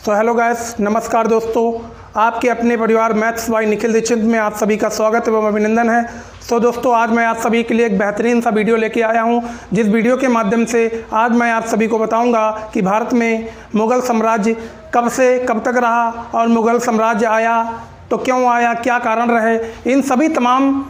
Hello guys, नमस्कार दोस्तों। आपके अपने परिवार मैथ्स बाय निखिल दीक्षित में आप सभी का स्वागत एवं अभिनंदन है। दोस्तों, आज मैं आप सभी के लिए एक बेहतरीन सा वीडियो लेके आया हूं, जिस वीडियो के माध्यम से आज मैं आप सभी को बताऊंगा कि भारत में मुग़ल साम्राज्य कब से कब तक रहा और मुग़ल साम्राज्य आया तो क्यों आया, क्या कारण रहे, इन सभी तमाम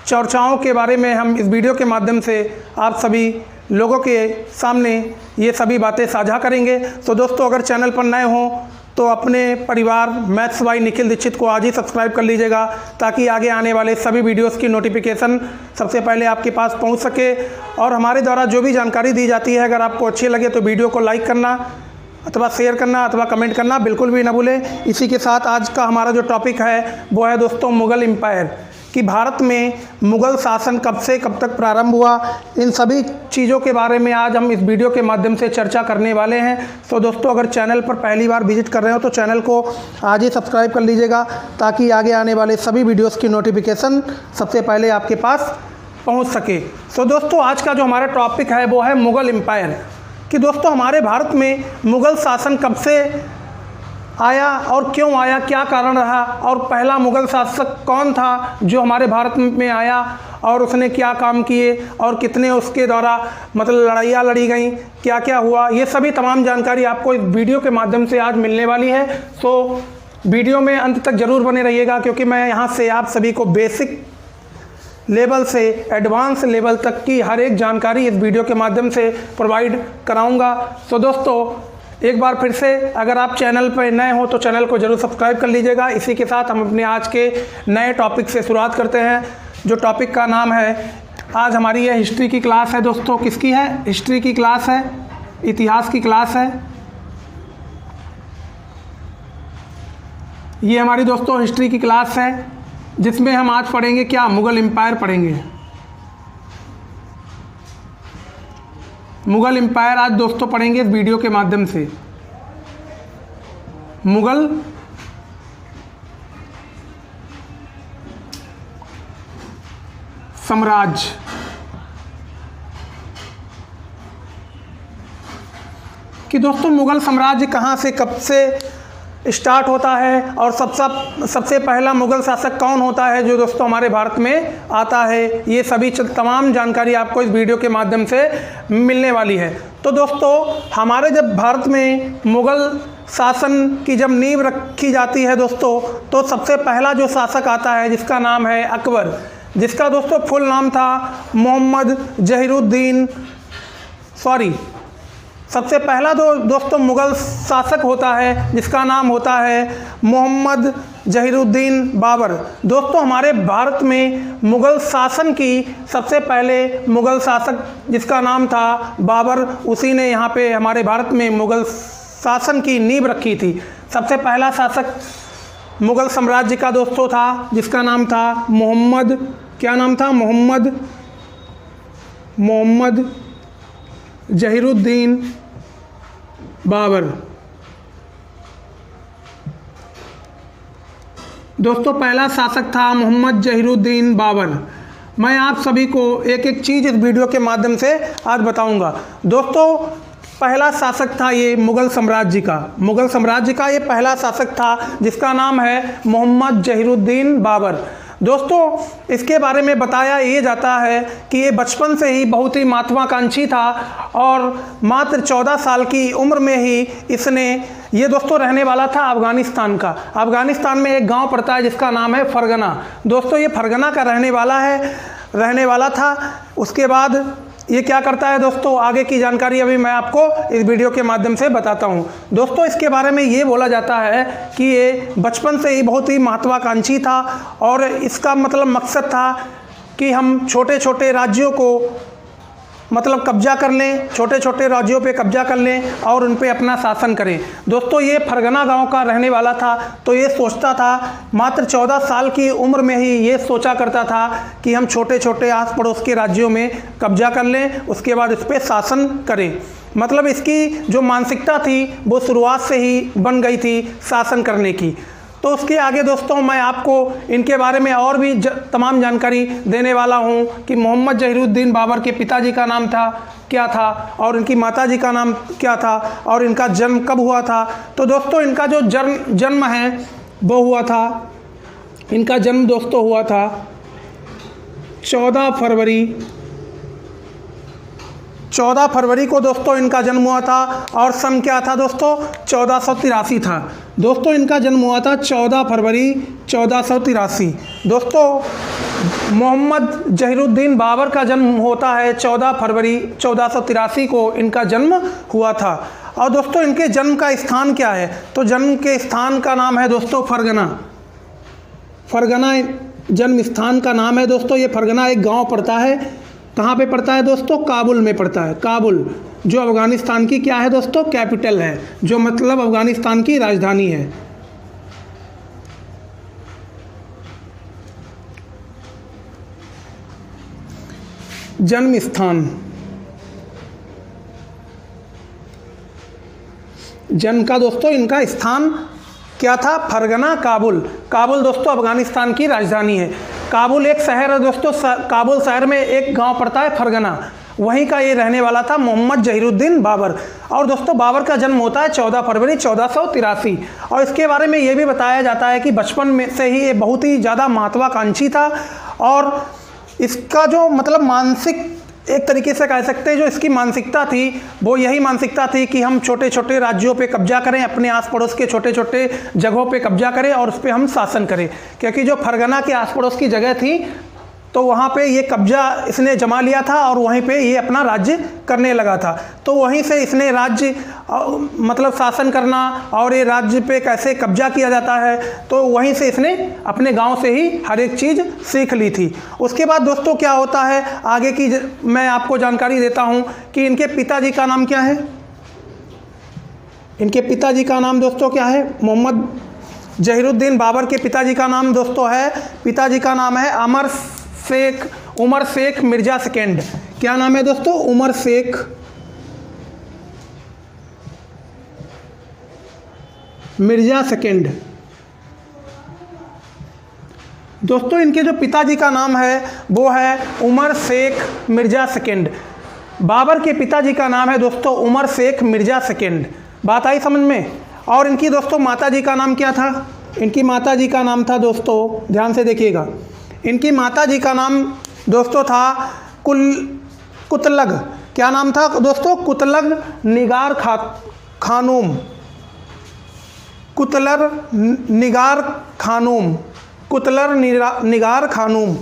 चर्चाओं के बारे में हम इस वीडियो के माध्यम से आप सभी लोगों के सामने ये सभी बातें साझा करेंगे। दोस्तों, अगर चैनल पर नए हों तो अपने परिवार मैथ्स बाय निखिल दीक्षित को आज ही सब्सक्राइब कर लीजिएगा, ताकि आगे आने वाले सभी वीडियोस की नोटिफिकेशन सबसे पहले आपके पास पहुंच सके। और हमारे द्वारा जो भी जानकारी दी जाती है, अगर आपको अच्छी लगे तो वीडियो को लाइक करना अथवा शेयर करना अथवा कमेंट करना बिल्कुल भी ना भूलें। इसी के साथ आज का हमारा जो टॉपिक है वो है दोस्तों मुग़ल एम्पायर, कि भारत में मुग़ल शासन कब से कब तक प्रारंभ हुआ। इन सभी चीज़ों के बारे में आज हम इस वीडियो के माध्यम से चर्चा करने वाले हैं। दोस्तों, अगर चैनल पर पहली बार विजिट कर रहे हो तो चैनल को आज ही सब्सक्राइब कर लीजिएगा, ताकि आगे आने वाले सभी वीडियोस की नोटिफिकेशन सबसे पहले आपके पास पहुंच सके। दोस्तों, आज का जो हमारा टॉपिक है वो है मुग़ल एम्पायर, कि दोस्तों हमारे भारत में मुग़ल शासन कब से आया और क्यों आया, क्या कारण रहा, और पहला मुग़ल शासक कौन था जो हमारे भारत में आया और उसने क्या काम किए और कितने उसके द्वारा मतलब लड़ाइयाँ लड़ी गई, क्या क्या हुआ, ये सभी तमाम जानकारी आपको इस वीडियो के माध्यम से आज मिलने वाली है। वीडियो में अंत तक ज़रूर बने रहिएगा, क्योंकि मैं यहाँ से आप सभी को बेसिक लेवल से एडवांस लेवल तक की हर एक जानकारी इस वीडियो के माध्यम से प्रोवाइड कराऊंगा। दोस्तों, एक बार फिर से अगर आप चैनल पर नए हो तो चैनल को जरूर सब्सक्राइब कर लीजिएगा। इसी के साथ हम अपने आज के नए टॉपिक से शुरुआत करते हैं, जो टॉपिक का नाम है, आज हमारी ये हिस्ट्री की क्लास है। दोस्तों, किसकी है? हिस्ट्री की क्लास है, इतिहास की क्लास है। ये हमारी दोस्तों हिस्ट्री की क्लास है, जिसमें हम आज पढ़ेंगे क्या? मुग़ल एम्पायर पढ़ेंगे। मुग़ल एम्पायर आज दोस्तों पढ़ेंगे इस वीडियो के माध्यम से। मुग़ल साम्राज्य कि दोस्तों मुग़ल साम्राज्य कहाँ से कब से स्टार्ट होता है और सबसे पहला मुग़ल शासक कौन होता है जो दोस्तों हमारे भारत में आता है, ये सभी तमाम जानकारी आपको इस वीडियो के माध्यम से मिलने वाली है। तो दोस्तों, हमारे जब भारत में मुग़ल शासन की जब नींव रखी जाती है दोस्तों, तो सबसे पहला जो शासक आता है जिसका नाम है अकबर, जिसका दोस्तों फुल नाम था मोहम्मद जहीरुद्दीन। सबसे पहला दोस्तों मुग़ल शासक होता है जिसका नाम होता है मोहम्मद जहीरुद्दीन बाबर। दोस्तों, हमारे भारत में मुग़ल शासन की सबसे पहले मुग़ल शासक जिसका नाम था बाबर, उसी ने यहाँ पे हमारे भारत में मुग़ल शासन की नींव रखी थी। सबसे पहला शासक मुग़ल साम्राज्य का दोस्तों था जिसका नाम था मोहम्मद, क्या नाम था? मोहम्मद जहीरुद्दीन बाबर। दोस्तों, पहला शासक था मोहम्मद जहीरुद्दीन बाबर। मैं आप सभी को एक एक चीज़ इस वीडियो के माध्यम से आज बताऊंगा। दोस्तों, पहला शासक था ये मुग़ल साम्राज्य का ये पहला शासक था जिसका नाम है मोहम्मद जहीरुद्दीन बाबर। दोस्तों, इसके बारे में बताया ये जाता है कि ये बचपन से ही बहुत ही महत्वाकांक्षी था और मात्र 14 साल की उम्र में ही ये दोस्तों रहने वाला था अफ़गानिस्तान का। अफ़गानिस्तान में एक गांव पड़ता है जिसका नाम है फरगना। दोस्तों, ये फरगना का रहने वाला था। उसके बाद ये क्या करता है दोस्तों, आगे की जानकारी अभी मैं आपको इस वीडियो के माध्यम से बताता हूँ। दोस्तों, इसके बारे में ये बोला जाता है कि ये बचपन से ही बहुत ही महत्वाकांक्षी था और इसका मतलब मकसद था कि हम छोटे छोटे राज्यों को मतलब कब्जा कर लें, छोटे छोटे राज्यों पे कब्जा कर लें और उन पे अपना शासन करें। दोस्तों, ये फरगना गांव का रहने वाला था, तो ये सोचता था, मात्र 14 साल की उम्र में ही ये सोचा करता था कि हम छोटे छोटे आस पड़ोस के राज्यों में कब्जा कर लें, उसके बाद इस पर शासन करें। मतलब इसकी जो मानसिकता थी वो शुरुआत से ही बन गई थी शासन करने की। तो उसके आगे दोस्तों मैं आपको इनके बारे में और भी तमाम जानकारी देने वाला हूं कि मोहम्मद जहीरुद्दीन बाबर के पिताजी का नाम क्या था और इनकी माताजी का नाम क्या था और इनका जन्म कब हुआ था। तो दोस्तों इनका जो जन्म है वो हुआ था, इनका जन्म दोस्तों हुआ था 14 फरवरी को दोस्तों इनका जन्म हुआ था और सन क्या था दोस्तों 1483 था। दोस्तों इनका जन्म हुआ था 14 फरवरी 1483। दोस्तों मोहम्मद जहीरुद्दीन बाबर का जन्म होता है 14 फरवरी 1483 को इनका जन्म हुआ था। और दोस्तों इनके जन्म का स्थान क्या है, तो जन्म के स्थान का नाम है दोस्तों फरगना जन्म स्थान का नाम है दोस्तों। ये फरगना एक गांव पड़ता है, कहाँ पे पड़ता है दोस्तों, काबुल में पड़ता है। काबुल जो अफ़गानिस्तान की क्या है दोस्तों, कैपिटल है, जो मतलब अफ़गानिस्तान की राजधानी है। जन्म स्थान, जन्म का दोस्तों इनका स्थान क्या था, फरगना काबुल। काबुल दोस्तों अफ़गानिस्तान की राजधानी है। काबुल एक शहर है दोस्तों, काबुल शहर में एक गांव पड़ता है फरगना, वहीं का ये रहने वाला था मोहम्मद जहीरुद्दीन बाबर। और दोस्तों बाबर का जन्म होता है 14 फरवरी 1483। और इसके बारे में ये भी बताया जाता है कि बचपन में से ही ये बहुत ही ज़्यादा महत्वाकांक्षी था और इसका जो मतलब मानसिक एक तरीके से कह सकते हैं जो इसकी मानसिकता थी वो यही मानसिकता थी कि हम छोटे छोटे राज्यों पे कब्जा करें, अपने आस पड़ोस के छोटे छोटे जगहों पे कब्जा करें और उस पर हम शासन करें। क्योंकि जो फरगना के आस पड़ोस की जगह थी तो वहाँ पे ये कब्जा इसने जमा लिया था और वहीं पे ये अपना राज्य करने लगा था। तो वहीं से इसने राज्य मतलब शासन करना और ये राज्य पे कैसे कब्जा किया जाता है तो वहीं से इसने अपने गांव से ही हर एक चीज़ सीख ली थी। उसके बाद दोस्तों क्या होता है आगे की मैं आपको जानकारी देता हूं कि इनके पिताजी का नाम क्या है। इनके पिताजी का नाम दोस्तों क्या है, मोहम्मद जहीरुद्दीन बाबर के पिताजी का नाम दोस्तों है, पिताजी का नाम है उमर शेख मिर्ज़ा सेकंड। क्या नाम है दोस्तों, उमर शेख मिर्ज़ा सेकंड। दोस्तों इनके जो पिताजी का नाम है वो है उमर शेख मिर्ज़ा सेकंड। बाबर के पिताजी का नाम है दोस्तों उमर शेख मिर्ज़ा सेकंड। बात आई समझ में। और इनकी दोस्तों माताजी का नाम क्या था, इनकी माताजी का नाम था दोस्तों ध्यान से देखिएगा, इनकी माताजी का नाम दोस्तों था कुतलग। क्या नाम था दोस्तों, कुतलग निगार खानूम, कुतलर निगार खानूम।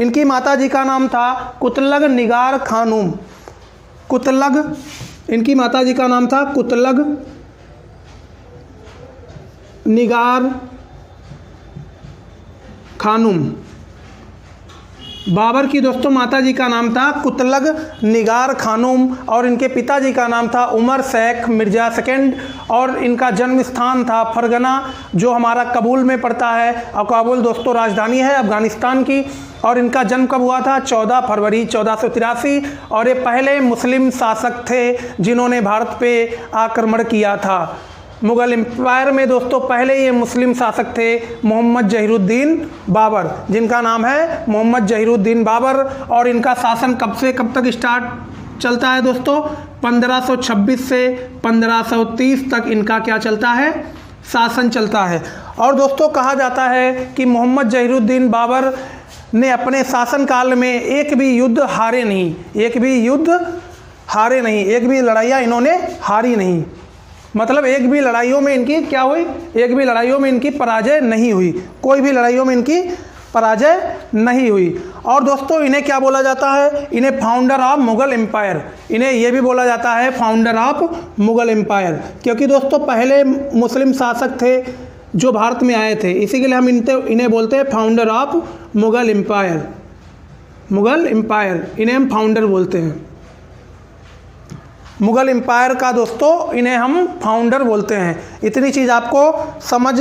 इनकी माताजी का नाम था कुतलग निगार खानूम। इनकी माताजी का नाम था कुतलग निगार खानूम। बाबर की दोस्तों माताजी का नाम था कुतलग निगार खानूम और इनके पिताजी का नाम था उमर शेख मिर्ज़ा सेकंड। और इनका जन्म स्थान था फरगना जो हमारा काबुल में पड़ता है और काबुल दोस्तों राजधानी है अफ़गानिस्तान की। और इनका जन्म कब हुआ था, 14 फरवरी 1483। और ये पहले मुस्लिम शासक थे जिन्होंने भारत पे आक्रमण किया था। मुग़ल एम्पायर में दोस्तों पहले ये मुस्लिम शासक थे मोहम्मद जहीरुद्दीन बाबर, जिनका नाम है मोहम्मद जहीरुद्दीन बाबर। और इनका शासन कब से कब तक स्टार्ट चलता है दोस्तों, 1526 से 1530 तक इनका क्या चलता है, शासन चलता है। और दोस्तों कहा जाता है कि मोहम्मद जहीरुद्दीन बाबर ने अपने शासनकाल में एक भी युद्ध हारे नहीं, एक भी लड़ाइयाँ इन्होंने हारी नहीं। मतलब एक भी लड़ाइयों में इनकी क्या हुई, एक भी लड़ाइयों में इनकी पराजय नहीं हुई, कोई भी लड़ाइयों में इनकी पराजय नहीं हुई। और दोस्तों इन्हें क्या बोला जाता है, इन्हें फाउंडर ऑफ मुग़ल एम्पायर, इन्हें ये भी बोला जाता है फाउंडर ऑफ मुग़ल एम्पायर। क्योंकि दोस्तों पहले मुस्लिम शासक थे जो भारत में आए थे, इसी के लिए हम इन्हें बोलते हैं फाउंडर ऑफ मुग़ल एम्पायर। इन्हें हम फाउंडर बोलते हैं। मुग़ल एम्पायर का दोस्तों इन्हें हम फाउंडर बोलते हैं। इतनी चीज़ आपको समझ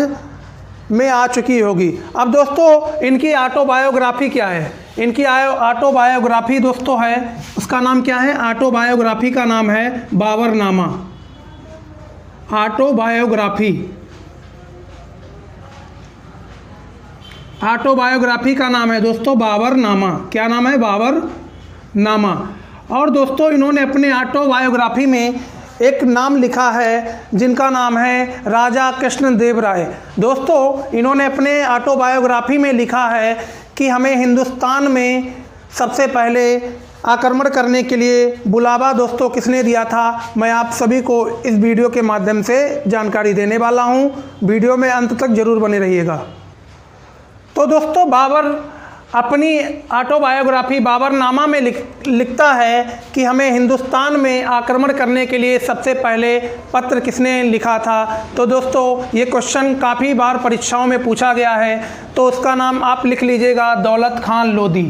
में आ चुकी होगी। अब दोस्तों इनकी ऑटोबायोग्राफी क्या है, इनकी ऑटोबायोग्राफी दोस्तों है, उसका नाम क्या है, ऑटोबायोग्राफी का नाम है बाबरनामा। ऑटोबायोग्राफी का नाम है दोस्तों बाबरनामा। क्या नाम है? बाबरनामा। और दोस्तों इन्होंने अपने ऑटोबायोग्राफी में एक नाम लिखा है जिनका नाम है राजा कृष्णदेव राय। दोस्तों इन्होंने अपने ऑटोबायोग्राफी में लिखा है कि हमें हिंदुस्तान में सबसे पहले आक्रमण करने के लिए बुलावा दोस्तों किसने दिया था, मैं आप सभी को इस वीडियो के माध्यम से जानकारी देने वाला हूं। वीडियो में अंत तक जरूर बने रहिएगा। तो दोस्तों बाबर अपनी ऑटोबायोग्राफी बाबरनामा में लिखता है कि हमें हिंदुस्तान में आक्रमण करने के लिए सबसे पहले पत्र किसने लिखा था। तो दोस्तों ये क्वेश्चन काफ़ी बार परीक्षाओं में पूछा गया है, तो उसका नाम आप लिख लीजिएगा दौलत खान लोधी।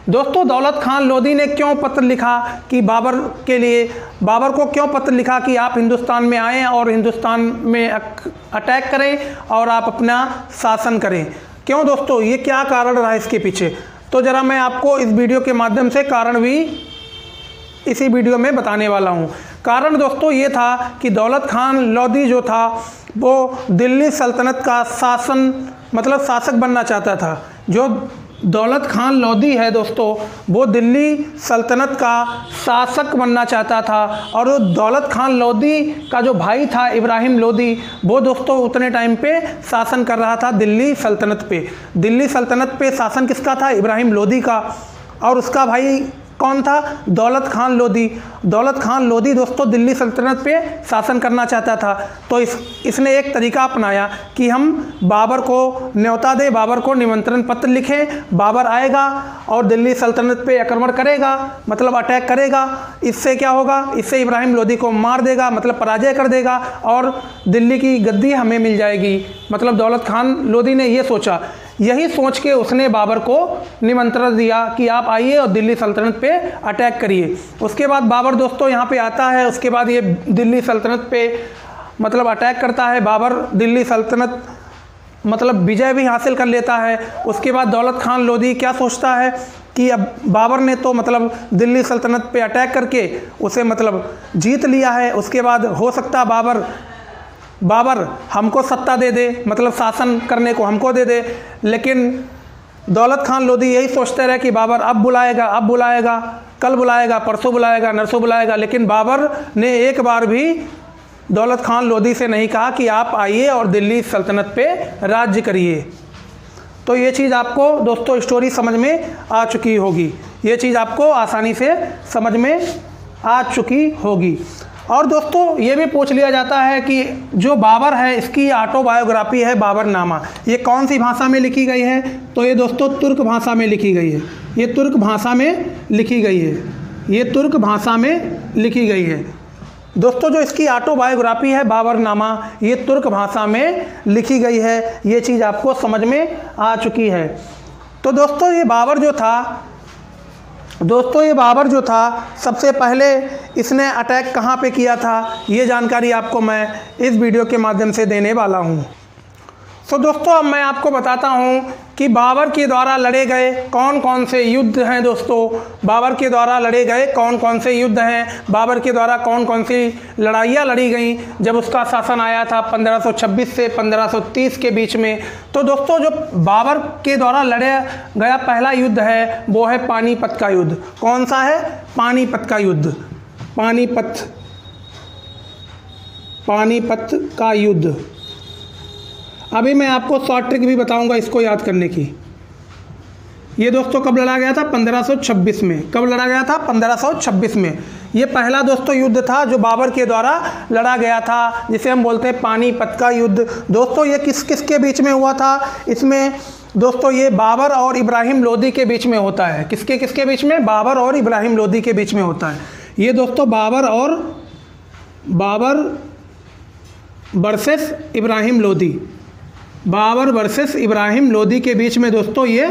दोस्तों दौलत खान लोधी ने क्यों पत्र लिखा कि बाबर को क्यों पत्र लिखा कि आप हिंदुस्तान में आएँ और हिंदुस्तान में अटैक करें और आप अपना शासन करें। क्यों दोस्तों, ये क्या कारण रहा इसके पीछे, तो ज़रा मैं आपको इस वीडियो के माध्यम से कारण भी इसी वीडियो में बताने वाला हूँ। कारण दोस्तों ये था कि दौलत खान लोधी जो था वो दिल्ली सल्तनत का शासक बनना चाहता था। जो दौलत खान लोधी है दोस्तों वो दिल्ली सल्तनत का शासक बनना चाहता था। और वो दौलत खान लोधी का जो भाई था इब्राहिम लोधी, वो दोस्तों उतने टाइम पे शासन कर रहा था दिल्ली सल्तनत पे। दिल्ली सल्तनत पे शासन किसका था? इब्राहिम लोधी का। और उसका भाई कौन था? दौलत खान लोधी। दौलत खान लोधी दोस्तों दिल्ली सल्तनत पे शासन करना चाहता था। तो इसने एक तरीका अपनाया कि हम बाबर को न्योता दें, बाबर को निमंत्रण पत्र लिखें, बाबर आएगा और दिल्ली सल्तनत पे आक्रमण करेगा, मतलब अटैक करेगा। इससे क्या होगा? इससे इब्राहिम लोधी को मार देगा, मतलब पराजय कर देगा और दिल्ली की गद्दी हमें मिल जाएगी। मतलब दौलत खान लोधी ने ये सोचा। यही सोच के उसने बाबर को निमंत्रण दिया कि आप आइए और दिल्ली सल्तनत पे अटैक करिए। उसके बाद बाबर दोस्तों यहाँ पे आता है। उसके बाद ये दिल्ली सल्तनत पे मतलब अटैक करता है। बाबर दिल्ली सल्तनत मतलब विजय भी हासिल कर लेता है। उसके बाद दौलत खान लोधी क्या सोचता है कि अब बाबर ने तो मतलब दिल्ली सल्तनत पे अटैक करके उसे मतलब जीत लिया है। उसके बाद हो सकता बाबर हमको सत्ता दे दे, मतलब शासन करने को हमको दे दे। लेकिन दौलत खान लोधी यही सोचते रहे कि बाबर अब बुलाएगा, कल बुलाएगा, परसों बुलाएगा, नरसों बुलाएगा। लेकिन बाबर ने एक बार भी दौलत खान लोधी से नहीं कहा कि आप आइए और दिल्ली सल्तनत पे राज्य करिए। तो ये चीज़ आपको दोस्तों स्टोरी समझ में आ चुकी होगी। ये चीज़ आपको आसानी से समझ में आ चुकी होगी। और दोस्तों ये भी पूछ लिया जाता है कि जो बाबर है इसकी ऑटोबायोग्राफी है बाबरनामा, ये कौन सी भाषा में लिखी गई है? तो ये दोस्तों तुर्क भाषा में लिखी गई है। ये तुर्क भाषा में लिखी गई है। ये तुर्क भाषा में लिखी गई है। दोस्तों जो इसकी ऑटोबायोग्राफी है बाबरनामा, ये तुर्क भाषा में लिखी गई है। ये चीज़ आपको समझ में आ चुकी है। तो दोस्तों ये बाबर जो था सबसे पहले इसने अटैक कहाँ पे किया था, ये जानकारी आपको मैं इस वीडियो के माध्यम से देने वाला हूँ। तो दोस्तों अब मैं आपको बताता हूँ कि बाबर के द्वारा लड़े गए कौन कौन से युद्ध हैं। दोस्तों बाबर के द्वारा लड़े गए कौन कौन से युद्ध हैं, बाबर के द्वारा कौन कौन सी लड़ाइयाँ लड़ी गई जब उसका शासन आया था 1526 से 1530 के बीच में। तो दोस्तों जो बाबर के द्वारा लड़ा गया पहला युद्ध है वो है पानीपत का युद्ध। कौन सा है? पानीपत का युद्ध। पानीपत का युद्ध। अभी मैं आपको शॉर्ट ट्रिक भी बताऊंगा इसको याद करने की। ये दोस्तों कब लड़ा गया था? 1526 में। कब लड़ा गया था? 1526 में। ये पहला दोस्तों युद्ध था जो बाबर के द्वारा लड़ा गया था, जिसे हम बोलते हैं पानीपत का युद्ध। दोस्तों ये किस के बीच में हुआ था? इसमें दोस्तों ये बाबर और इब्राहिम लोधी के बीच में होता है। किसके बीच में? बाबर और इब्राहिम लोधी के बीच में होता है। ये दोस्तों बाबर वर्सेस इब्राहिम लोधी, बाबर वर्सेस इब्राहिम लोधी के बीच में दोस्तों ये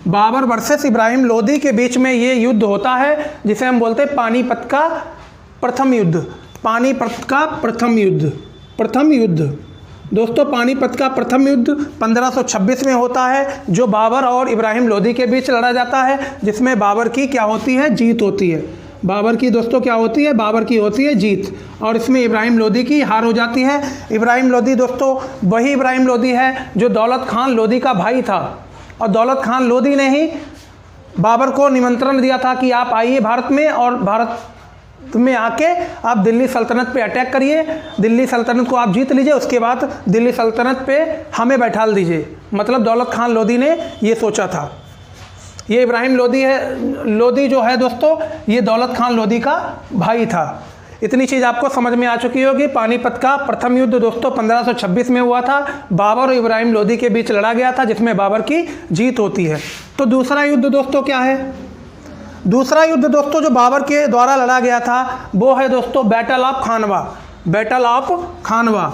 बाबर वर्सेस इब्राहिम लोधी के बीच में ये युद्ध होता है, जिसे हम बोलते हैं पानीपत का प्रथम युद्ध। पानीपत का प्रथम युद्ध दोस्तों पानीपत का प्रथम युद्ध 1526 में होता है, जो बाबर और इब्राहिम लोधी के बीच लड़ा जाता है, जिसमें बाबर की क्या होती है? जीत होती है। बाबर की दोस्तों क्या होती है, बाबर की होती है जीत, और इसमें इब्राहिम लोदी की हार हो जाती है। इब्राहिम लोदी दोस्तों वही इब्राहिम लोदी है जो दौलत खान लोदी का भाई था, और दौलत खान लोदी ने ही बाबर को निमंत्रण दिया था कि आप आइए भारत में, और भारत में आके आप दिल्ली सल्तनत पे अटैक करिए, दिल्ली सल्तनत को आप जीत लीजिए, उसके बाद दिल्ली सल्तनत पे हमें बैठाल दीजिए। मतलब दौलत खान लोदी ने ये सोचा था। ये इब्राहिम लोदी है, लोदी जो है दोस्तों ये दौलत खान लोदी का भाई था। इतनी चीज़ आपको समझ में आ चुकी होगी। पानीपत का प्रथम युद्ध दोस्तों 1526 में हुआ था, बाबर और इब्राहिम लोदी के बीच लड़ा गया था, जिसमें बाबर की जीत होती है। तो दूसरा युद्ध दोस्तों क्या है? दूसरा युद्ध दोस्तों जो बाबर के द्वारा लड़ा गया था वो है दोस्तों battle of Khanwa. Battle of Khanwa,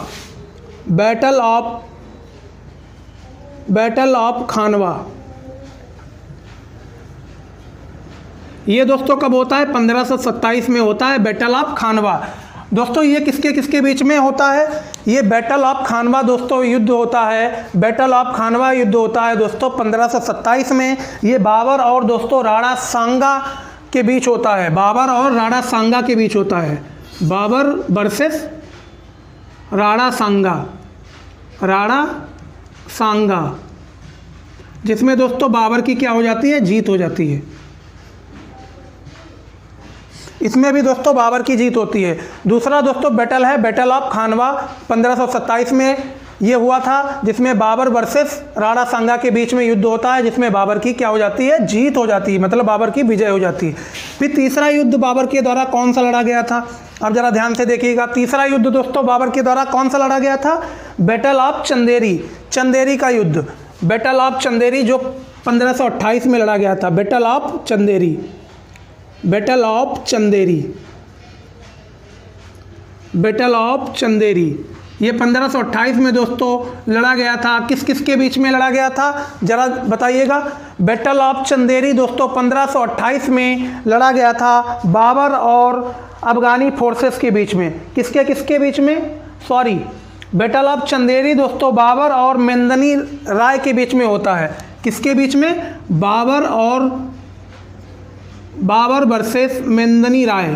battle of Khanwa. ये दोस्तों कब होता है? 1527 में होता है बैटल ऑफ खानवा। दोस्तों ये किसके किसके बीच में होता है? ये बैटल ऑफ खानवा दोस्तों युद्ध होता है, बैटल ऑफ खानवा युद्ध होता है दोस्तों 1527 में। ये बाबर और दोस्तों राणा सांगा के बीच होता है, बाबर और राणा सांगा के बीच होता है। बाबर वर्सेस राणा सांगा, राणा सांगा, जिसमें दोस्तों बाबर की क्या हो जाती है? जीत हो जाती है। इसमें भी दोस्तों बाबर की जीत होती है। दूसरा दोस्तों बैटल है बैटल ऑफ खानवा, 1527 में ये हुआ था, जिसमें बाबर वर्सेस राणा सांगा के बीच में युद्ध होता है, जिसमें बाबर की क्या हो जाती है? जीत हो जाती है, मतलब बाबर की विजय हो जाती है। फिर तीसरा युद्ध बाबर के द्वारा कौन सा लड़ा गया था? अब जरा ध्यान से देखिएगा। तीसरा युद्ध दोस्तों बाबर के द्वारा कौन सा लड़ा गया था? बैटल ऑफ चंदेरी, चंदेरी का युद्ध, बैटल ऑफ चंदेरी जो 1528 में लड़ा गया था। Battle of Chanderi, battle of Chanderi, battle of Chanderi, ये 1528 में दोस्तों लड़ा गया था। किस किस के बीच में लड़ा गया था जरा बताइएगा? बैटल ऑफ चंदेरी दोस्तों 1528 में लड़ा गया था बाबर और अफगानी फोर्सेस के बीच में। किसके किसके बीच में? सॉरी, बैटल ऑफ चंदेरी दोस्तों बाबर और मेंदनी राय के बीच में होता है। किसके बीच में? बाबर वर्सेस मेंदनी राय,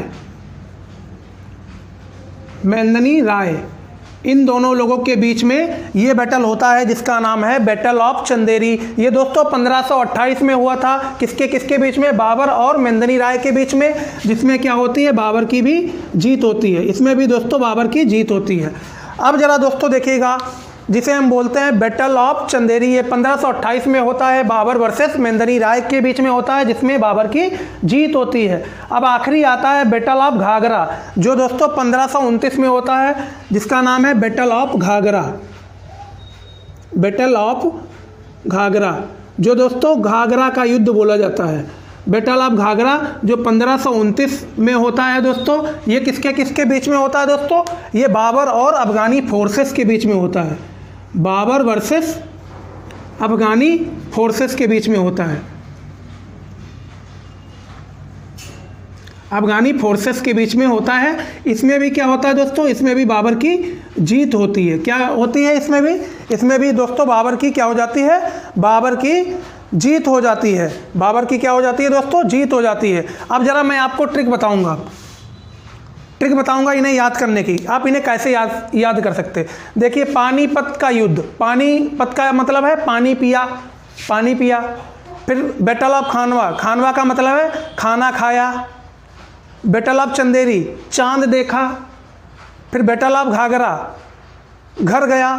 मेंदनी राय, इन दोनों लोगों के बीच में ये बैटल होता है, जिसका नाम है बैटल ऑफ चंदेरी। ये दोस्तों 1528 में हुआ था। किसके किसके बीच में? बाबर और मेंदनी राय के बीच में, जिसमें क्या होती है? बाबर की भी जीत होती है। इसमें भी दोस्तों बाबर की जीत होती है। अब जरा दोस्तों देखिएगा, जिसे हम बोलते हैं बैटल ऑफ चंदेरी, ये 1528 में होता है, बाबर वर्सेस मेंदनी राय के बीच में होता है, जिसमें बाबर की जीत होती है। अब आखिरी आता है बैटल ऑफ घाघरा, जो दोस्तों 1529 में होता है, जिसका नाम है battle of Ghaghra, battle of Ghaghra, जो दोस्तों घाघरा का युद्ध बोला जाता है। बैटल ऑफ घाघरा जो 1529 में होता है दोस्तों, ये किसके किसके बीच में होता है दोस्तों? ये बाबर और अफगानी फोर्सेस के बीच में होता है। बाबर वर्सेस अफगानी फोर्सेस के बीच में होता है, अफगानी फोर्सेस के बीच में होता है। इसमें भी क्या होता है दोस्तों? इसमें भी बाबर की जीत होती है। क्या होती है इसमें भी? इसमें भी दोस्तों बाबर की क्या हो जाती है? बाबर की जीत हो जाती है। बाबर की क्या हो जाती है दोस्तों? जीत हो जाती है। अब जरा मैं आपको ट्रिक बताऊंगा, ट्रिक बताऊंगा इन्हें याद करने की। आप इन्हें कैसे याद कर सकते? देखिए, पानीपत का युद्ध, पानीपत का मतलब है पानी पिया, पानी पिया। फिर बैटल ऑफ खानवा, खानवा का मतलब है खाना खाया। बैटल ऑफ चंदेरी, चांद देखा। फिर बैटल ऑफ घाघरा, घर गया।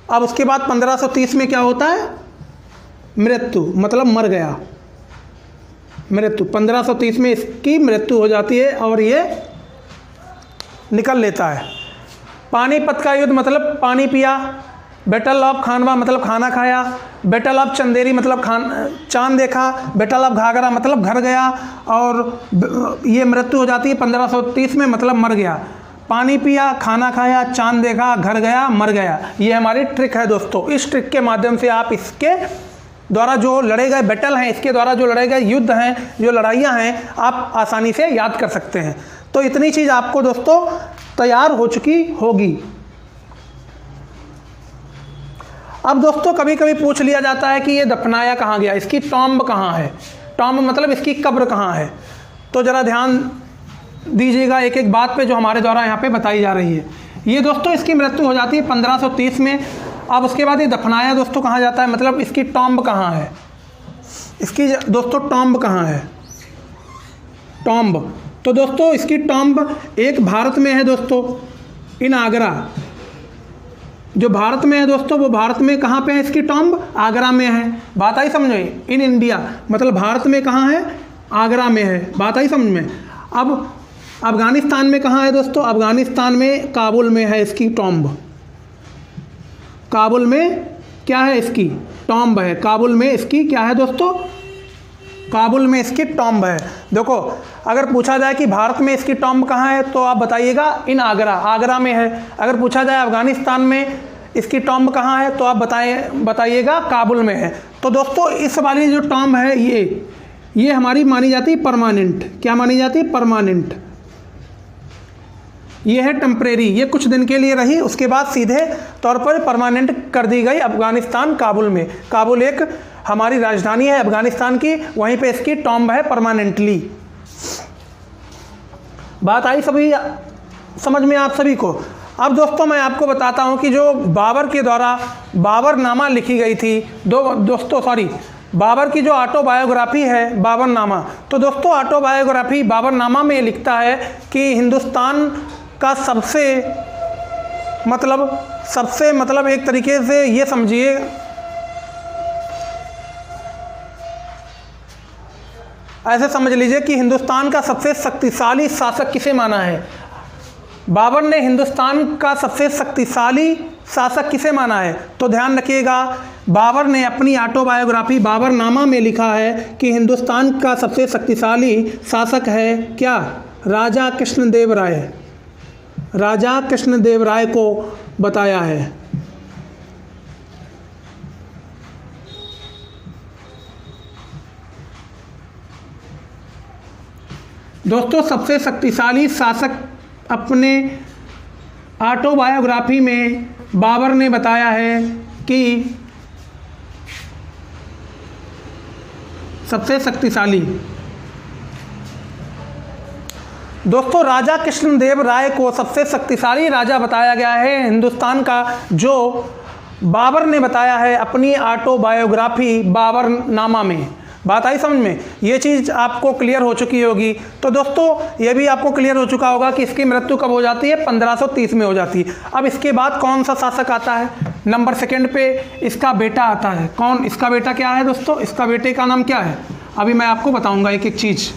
अब उसके बाद 1530 में क्या होता है? मृत्यु, मतलब मर गया, मृत्यु। 1530 में इसकी मृत्यु हो जाती है और ये निकल लेता है। पानीपत का युद्ध मतलब पानी पिया। बैटल ऑफ खानवा मतलब खाना खाया। बैटल ऑफ चंदेरी मतलब चांद देखा। बैटल ऑफ घाघरा मतलब घर गया और ये मृत्यु हो जाती है 1530 में, मतलब मर गया। पानी पिया, खाना खाया, चांद देखा, घर गया, मर गया। ये हमारी ट्रिक है दोस्तों। इस ट्रिक के माध्यम से आप इसके द्वारा जो लड़े गए बैटल हैं, इसके द्वारा जो लड़े गए युद्ध हैं, जो लड़ाइयाँ हैं, आप आसानी से याद कर सकते हैं। तो इतनी चीज़ आपको दोस्तों तैयार हो चुकी होगी। अब दोस्तों कभी कभी पूछ लिया जाता है कि ये दफनाया कहाँ गया, इसकी टॉम्ब कहाँ है। टॉम्ब मतलब इसकी कब्र कहाँ है। तो ज़रा ध्यान दीजिएगा एक एक बात पे जो हमारे द्वारा यहाँ पे बताई जा रही है। ये दोस्तों इसकी मृत्यु हो जाती है 1530 में। अब उसके बाद ये दफनाया दोस्तों कहाँ जाता है, मतलब इसकी टॉम्ब कहाँ है, इसकी दोस्तों टॉम्ब कहाँ है, टॉम्ब। तो दोस्तों इसकी टॉम्ब एक भारत में है दोस्तों, इन आगरा, जो भारत में है दोस्तों, वो भारत में कहाँ पे है, इसकी टॉम्ब आगरा में है। बात आई समझ में, इन इंडिया मतलब भारत में कहाँ है, आगरा में है। बात आई समझ में। अब अफ़गानिस्तान में कहाँ है दोस्तों, अफ़गानिस्तान में काबुल में है इसकी टॉम्ब। काबुल में क्या है, इसकी टॉम्ब है। काबुल में इसकी क्या है दोस्तों, काबुल में इसकी टॉम्ब है। देखो अगर पूछा जाए कि भारत में इसकी टॉम्ब कहाँ है तो आप बताइएगा इन आगरा, आगरा में है। अगर पूछा जाए अफ़गानिस्तान में इसकी टॉम्ब कहाँ है तो आप बताइएगा काबुल में है। तो दोस्तों इस वाली जो टॉम्ब है ये हमारी मानी जाती है परमानेंट। क्या मानी जाती है, परमानेंट। ये है टेम्परेरी, ये कुछ दिन के लिए रही, उसके बाद सीधे तौर पर परमानेंट कर दी गई अफ़गानिस्तान काबुल में। काबुल एक हमारी राजधानी है अफ़गानिस्तान की, वहीं पे इसकी टॉम्ब है परमानेंटली। बात आई सभी समझ में आप सभी को। अब दोस्तों मैं आपको बताता हूं कि जो बाबर के द्वारा बाबरनामा लिखी गई थी, बाबर की जो ऑटोबायोग्राफी है बाबरनामा, तो दोस्तों ऑटोबायोग्राफी बाबरनामा में लिखता है कि हिंदुस्तान का सबसे मतलब एक तरीके से ये समझिए, ऐसे समझ लीजिए कि हिंदुस्तान का सबसे शक्तिशाली शासक किसे माना है। बाबर ने हिंदुस्तान का सबसे शक्तिशाली शासक किसे माना है, तो ध्यान रखिएगा बाबर ने अपनी ऑटोबायोग्राफी बाबरनामा में लिखा है कि हिंदुस्तान का सबसे शक्तिशाली शासक है क्या, राजा कृष्णदेव राय। राजा कृष्णदेव राय को बताया है। दोस्तों सबसे शक्तिशाली शासक अपने ऑटोबायोग्राफी में बाबर ने बताया है कि सबसे शक्तिशाली, दोस्तों राजा कृष्णदेव राय को सबसे शक्तिशाली राजा बताया गया है हिंदुस्तान का, जो बाबर ने बताया है अपनी ऑटोबायोग्राफी बाबरनामा में। बात आई समझ में, ये चीज़ आपको क्लियर हो चुकी होगी। तो दोस्तों ये भी आपको क्लियर हो चुका होगा कि इसकी मृत्यु कब हो जाती है, 1530 में हो जाती है। अब इसके बाद कौन सा शासक आता है, नंबर सेकंड पे इसका बेटा आता है। कौन, इसका बेटा क्या है दोस्तों, इसका बेटे का नाम क्या है, अभी मैं आपको बताऊंगा एक एक चीज़।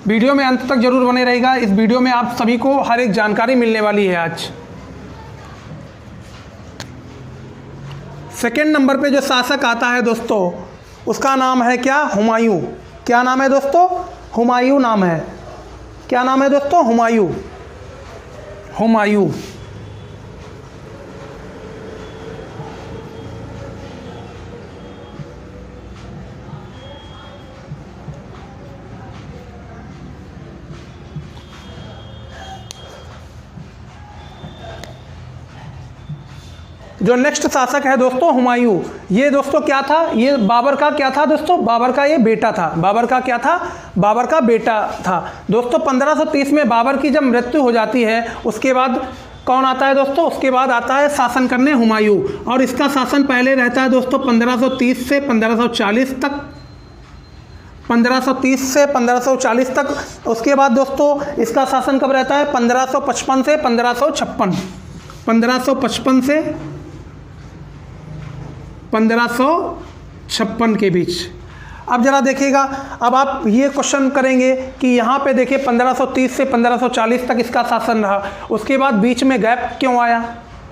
वीडियो में अंत तक जरूर बने रहेगा, इस वीडियो में आप सभी को हर एक जानकारी मिलने वाली है आज। सेकंड नंबर पे जो शासक आता है दोस्तों उसका नाम है क्या, हुमायूं। क्या नाम है दोस्तों, हुमायूं नाम है। क्या नाम है दोस्तों, हुमायूं। हुमायूं जो नेक्स्ट शासक है दोस्तों हुमायूं, ये दोस्तों क्या था, ये बाबर का क्या था दोस्तों, बाबर का ये बेटा था। बाबर का क्या था, बाबर का बेटा था दोस्तों। 1530 में बाबर की जब मृत्यु हो जाती है उसके बाद कौन आता है दोस्तों, उसके बाद आता है शासन करने हुमायूं, और इसका शासन पहले रहता है दोस्तों 1530 से 1540 तक। 1530 से 1540 तक। उसके बाद दोस्तों इसका शासन कब रहता है, 1555 से 1556। 1555 से 1556 के बीच। अब जरा देखिएगा, अब आप ये क्वेश्चन करेंगे कि यहाँ पे देखिए 1530 से 1540 तक इसका शासन रहा, उसके बाद बीच में गैप क्यों आया,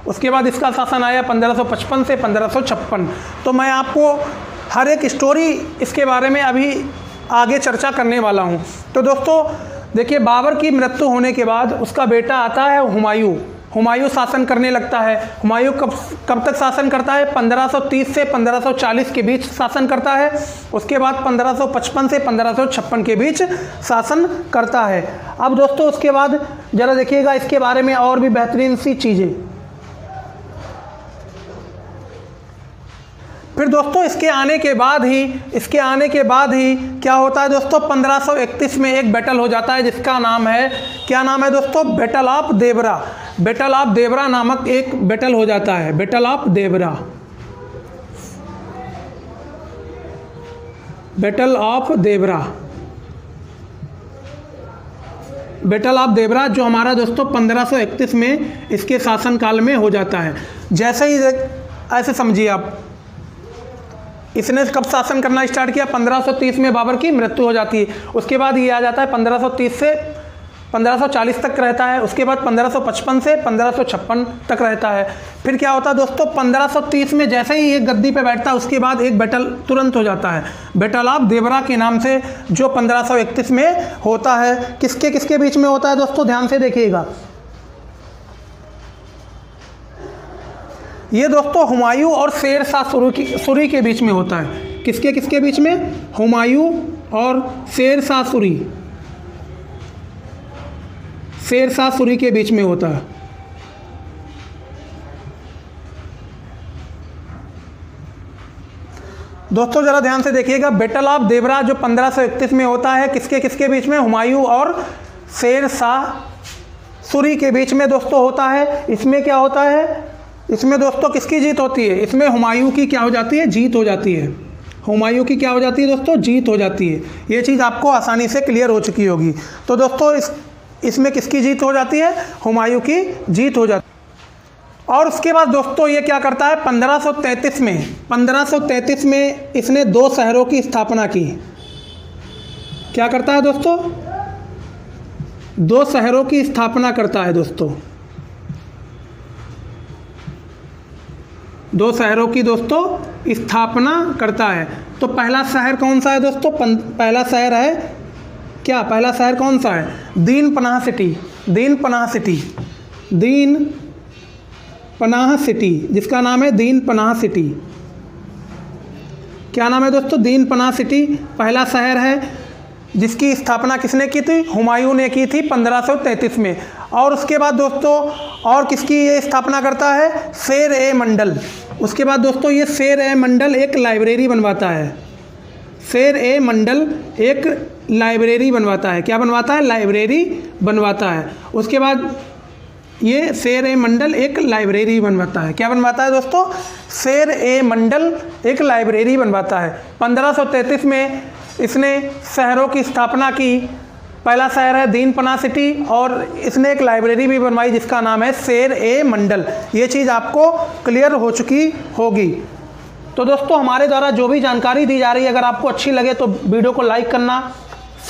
उसके बाद इसका शासन आया 1555 से 1556। तो मैं आपको हर एक स्टोरी इसके बारे में अभी आगे चर्चा करने वाला हूँ। तो दोस्तों देखिए, बाबर की मृत्यु होने के बाद उसका बेटा आता है हुमायूं। हुमायूं शासन करने लगता है। हुमायूं कब तक शासन करता है, 1530 से 1540 के बीच शासन करता है। उसके बाद 1555 से 1556 के बीच शासन करता है। अब दोस्तों उसके बाद ज़रा देखिएगा इसके बारे में और भी बेहतरीन सी चीज़ें। फिर दोस्तों इसके आने के बाद ही क्या होता है दोस्तों, 1531 में एक बैटल हो जाता है जिसका नाम है, क्या नाम है दोस्तों, battle of Devra. Battle of Devra नामक एक बैटल हो जाता है, battle of Devra, battle of Devra, battle of Devra जो हमारा दोस्तों 1531 में इसके शासनकाल में हो जाता है। जैसे ही ऐसे समझिए आप, इसने कब शासन करना स्टार्ट किया, 1530 में बाबर की मृत्यु हो जाती है। उसके बाद ये आ जाता है 1530 से 1540 तक रहता है। उसके बाद 1555 से 1556 तक रहता है। फिर क्या होता है दोस्तों, 1530 में जैसे ही ये गद्दी पे बैठता है उसके बाद एक बैटल तुरंत हो जाता है, बैटल ऑफ देवरा के नाम से, जो 1531 में होता है। किसके किसके बीच में होता है दोस्तों, ध्यान से देखिएगा। ये दोस्तों हुमायूं और शेर शाह सूरी के बीच में होता है। किसके किसके बीच में, हुमायूं और शेर शाह सूरी के बीच में होता है। दोस्तों जरा ध्यान से देखिएगा, बैटल ऑफ देवरा जो 1531 में होता है, किसके किसके बीच में, हुमायूं और शेर शाह सूरी के बीच में दोस्तों होता है। इसमें क्या होता है, इसमें दोस्तों किसकी जीत होती है, इसमें हुमायूं की क्या हो जाती है, जीत हो जाती है। हुमायूं की क्या हो जाती है दोस्तों, जीत हो जाती है। ये चीज़ आपको आसानी से क्लियर हो चुकी होगी। तो दोस्तों इसमें किसकी जीत हो जाती है, हुमायूं की जीत हो जाती है। और उसके बाद दोस्तों ये क्या करता है, 1533 में इसने 2 शहरों की स्थापना की। क्या करता है दोस्तों, 2 शहरों की स्थापना करता है दोस्तों, 2 शहरों की दोस्तों स्थापना करता है। तो पहला शहर कौन सा है दोस्तों, पहला शहर है क्या, पहला शहर कौन सा है, दीन पनाह सिटी, जिसका नाम है दीन पनाह सिटी। क्या नाम है दोस्तों, दीन पनाह सिटी पहला शहर है, जिसकी स्थापना किसने की थी, हुमायूं ने की थी 1533 में। और उसके बाद दोस्तों और किसकी ये स्थापना करता है, शेर ए मंडल। उसके बाद दोस्तों ये शेर ए मंडल एक लाइब्रेरी बनवाता है, शेर ए मंडल एक लाइब्रेरी बनवाता है। क्या बनवाता है, लाइब्रेरी बनवाता है। उसके बाद ये शेर ए मंडल एक लाइब्रेरी बनवाता है। क्या बनवाता है दोस्तों, शेर ए मंडल एक लाइब्रेरी बनवाता है। 1533 में इसने शहरों की स्थापना की। पहला शहर है दीन पनाह सिटी और इसने एक लाइब्रेरी भी बनवाई जिसका नाम है शेर ए मंडल। ये चीज़ आपको क्लियर हो चुकी होगी। तो दोस्तों हमारे द्वारा जो भी जानकारी दी जा रही है, अगर आपको अच्छी लगे तो वीडियो को लाइक करना,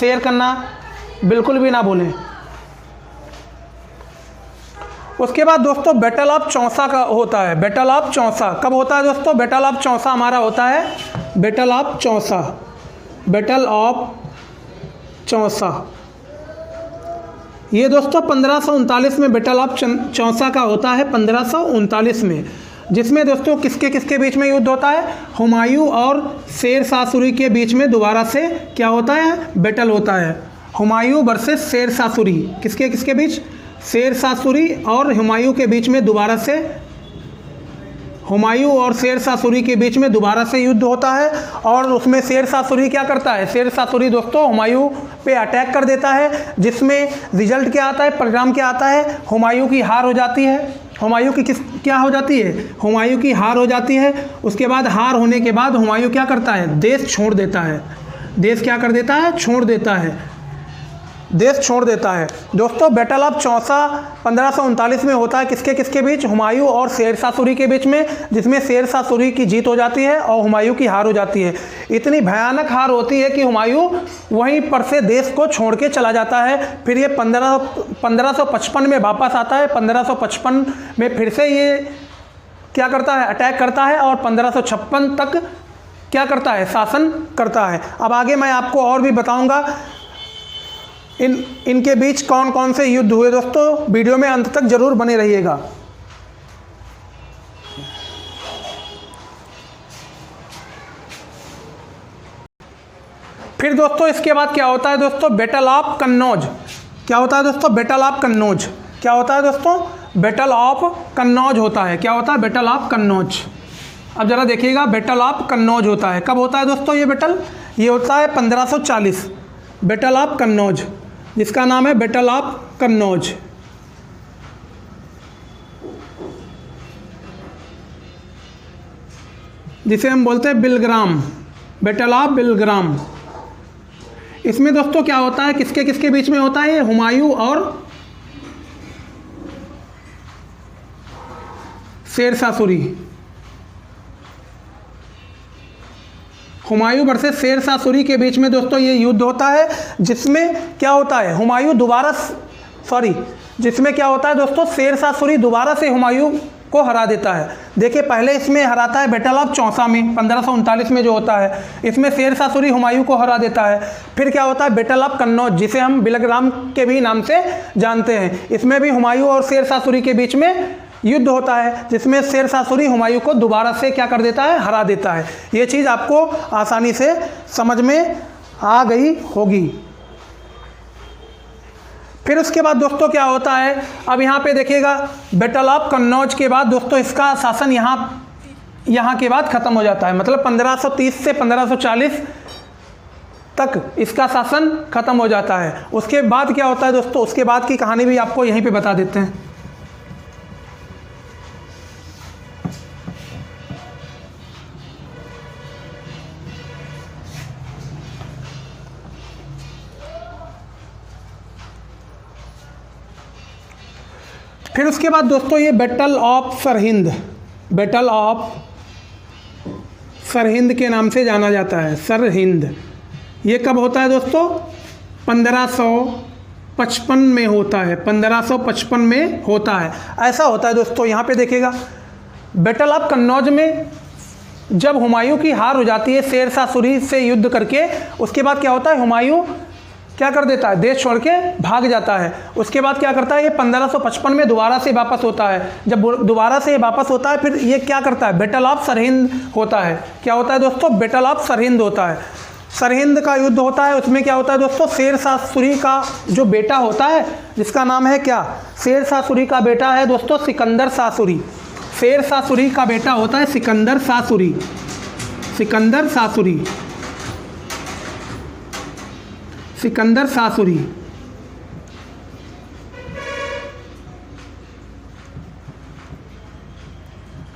शेयर करना बिल्कुल भी ना भूलें। उसके बाद दोस्तों बैटल ऑफ चौसा का होता है, बैटल ऑफ चौसा कब होता है दोस्तों, बैटल ऑफ चौसा हमारा होता है, battle of Chausa, battle of Chausa. ये दोस्तों 1539 में बैटल ऑफ चौसा का होता है, 1539 में, जिसमें दोस्तों किसके किसके बीच में युद्ध होता है, हुमायूं और शेर शाह सूरी के बीच में दोबारा से क्या होता है, बैटल होता है। हुमायूं वर्सेस शेर शाह सूरी, किसके किसके बीच, शेर शाह सूरी और हुमायूं के बीच में दोबारा से, हुमायूं और शेर शाह सूरी के बीच में दोबारा से युद्ध होता है। और उसमें शेर शाह सूरी क्या करता है, शेर शाह सूरी दोस्तों हुमायूं पे अटैक कर देता है, जिसमें रिजल्ट क्या आता है, परिणाम क्या आता है, हुमायूं की हार हो जाती है। हुमायूं की क्या हो जाती है, हुमायूं की हार हो जाती है। उसके बाद हार होने के बाद हुमायूं क्या करता है, देश छोड़ देता है। देश क्या कर देता है, छोड़ देता है, देश छोड़ देता है। दोस्तों बैटल ऑफ चौसा 1539 में होता है, किसके किसके बीच, हुमायूं और शेर शाह सूरी के बीच में, जिसमें शेर शाह सूरी की जीत हो जाती है और हुमायूं की हार हो जाती है। इतनी भयानक हार होती है कि हुमायूं वहीं पर से देश को छोड़ के चला जाता है। फिर ये 1555 में वापस आता है। 1555 में फिर से ये क्या करता है, अटैक करता है और 1556 तक क्या करता है, शासन करता है। अब आगे मैं आपको और भी बताऊँगा इनके बीच कौन कौन से युद्ध हुए। दोस्तों वीडियो में अंत तक जरूर बने रहिएगा। फिर दोस्तों इसके बाद क्या होता है दोस्तों, बैटल ऑफ कन्नौज। क्या होता है दोस्तों, बैटल ऑफ कन्नौज। क्या होता है दोस्तों, बैटल ऑफ कन्नौज होता है। क्या होता है, बैटल ऑफ कन्नौज। अब ज़रा देखिएगा, बैटल ऑफ कन्नौज होता है, कब होता है दोस्तों ये बैटल? ये होता है 1540, बैटल ऑफ कन्नौज, जिसका नाम है बैटल ऑफ कन्नौज। जिसे हम बोलते हैं बिलग्राम, बैटल ऑफ बिलग्राम। इसमें दोस्तों क्या होता है, किसके किसके बीच में होता है? ये हुमायूं और शेरशाह सूरी, हुमायूं वर्सेस शेरशाह सूरी के बीच में दोस्तों ये युद्ध होता है, जिसमें क्या होता है, हुमायूं दोबारा जिसमें क्या होता है दोस्तों, शेरशाह सूरी दोबारा से हुमायूं को हरा देता है। देखिए पहले इसमें हराता है बैटल ऑफ चौसा में 1539 में जो होता है, इसमें शेरशाह सूरी हुमायूं को हरा देता है। फिर क्या होता है, बैटल ऑफ कन्नौज, जिसे हम बिलग्राम के भी नाम से जानते हैं, इसमें भी हुमायूं और शेरशाह सूरी के बीच में युद्ध होता है, जिसमें शेरशाह सूरी हुमायूं को दोबारा से क्या कर देता है, हरा देता है। ये चीज़ आपको आसानी से समझ में आ गई होगी। फिर उसके बाद दोस्तों क्या होता है, अब यहाँ पे देखिएगा, बैटल ऑफ कन्नौज के बाद दोस्तों इसका शासन यहाँ के बाद ख़त्म हो जाता है, मतलब 1530 से 1540 तक इसका शासन ख़त्म हो जाता है। उसके बाद क्या होता है दोस्तों, उसके बाद की कहानी भी आपको यहीं पे बता देते हैं। फिर उसके बाद दोस्तों ये battle of Sirhind, battle of Sirhind के नाम से जाना जाता है, सरहिंद। ये कब होता है दोस्तों? 1555 में होता है, 1555 में होता है। ऐसा होता है दोस्तों, यहाँ पे देखिएगा, बैटल ऑफ कन्नौज में जब हुमायूं की हार हो जाती है शेरशाह सूरी से युद्ध करके, उसके बाद क्या होता है, हुमायूं क्या कर देता है, देश छोड़ के भाग जाता है। उसके बाद क्या करता है, ये 1555 में दोबारा से वापस होता है। जब दोबारा से वापस होता है, फिर ये क्या करता है, बैटल ऑफ सरहिंद होता है। क्या होता है दोस्तों, बैटल ऑफ सरहिंद होता है। सरहिंद का युद्ध होता है, उसमें क्या होता है दोस्तों, शेरशाह सूरी का जो बेटा होता है, जिसका नाम है क्या, शेरशाह सूरी का बेटा है दोस्तों सिकंदर शाह सूरी। शेरशाह सूरी का बेटा होता है सिकंदर शाह सूरी, सिकंदर शाह सूरी, सिकंदर शाह सूरी।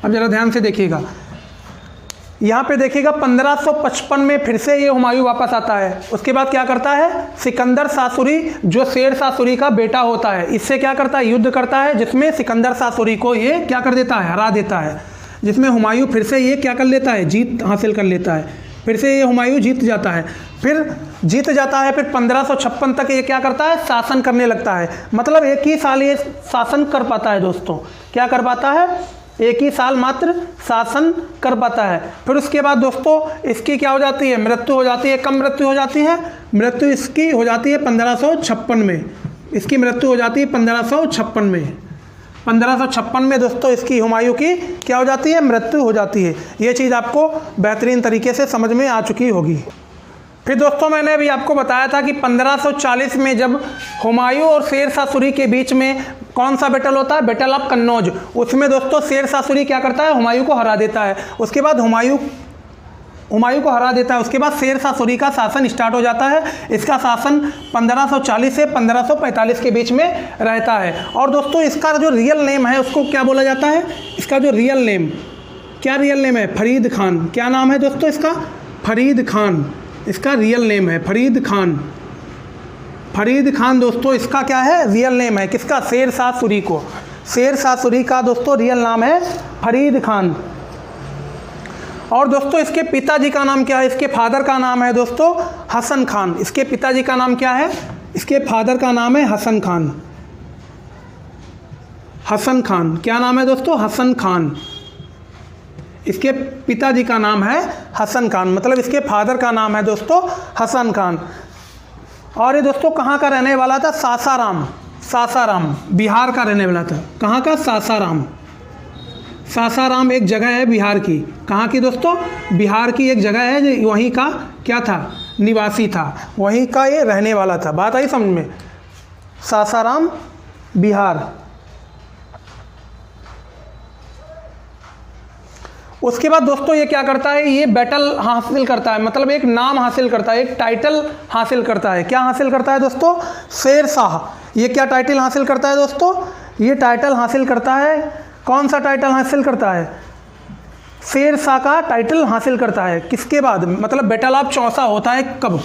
अब जरा ध्यान से देखिएगा, यहाँ पे देखिएगा 1555 में फिर से ये हुमायूं वापस आता है। उसके बाद क्या करता है, सिकंदर शाह सूरी जो शेरशाह सूरी का बेटा होता है, इससे क्या करता है, युद्ध करता है, जिसमें सिकंदर शाह सूरी को ये क्या कर देता है, हरा देता है। जिसमें हुमायूं फिर से ये क्या कर लेता है, जीत हासिल कर लेता है। फिर से ये हुमायूं जीत जाता है, फिर जीत जाता है। फिर 1556 तक ये क्या करता है, शासन करने लगता है। मतलब एक ही साल ये शासन कर पाता है दोस्तों। क्या कर पाता है, एक ही साल मात्र शासन कर पाता है। फिर उसके बाद दोस्तों इसकी क्या हो जाती है, मृत्यु हो जाती है। कब मृत्यु हो जाती है, मृत्यु इसकी हो जाती है 1556 में। इसकी मृत्यु हो जाती है 1556 में। 1556 में दोस्तों इसकी हुमायूं की क्या हो जाती है, मृत्यु हो जाती है। ये चीज़ आपको बेहतरीन तरीके से समझ में आ चुकी होगी। फिर दोस्तों मैंने अभी आपको बताया था कि 1540 में जब हुमायूं और शेरशाह सूरी के बीच में कौन सा बैटल होता है, बैटल ऑफ कन्नौज। उसमें दोस्तों शेरशाह सूरी क्या करता है, हुमायूं को हरा देता है। उसके बाद हुमायूं को हरा देता है। उसके बाद शेरशाह सूरी का शासन स्टार्ट हो जाता है। इसका शासन 1540 से 1545 के बीच में रहता है। और दोस्तों इसका जो रियल नेम है उसको क्या बोला जाता है, इसका जो रियल नेम, क्या रियल नेम है, फरीद खान। क्या नाम है दोस्तों इसका, फरीद खान। इसका रियल नेम है फरीद खान। फरीद खान दोस्तों इसका क्या है, रियल नेम है। किसका, शेरशाह सूरी को। शेरशाह सूरी का दोस्तों रियल नाम है फरीद खान। और दोस्तों इसके पिताजी का नाम क्या है, इसके फादर का नाम है दोस्तों हसन खान। इसके पिताजी का नाम क्या है, इसके फादर का नाम है हसन खान। हसन खान, क्या नाम है दोस्तों, हसन खान। इसके पिताजी का नाम है हसन खान, मतलब इसके फादर का नाम है दोस्तों हसन खान। और ये दोस्तों कहाँ का रहने वाला था, सासाराम। सासाराम बिहार का रहने वाला था। कहाँ का, सासाराम। सासाराम एक जगह है बिहार की। कहाँ की दोस्तों, बिहार की एक जगह है, जो वहीं का क्या था, निवासी था, वहीं का ये रहने वाला था। बात आई समझ में, सासाराम बिहार। उसके बाद दोस्तों ये क्या करता है, ये बैटल हासिल करता है, मतलब एक नाम हासिल करता है, एक टाइटल हासिल करता है। क्या हासिल करता है दोस्तों? शेर शाह। ये क्या टाइटल हासिल करता है दोस्तों? ये टाइटल हासिल करता है, कौन सा टाइटल हासिल करता है? शेर शाह का टाइटल हासिल करता है। किसके बाद? मतलब बैटल ऑफ चौसा होता है कब?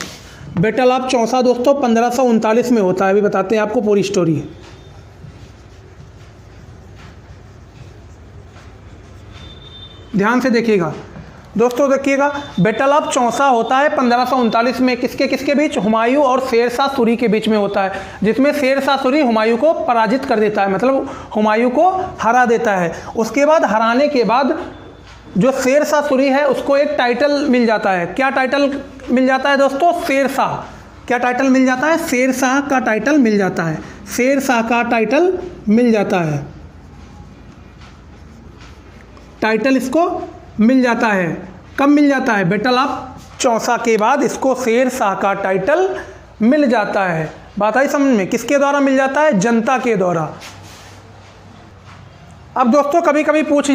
बैटल ऑफ चौसा दोस्तों 1539 में होता है। अभी बताते हैं आपको पूरी स्टोरी। ध्यान से देखिएगा दोस्तों, देखिएगा बैटल ऑफ चौसा होता है 1539 में। किसके किसके बीच? हुमायूं और शेर शाह सूरी के बीच में होता है, जिसमें शेर शाह सूरी हुमायूं को पराजित कर देता है, मतलब हुमायूं को हरा देता है। उसके बाद हराने के बाद जो शेर शाह सूरी है उसको एक टाइटल मिल जाता है। क्या टाइटल मिल जाता है दोस्तों? शेर शाह। क्या टाइटल मिल जाता है? शेर शाह का टाइटल मिल जाता है। शेर शाह का टाइटल मिल जाता है, टाइटल इसको मिल जाता है। कब मिल जाता है? बैटल ऑफ चौसा के बाद इसको शेर शाह का टाइटल मिल जाता है। बात आई समझ में? किसके द्वारा मिल जाता है? जनता के द्वारा। अब दोस्तों कभी कभी पूछ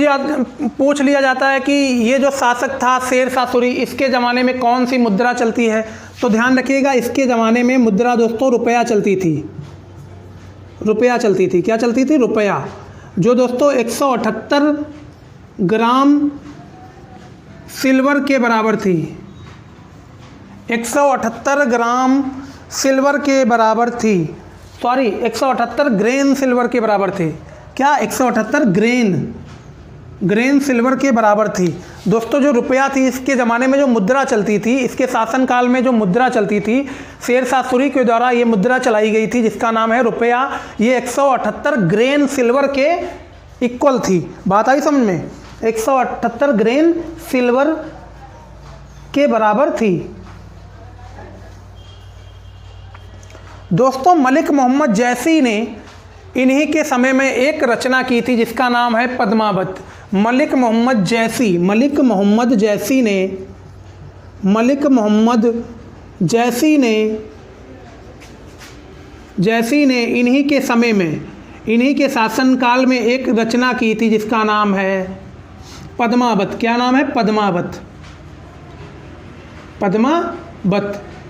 लिया जाता है कि ये जो शासक था शेर शाह सूरी, इसके ज़माने में कौन सी मुद्रा चलती है? तो ध्यान रखिएगा, इसके ज़माने में मुद्रा दोस्तों रुपया चलती थी। रुपया चलती थी। क्या चलती थी? रुपया, जो दोस्तों 178 ग्राम सिल्वर के बराबर थी। 178 ग्राम सिल्वर के बराबर थी, सॉरी 178 ग्रेन सिल्वर के बराबर थे। क्या? 178 ग्रेन सिल्वर के बराबर थी। दोस्तों जो रुपया थी, इसके ज़माने में जो मुद्रा चलती थी, इसके शासनकाल में जो मुद्रा चलती थी, शेर शाह सूरी के द्वारा ये मुद्रा चलाई गई थी जिसका नाम है रुपया। ये 178 ग्रेन सिल्वर के इक्वल थी। बात आई समझ में? 178 ग्रेन सिल्वर के बराबर थी। दोस्तों मलिक मोहम्मद जैसी ने इन्हीं के समय में एक रचना की थी जिसका नाम है पद्मावत। मलिक मोहम्मद जैसी ने इन्हीं के समय में, इन्हीं के शासनकाल में एक रचना की थी जिसका नाम है पद्मावत। क्या नाम है? पद्मावत।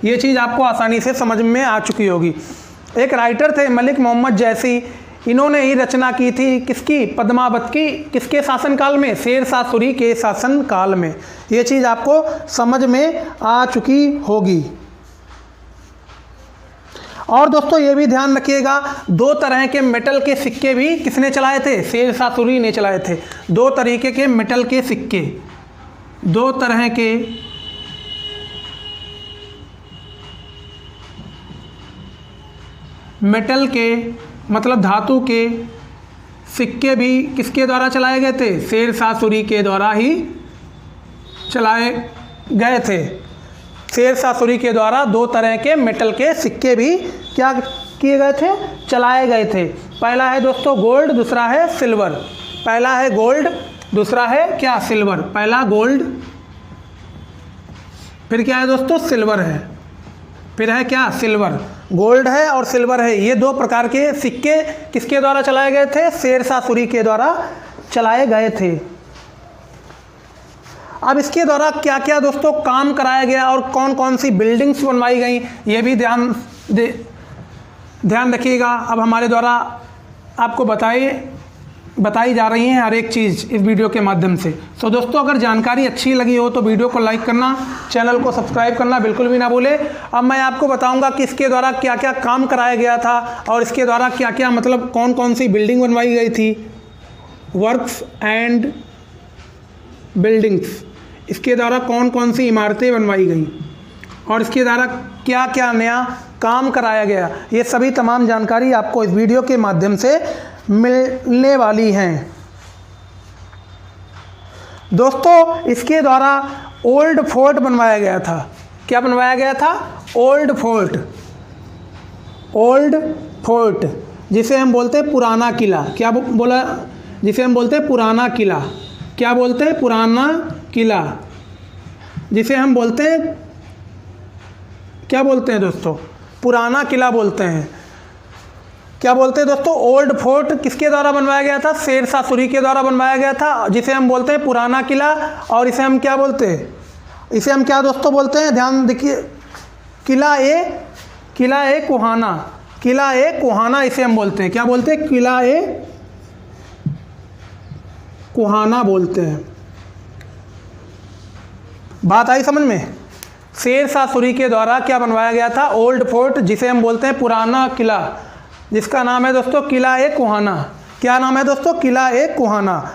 ये चीज़ आपको आसानी से समझ में आ चुकी होगी। एक राइटर थे मलिक मोहम्मद जैसी, इन्होंने ही रचना की थी किसकी? पद्मावत की। किसके शासनकाल में? शेर शाह सूरी के शासनकाल में। ये चीज़ आपको समझ में आ चुकी होगी। और दोस्तों ये भी ध्यान रखिएगा, 2 तरह के मेटल के सिक्के भी किसने चलाए थे? शेर शाह सूरी ने चलाए थे। 2 तरीके के मेटल के सिक्के, 2 तरह के मेटल के मतलब धातु के सिक्के भी किसके द्वारा चलाए गए थे? शेर शाह सूरी के द्वारा ही चलाए गए थे। शेर शाह सूरी के द्वारा 2 तरह के मेटल के सिक्के भी क्या किए गए थे? चलाए गए थे। पहला है दोस्तों गोल्ड, दूसरा है सिल्वर। पहला है गोल्ड, दूसरा है क्या? सिल्वर। पहला गोल्ड, फिर क्या है दोस्तों? सिल्वर है। फिर है क्या? सिल्वर। गोल्ड है और सिल्वर है। ये 2 प्रकार के सिक्के किसके द्वारा चलाए गए थे? शेर शाह सूरी के द्वारा चलाए गए थे। अब इसके द्वारा क्या क्या दोस्तों काम कराया गया और कौन कौन सी बिल्डिंग्स बनवाई गई, ये भी ध्यान रखिएगा। अब हमारे द्वारा आपको बताई जा रही है हर एक चीज़ इस वीडियो के माध्यम से। तो दोस्तों अगर जानकारी अच्छी लगी हो तो वीडियो को लाइक करना, चैनल को सब्सक्राइब करना बिल्कुल भी ना भूले। अब मैं आपको बताऊंगा कि इसके द्वारा क्या क्या काम कराया गया था और इसके द्वारा क्या क्या मतलब कौन कौन सी बिल्डिंग बनवाई गई थी। वर्क्स एंड बिल्डिंग्स, इसके द्वारा कौन कौन सी इमारतें बनवाई गई और इसके द्वारा क्या क्या नया काम कराया गया, ये सभी तमाम जानकारी आपको इस वीडियो के माध्यम से मिलने वाली हैं। दोस्तों इसके द्वारा ओल्ड फोर्ट बनवाया गया था। क्या बनवाया गया था? Old fort. ओल्ड फोर्ट जिसे हम बोलते हैं पुराना किला। क्या बोला? जिसे हम बोलते हैं पुराना किला। क्या बोलते हैं? पुराना किला, जिसे हम बोलते हैं क्या बोलते हैं दोस्तों? पुराना किला बोलते हैं। क्या बोलते हैं दोस्तों, ओल्ड फोर्ट किसके द्वारा बनवाया गया था, शेर शाह सूरी के द्वारा बनवाया गया था, जिसे हम बोलते हैं पुराना किला। और इसे हम क्या बोलते हैं, इसे हम क्या दोस्तों बोलते हैं, ध्यान देखिए, किला ए कुहाना, किला ए कुहाना इसे हम बोलते हैं। क्या बोलते हैं, किला ए कुहाना बोलते हैं। बात आई समझ में। शेर शाह सूरी के द्वारा क्या बनवाया गया था, ओल्ड फोर्ट, जिसे हम बोलते हैं पुराना किला, जिसका नाम है दोस्तों किला ए कुहाना। क्या नाम है दोस्तों, किला ए कुहाना।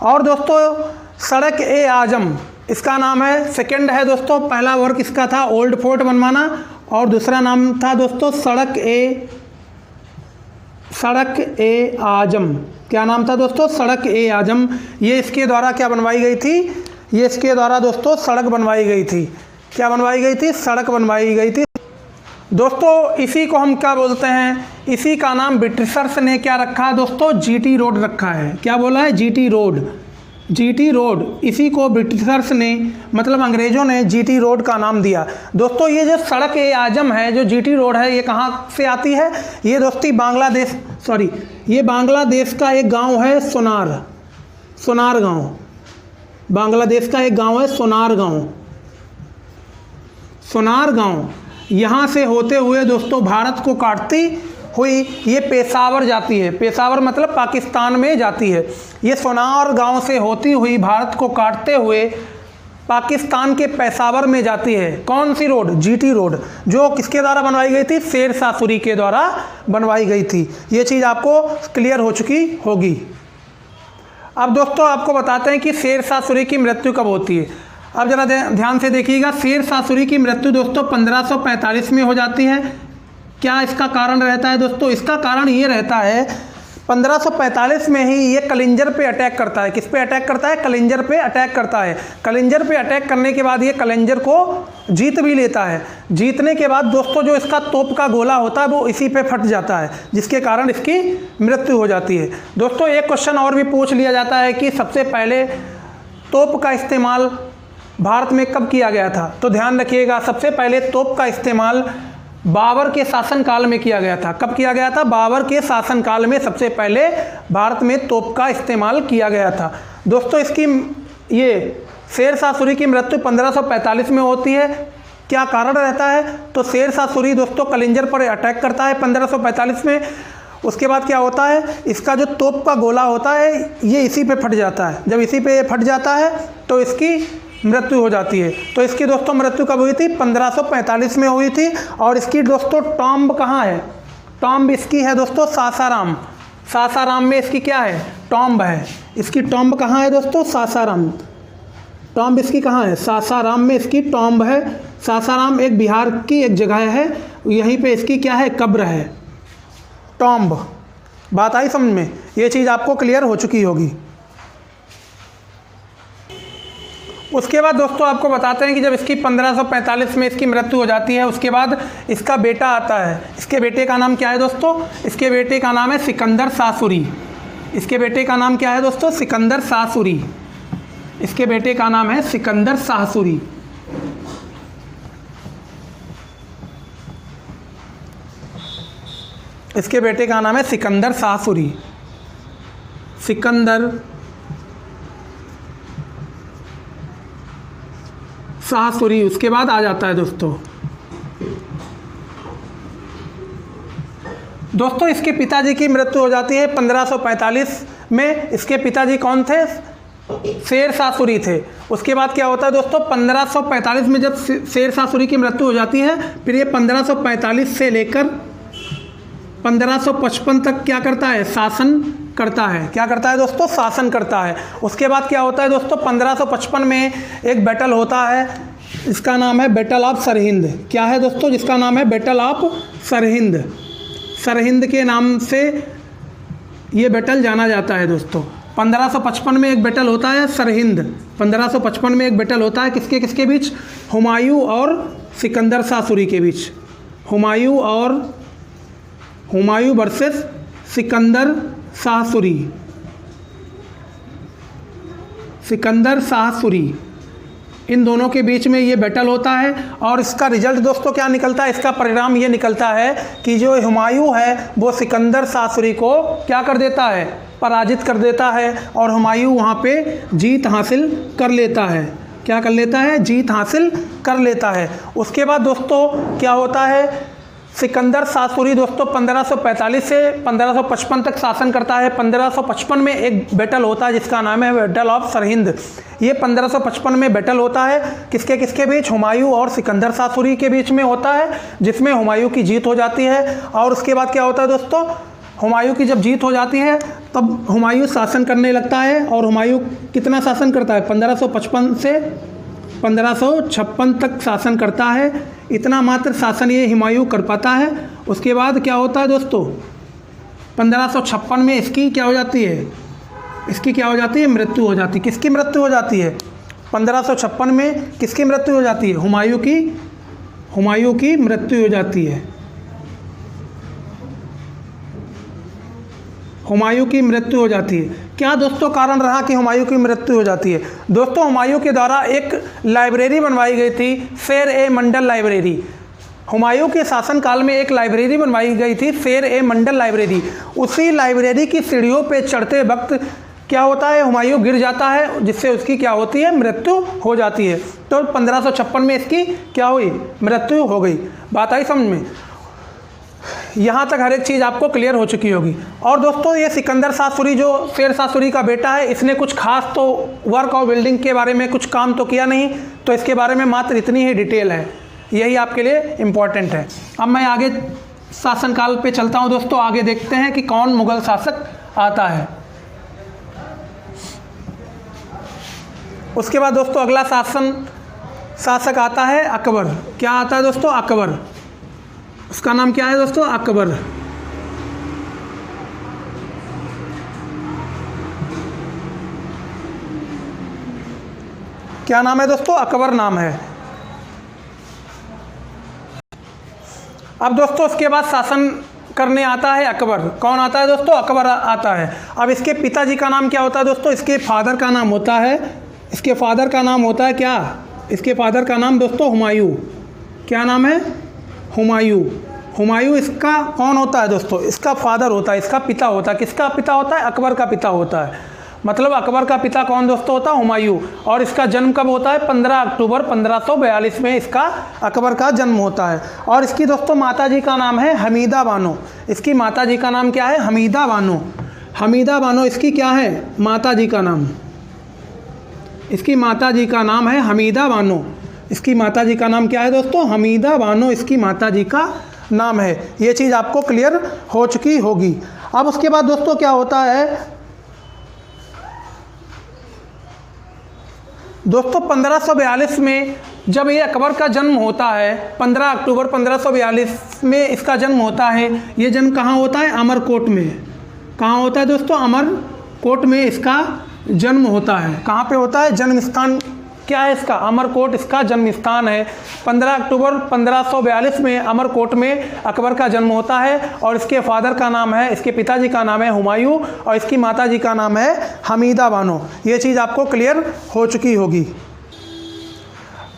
और दोस्तों सड़क ए आजम, इसका नाम है, सेकंड है दोस्तों, पहला वर्क इसका था ओल्ड फोर्ट बनवाना, और दूसरा नाम था दोस्तों सड़क ए आजम। क्या नाम था दोस्तों, सड़क ए आजम। ये इसके द्वारा क्या बनवाई गई थी, ये इसके द्वारा दोस्तों सड़क बनवाई गई थी। क्या बनवाई गई थी, सड़क बनवाई गई थी दोस्तों। इसी को हम क्या बोलते हैं, इसी का नाम ब्रिटिशर्स ने क्या रखा है दोस्तों, जीटी रोड रखा है। क्या बोला है, जीटी रोड, जीटी रोड। इसी को ब्रिटिशर्स ने, मतलब अंग्रेज़ों ने जीटी रोड का नाम दिया। दोस्तों ये जो सड़क ए आजम है, जो जीटी रोड है, ये कहाँ से आती है, ये दोस्ती बांग्लादेश, ये बांग्लादेश का एक गांव है सोनार गांव। बांग्लादेश का एक गांव है सोनार गांव। यहाँ से होते हुए दोस्तों भारत को काटती हुई ये पेशावर जाती है। पेशावर मतलब पाकिस्तान में जाती है। ये सोनार गांव से होती हुई भारत को काटते हुए पाकिस्तान के पेशावर में जाती है। कौन सी रोड, जीटी रोड, जो किसके द्वारा बनवाई गई थी, शेर शाह सूरी के द्वारा बनवाई गई थी। ये चीज़ आपको क्लियर हो चुकी होगी। अब दोस्तों आपको बताते हैं कि शेर शाह सूरी की मृत्यु कब होती है। अब जरा ध्यान से देखिएगा, शेर शाह सूरी की मृत्यु दोस्तों 1545 में हो जाती है। क्या इसका कारण रहता है दोस्तों, इसका कारण ये रहता है 1545 में ही ये कलिंजर पे अटैक करता है। किस पे अटैक करता है, कलिंजर पे अटैक करता है। कलिंजर पे अटैक करने के बाद ये कलिंजर को जीत भी लेता है। जीतने के बाद दोस्तों जो इसका तोप का गोला होता है वो इसी पे फट जाता है, जिसके कारण इसकी मृत्यु हो जाती है। दोस्तों एक क्वेश्चन और भी पूछ लिया जाता है कि सबसे पहले तोप का इस्तेमाल भारत में कब किया गया था। तो ध्यान रखिएगा, सबसे पहले तोप का इस्तेमाल बाबर के शासनकाल में किया गया था। कब किया गया था, बाबर के शासनकाल में सबसे पहले भारत में तोप का इस्तेमाल किया गया था। दोस्तों इसकी ये शेर शाह सूरी की मृत्यु 1545 में होती है। क्या कारण रहता है, तो शेर शाह सूरी दोस्तों कलिंजर पर अटैक करता है 1545 में। उसके बाद क्या होता है, इसका जो तोप का गोला होता है ये इसी पे फट जाता है। जब इसी पे फट जाता है तो इसकी मृत्यु हो जाती है। तो इसकी दोस्तों मृत्यु कब हुई थी, 1545 में हुई थी। और इसकी दोस्तों टॉम्ब कहाँ है, टॉम्ब इसकी है दोस्तों सासाराम। सासाराम में इसकी क्या है, टॉम्ब है। इसकी टॉम्ब कहाँ है दोस्तों, सासाराम। टॉम्ब इसकी कहाँ है, सासाराम में इसकी टॉम्ब है। सासाराम एक बिहार की एक जगह है, यहीं पे इसकी क्या है, कब्र है, टॉम्ब। बात आई समझ में, ये चीज़ आपको क्लियर हो चुकी होगी। उसके बाद दोस्तों आपको बताते हैं कि जब इसकी 1545 में इसकी मृत्यु हो जाती है, उसके बाद इसका बेटा आता है। इसके बेटे का नाम क्या है दोस्तों, इसके बेटे का नाम है सिकंदर शाह सूरी। इसके बेटे का नाम क्या है दोस्तों, सिकंदर शाह सूरी। इसके बेटे का नाम है सिकंदर शाह सूरी। इसके बेटे का नाम है सिकंदर शाह सूरी। सिकंदर शाह सूरी उसके बाद आ जाता है दोस्तों इसके पिताजी की मृत्यु हो जाती है 1545 में। इसके पिताजी कौन थे, शेर शाह सूरी थे। उसके बाद क्या होता है दोस्तों, 1545 में जब शेर शाह सूरी की मृत्यु हो जाती है, फिर ये 1545 से लेकर 1555 तक क्या करता है, शासन करता है। क्या करता है दोस्तों, शासन करता है। उसके बाद क्या होता है दोस्तों, 1555 में एक बैटल होता है, इसका नाम है बैटल ऑफ सरहिंद। क्या है दोस्तों, जिसका नाम है बैटल ऑफ सरहिंद। सरहिंद के नाम से ये बैटल जाना जाता है दोस्तों। 1555 में एक बैटल होता है सरहिंद। 1555 में एक बैटल होता है किसके किसके बीच, हुमायूं और सिकंदर शाह सूरी के बीच। हुमायूं वर्सेस सिकंदर शाह सूरी। सिकंदर शाह सूरी इन दोनों के बीच में ये बैटल होता है और इसका रिजल्ट दोस्तों क्या निकलता है, इसका परिणाम ये निकलता है कि जो हुमायूं है वो सिकंदर शाह सूरी को क्या कर देता है, पराजित कर देता है और हुमायूं वहाँ पे जीत हासिल कर लेता है। क्या कर लेता है, जीत हासिल कर लेता है। उसके बाद दोस्तों क्या होता है, सिकंदर शाह सूरी दोस्तों 1545 से 1555 तक शासन करता है। 1555 में एक बैटल होता है जिसका नाम है बैटल ऑफ सरहिंद। ये 1555 में बैटल होता है किसके किसके बीच, हुमायूं और सिकंदर शाह सूरी के बीच में होता है, जिसमें हुमायूं की जीत हो जाती है। और उसके बाद क्या होता है दोस्तों, हुमायूं की जब जीत हो जाती है तब हुमायूं शासन करने लगता है। और हुमायूं कितना शासन करता है, 1555 से 1556 तक शासन करता है। इतना मात्र शासन ये हुमायूं कर पाता है। उसके बाद क्या होता है दोस्तों, 1556 में इसकी क्या हो जाती है, इसकी क्या हो जाती है, मृत्यु हो जाती है। किसकी मृत्यु हो जाती है, 1556 में किसकी मृत्यु हो जाती है, हुमायूं की मृत्यु हो जाती है। हुमायूं की मृत्यु हो जाती है। क्या दोस्तों कारण रहा कि हुमायूं की मृत्यु हो जाती है, दोस्तों हुमायूं के द्वारा एक लाइब्रेरी बनवाई गई थी, शेर ए मंडल लाइब्रेरी। हुमायूं के शासनकाल में एक लाइब्रेरी बनवाई गई थी, शेर ए मंडल लाइब्रेरी। उसी लाइब्रेरी की सीढ़ियों पे चढ़ते वक्त क्या होता है, हुमायूं गिर जाता है, जिससे उसकी क्या होती है, मृत्यु हो जाती है। तो 1556 में इसकी क्या हुई, मृत्यु हो गई। बात आई समझ में, यहाँ तक हर एक चीज़ आपको क्लियर हो चुकी होगी। और दोस्तों ये सिकंदर शाह सूरी जो शेर शाह सूरी का बेटा है, इसने कुछ खास तो वर्क और बिल्डिंग के बारे में कुछ काम तो किया नहीं, तो इसके बारे में मात्र इतनी ही डिटेल है, यही आपके लिए इम्पॉर्टेंट है। अब मैं आगे शासनकाल पे चलता हूँ दोस्तों, आगे देखते हैं कि कौन मुग़ल शासक आता है। उसके बाद दोस्तों अगला शासक आता है अकबर। क्या आता है दोस्तों, अकबर। उसका नाम क्या है दोस्तों, अकबर। क्या नाम है दोस्तों, अकबर नाम है। अब दोस्तों उसके बाद शासन करने आता है अकबर। कौन आता है दोस्तों, अकबर आता है। अब इसके पिताजी का नाम क्या होता है दोस्तों, इसके फादर का नाम होता है, इसके फादर का नाम होता है क्या, इसके फादर का नाम दोस्तों हुमायूं। क्या नाम है, हुमायूं। हुमायूं इसका कौन होता है दोस्तों, इसका फादर होता है, इसका पिता होता है। किसका पिता होता है, अकबर का पिता होता है। मतलब अकबर का पिता कौन दोस्तों होता है, हुमायूं। और इसका जन्म कब होता है, 15 अक्टूबर 1542 में इसका अकबर का जन्म होता है। और इसकी दोस्तों माता जी का नाम है हमीदा बानो। इसकी माता जी का नाम क्या है, हमीदा बानो। हमीदा बानो इसकी क्या है, माता जी का नाम। इसकी माता जी का नाम है हमीदा बानो। इसकी माता जी का नाम क्या है दोस्तों, हमीदा बानो इसकी माता जी का नाम है। ये चीज़ आपको क्लियर हो चुकी होगी। अब उसके बाद दोस्तों क्या होता है दोस्तों, 1542 में जब ये अकबर का जन्म होता है, 15 अक्टूबर 1542 में इसका जन्म होता है। ये जन्म कहाँ होता है, अमरकोट में। कहाँ होता है दोस्तों, अमरकोट में इसका जन्म होता है। कहाँ पे होता है, जन्म स्थान क्या है इसका, अमरकोट इसका जन्म स्थान है। 15 अक्टूबर 1542 में अमरकोट में अकबर का जन्म होता है। और इसके फादर का नाम है, इसके पिताजी का नाम है हुमायूं और इसकी माता जी का नाम है हमीदा बानो। ये चीज़ आपको क्लियर हो चुकी होगी।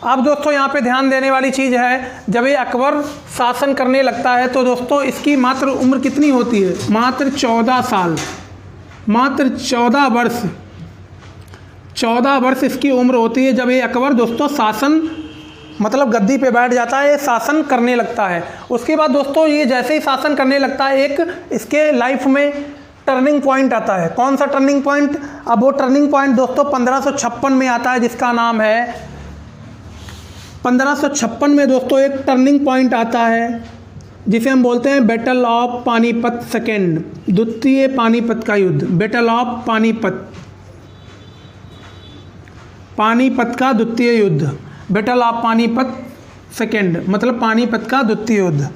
अब दोस्तों यहाँ पे ध्यान देने वाली चीज़ है, जब ये अकबर शासन करने लगता है तो दोस्तों इसकी मात्र उम्र कितनी होती है, मात्र 14 साल, मात्र 14 वर्ष। 14 वर्ष इसकी उम्र होती है जब ये अकबर दोस्तों शासन मतलब गद्दी पे बैठ जाता है, ये शासन करने लगता है। उसके बाद दोस्तों ये जैसे ही शासन करने लगता है, एक इसके लाइफ में टर्निंग पॉइंट आता है। कौन सा टर्निंग पॉइंट, अब वो टर्निंग पॉइंट दोस्तों 1556 में आता है, जिसका नाम है 1556 में दोस्तों एक टर्निंग पॉइंट आता है जिसे हम बोलते हैं बैटल ऑफ पानीपत सेकेंड, द्वितीय पानीपत का युद्ध। बैटल ऑफ पानीपत, पानीपत का द्वितीय युद्ध, बैटल ऑफ पानीपत सेकेंड मतलब पानीपत का द्वितीय युद्ध।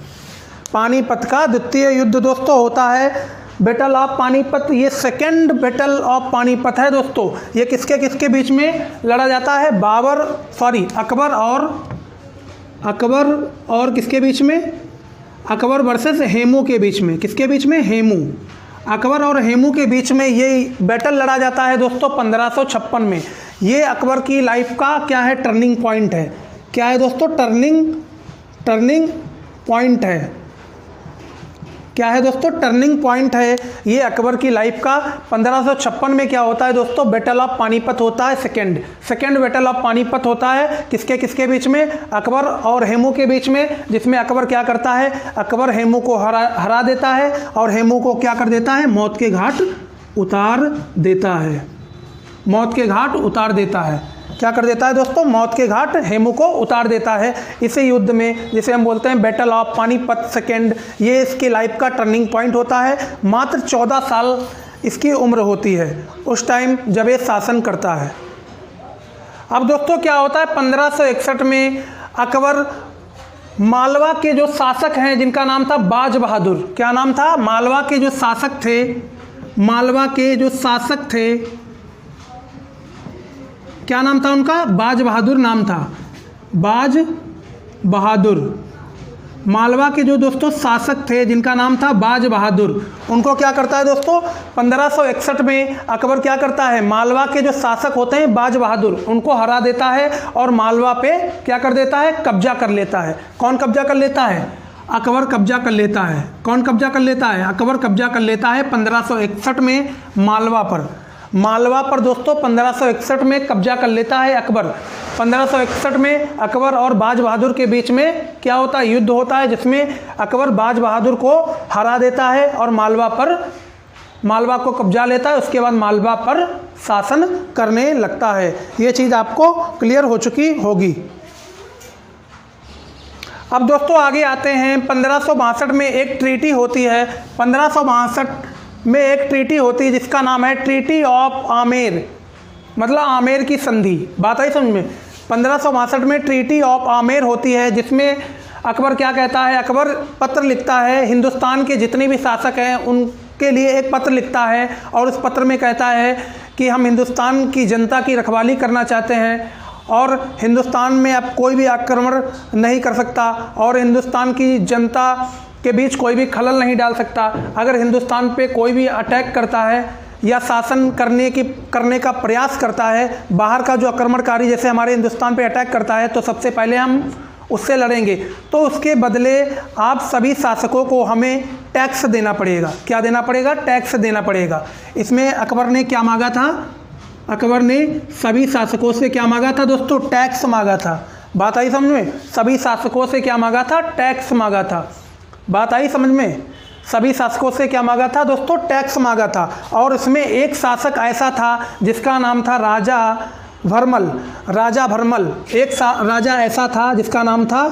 पानीपत का द्वितीय युद्ध दोस्तों होता है बैटल ऑफ पानीपत। ये सेकेंड बैटल ऑफ पानीपत है दोस्तों। ये किसके किसके बीच में लड़ा जाता है, अकबर और किसके बीच में, अकबर वर्सेस हेमू के बीच में। किसके बीच में, हेमू। अकबर और हेमू के बीच में ये बैटल लड़ा जाता है दोस्तों 1556 में। ये अकबर की लाइफ का क्या है, टर्निंग पॉइंट है। क्या है दोस्तों, टर्निंग पॉइंट है। क्या है दोस्तों, टर्निंग पॉइंट है ये अकबर की लाइफ का। 1556 में क्या होता है दोस्तों, बैटल ऑफ पानीपत होता है, सेकेंड बैटल ऑफ पानीपत होता है। किसके बीच में, अकबर और हेमू के बीच में, जिसमें अकबर क्या करता है, अकबर हेमू को हरा देता है और हेमू को क्या कर देता है, मौत के घाट उतार देता है। मौत के घाट उतार देता है। क्या कर देता है दोस्तों, मौत के घाट हेमू को उतार देता है। इसी युद्ध में जिसे हम बोलते हैं बैटल ऑफ पानीपत सेकेंड, ये इसकी लाइफ का टर्निंग पॉइंट होता है। मात्र 14 साल इसकी उम्र होती है उस टाइम जब ये शासन करता है। अब दोस्तों क्या होता है, 1561 में अकबर मालवा के जो शासक हैं जिनका नाम था बाज बहादुर, क्या नाम था, मालवा के जो शासक थे, क्या नाम था उनका, बाज बहादुर नाम था, बाज बहादुर। मालवा के जो दोस्तों शासक थे जिनका नाम था बाज बहादुर, उनको क्या करता है दोस्तों, 1561 में अकबर क्या करता है, मालवा के जो शासक होते हैं बाज बहादुर, उनको हरा देता है और मालवा पे क्या कर देता है, कब्जा कर लेता है। कौन कब्जा कर लेता है, अकबर कब्जा कर लेता है। कौन कब्जा कर लेता है, अकबर कब्जा कर लेता है 1561 में मालवा पर दोस्तों 1561 में कब्जा कर लेता है अकबर। 1561 में अकबर और बाज बहादुर के बीच में क्या होता है, युद्ध होता है, जिसमें अकबर बाज बहादुर को हरा देता है और मालवा को कब्जा लेता है। उसके बाद मालवा पर शासन करने लगता है। ये चीज़ आपको क्लियर हो चुकी होगी। अब दोस्तों आगे आते हैं, 1562 में एक ट्रीटी होती है। 1562 में एक ट्रीटी होती है जिसका नाम है ट्रीटी ऑफ आमेर, मतलब आमेर की संधि। बात आई समझ में। 1562 में ट्रीटी ऑफ आमेर होती है, जिसमें अकबर क्या कहता है, अकबर पत्र लिखता है, हिंदुस्तान के जितने भी शासक हैं उनके लिए एक पत्र लिखता है और उस पत्र में कहता है कि हम हिंदुस्तान की जनता की रखवाली करना चाहते हैं और हिंदुस्तान में अब कोई भी आक्रमण नहीं कर सकता और हिंदुस्तान की जनता के बीच कोई भी खलल नहीं डाल सकता। अगर हिंदुस्तान पे कोई भी अटैक करता है या शासन करने का प्रयास करता है, बाहर का जो आक्रमणकारी जैसे हमारे हिंदुस्तान पे अटैक करता है, तो सबसे पहले हम उससे लड़ेंगे। तो उसके बदले आप सभी शासकों को हमें टैक्स देना पड़ेगा। क्या देना पड़ेगा, टैक्स देना पड़ेगा। इसमें अकबर ने क्या मांगा था, अकबर ने सभी शासकों से क्या मांगा था दोस्तों, टैक्स मांगा था। बात आई समझ में, सभी शासकों से क्या मांगा था, टैक्स मांगा था। बात आई समझ में, सभी शासकों से क्या मांगा था दोस्तों, टैक्स मांगा था। और इसमें एक शासक ऐसा था जिसका नाम था राजा भरमल। एक राजा ऐसा था जिसका नाम था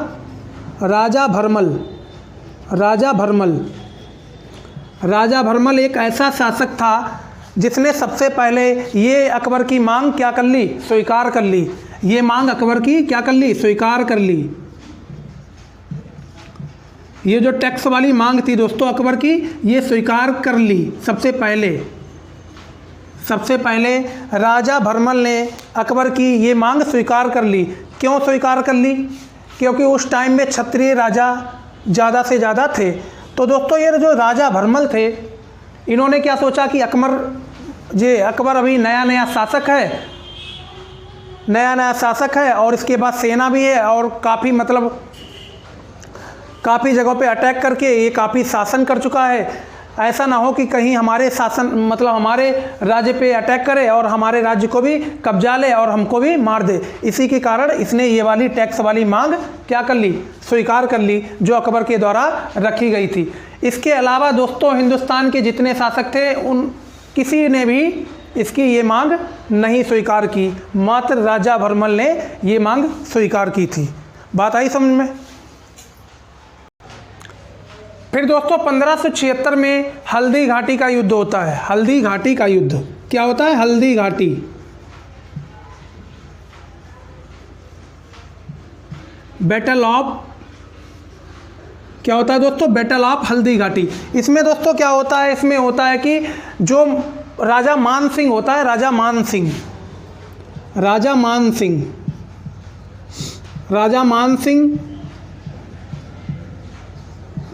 राजा भरमल एक ऐसा शासक था जिसने सबसे पहले ये अकबर की मांग क्या कर ली, स्वीकार कर ली। ये मांग अकबर की क्या कर ली, स्वीकार कर ली। ये जो टैक्स वाली मांग थी दोस्तों अकबर की, ये स्वीकार कर ली। सबसे पहले राजा भरमल ने अकबर की ये मांग स्वीकार कर ली। क्यों स्वीकार कर ली, क्योंकि उस टाइम में क्षत्रिय राजा ज़्यादा से ज़्यादा थे। तो दोस्तों ये जो राजा भरमल थे, इन्होंने क्या सोचा कि अकबर अभी नया शासक है और इसके बाद सेना भी है और काफ़ी जगहों पे अटैक करके ये काफ़ी शासन कर चुका है। ऐसा ना हो कि कहीं हमारे राज्य पे अटैक करे और हमारे राज्य को भी कब्जा ले और हमको भी मार दे। इसी के कारण इसने ये वाली टैक्स वाली मांग क्या कर ली, स्वीकार कर ली, जो अकबर के द्वारा रखी गई थी। इसके अलावा दोस्तों हिंदुस्तान के जितने शासक थे उन किसी ने भी इसकी ये मांग नहीं स्वीकार की, मात्र राजा भरमल ने ये मांग स्वीकार की थी। बात आई समझ में। फिर दोस्तों 1576 में हल्दी घाटी का युद्ध होता है। हल्दी घाटी का युद्ध क्या होता है, हल्दी घाटी। बैटल ऑफ क्या होता है दोस्तों, बैटल ऑफ हल्दी घाटी। इसमें दोस्तों क्या होता है, इसमें होता है कि जो राजा मान सिंह होता है, राजा मान सिंह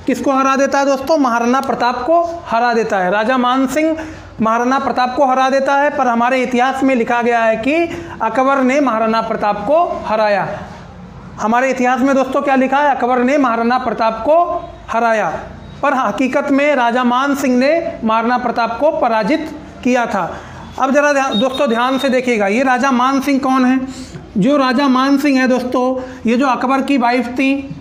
किसको हरा देता है दोस्तों, महाराणा प्रताप को हरा देता है। राजा मान सिंह महाराणा प्रताप को हरा देता है, पर हमारे इतिहास में लिखा गया है कि अकबर ने महाराणा प्रताप को हराया। हमारे इतिहास में दोस्तों क्या लिखा है? अकबर ने महाराणा प्रताप को हराया, पर हकीकत में राजा मान सिंह ने महाराणा प्रताप को पराजित किया था। अब जरा दोस्तों ध्यान से देखिएगा, ये राजा मान सिंह कौन है? जो राजा मान सिंह है दोस्तों, ये जो अकबर की वाइफ थी,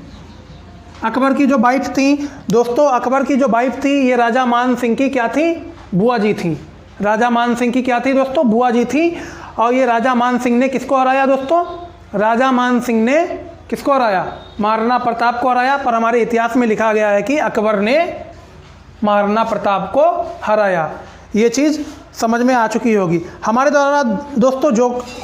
अकबर की जो वाइफ थी दोस्तों, अकबर की जो वाइफ थी, ये राजा मान सिंह की क्या थी? बुआ जी थी। राजा मान सिंह की क्या थी दोस्तों? बुआ जी थी। और ये राजा मान सिंह ने किसको हराया दोस्तों? राजा मान सिंह ने किसको हराया? महाराणा प्रताप को हराया, पर हमारे इतिहास में लिखा गया है कि अकबर ने महाराणा प्रताप को हराया। ये चीज़ समझ में आ चुकी होगी। हमारे द्वारा दोस्तों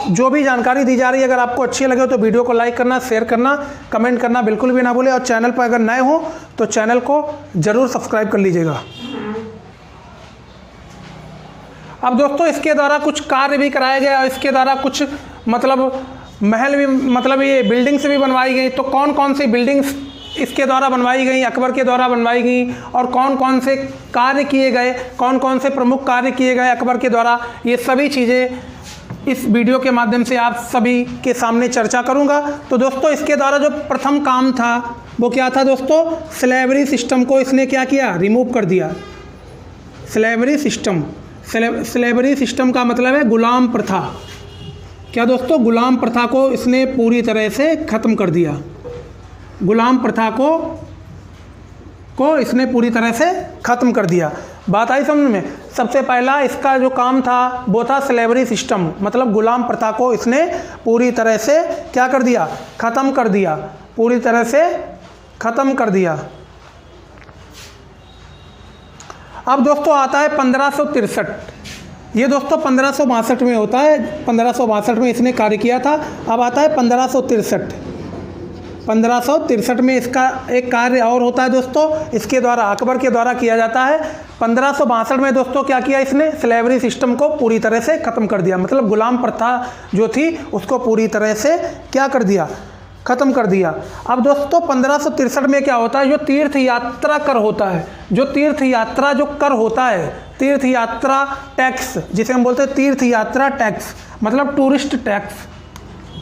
जो भी जानकारी दी जा रही है, अगर आपको अच्छी लगे तो वीडियो को लाइक करना, शेयर करना, कमेंट करना बिल्कुल भी ना भूलें, और चैनल पर अगर नए हो तो चैनल को ज़रूर सब्सक्राइब कर लीजिएगा। अब दोस्तों इसके द्वारा कुछ कार्य भी कराया गया और इसके द्वारा कुछ मतलब महल भी, मतलब ये बिल्डिंग्स भी बनवाई गई। तो कौन कौन सी बिल्डिंग्स इसके द्वारा बनवाई गई, अकबर के द्वारा बनवाई गई, और कौन कौन से कार्य किए गए, कौन कौन से प्रमुख कार्य किए गए अकबर के द्वारा, ये सभी चीज़ें इस वीडियो के माध्यम से आप सभी के सामने चर्चा करूंगा। तो दोस्तों इसके द्वारा जो प्रथम काम था वो क्या था दोस्तों? स्लेवरी सिस्टम को इसने क्या किया? रिमूव कर दिया। स्लेवरी सिस्टम, स्लेवरी सिस्टम का मतलब है गुलाम प्रथा। क्या दोस्तों? गुलाम प्रथा को इसने पूरी तरह से ख़त्म कर दिया। गुलाम प्रथा को इसने पूरी तरह से ख़त्म कर दिया। बात आई समझ में? सबसे पहला इसका जो काम था वो था स्लेवरी सिस्टम, मतलब गुलाम प्रथा को इसने पूरी तरह से क्या कर दिया? ख़त्म कर दिया। पूरी तरह से ख़त्म कर दिया। अब दोस्तों आता है 1563। ये दोस्तों 1562 में होता है, 1562 में इसने कार्य किया था। अब आता है 1563। 1563 में इसका एक कार्य और होता है दोस्तों, इसके द्वारा अकबर के द्वारा किया जाता है। 1562 में दोस्तों क्या किया इसने? स्लेवरी सिस्टम को पूरी तरह से ख़त्म कर दिया, मतलब गुलाम प्रथा जो थी उसको पूरी तरह से क्या कर दिया? ख़त्म कर दिया। अब दोस्तों 1563 में क्या होता है? जो तीर्थ यात्रा कर होता है, जो तीर्थ यात्रा जो कर होता है, तीर्थ यात्रा टैक्स जिसे हम बोलते हैं तीर्थ यात्रा टैक्स, मतलब टूरिस्ट टैक्स।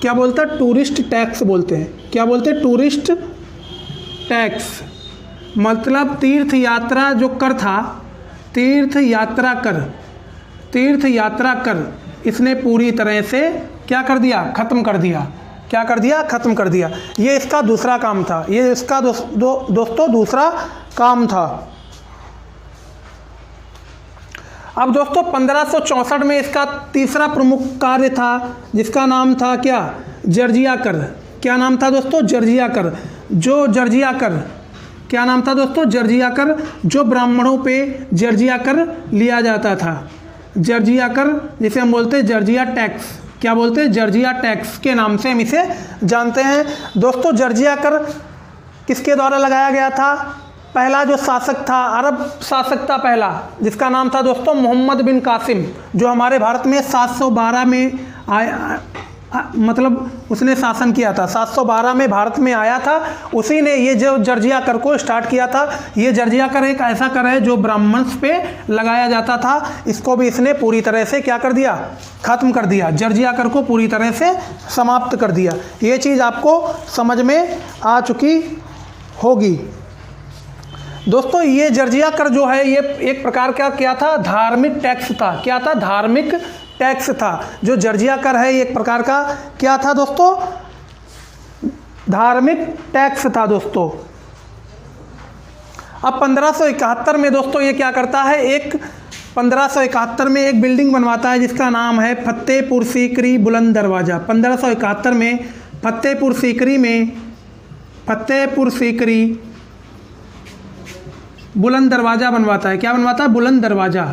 क्या बोलते हैं? टूरिस्ट टैक्स बोलते हैं। क्या बोलते हैं? टूरिस्ट टैक्स, मतलब तीर्थ यात्रा जो कर था, तीर्थ यात्रा कर, तीर्थ यात्रा कर इसने पूरी तरह से क्या कर दिया? ख़त्म कर दिया। क्या कर दिया? ख़त्म कर दिया। ये इसका दूसरा काम था। ये इसका दोस्तों दूसरा काम था। अब दोस्तों 1564 में इसका तीसरा प्रमुख कार्य था, जिसका नाम था क्या? जर्जिया कर। क्या नाम था दोस्तों? जर्जिया कर। जो जर्जिया कर, क्या नाम था दोस्तों? जर्जिया कर, जो ब्राह्मणों पे जर्जिया कर लिया जाता था। जर्जिया कर जिसे हम बोलते हैं जर्जिया टैक्स। क्या बोलते हैं? जर्जिया टैक्स के नाम से हम इसे जानते हैं। दोस्तों जर्जिया कर किसके द्वारा लगाया गया था? पहला जो शासक था, अरब शासक था पहला, जिसका नाम था दोस्तों मोहम्मद बिन कासिम, जो हमारे भारत में 712 में आया, मतलब उसने शासन किया था। 712 में भारत में आया था। उसी ने ये जो जर्जिया कर को स्टार्ट किया था। ये जर्जिया कर एक ऐसा कर है जो ब्राह्मण्स पे लगाया जाता था। इसको भी इसने पूरी तरह से क्या कर दिया? ख़त्म कर दिया। जर्जिया कर को पूरी तरह से समाप्त कर दिया। ये चीज़ आपको समझ में आ चुकी होगी। दोस्तों ये जर्जिया कर जो है ये एक प्रकार का क्या था? धार्मिक टैक्स था। क्या था? धार्मिक टैक्स था। जो जर्जिया कर है एक प्रकार का क्या था दोस्तों? धार्मिक टैक्स था दोस्तों। अब 1571 में दोस्तों ये क्या करता है? 1571 में एक बिल्डिंग बनवाता है जिसका नाम है फतेहपुर सीकरी बुलंद दरवाज़ा। 1571 में फतेहपुर सीकरी बुलंद दरवाज़ा बनवाता है। क्या बनवाता है? बुलंद दरवाज़ा।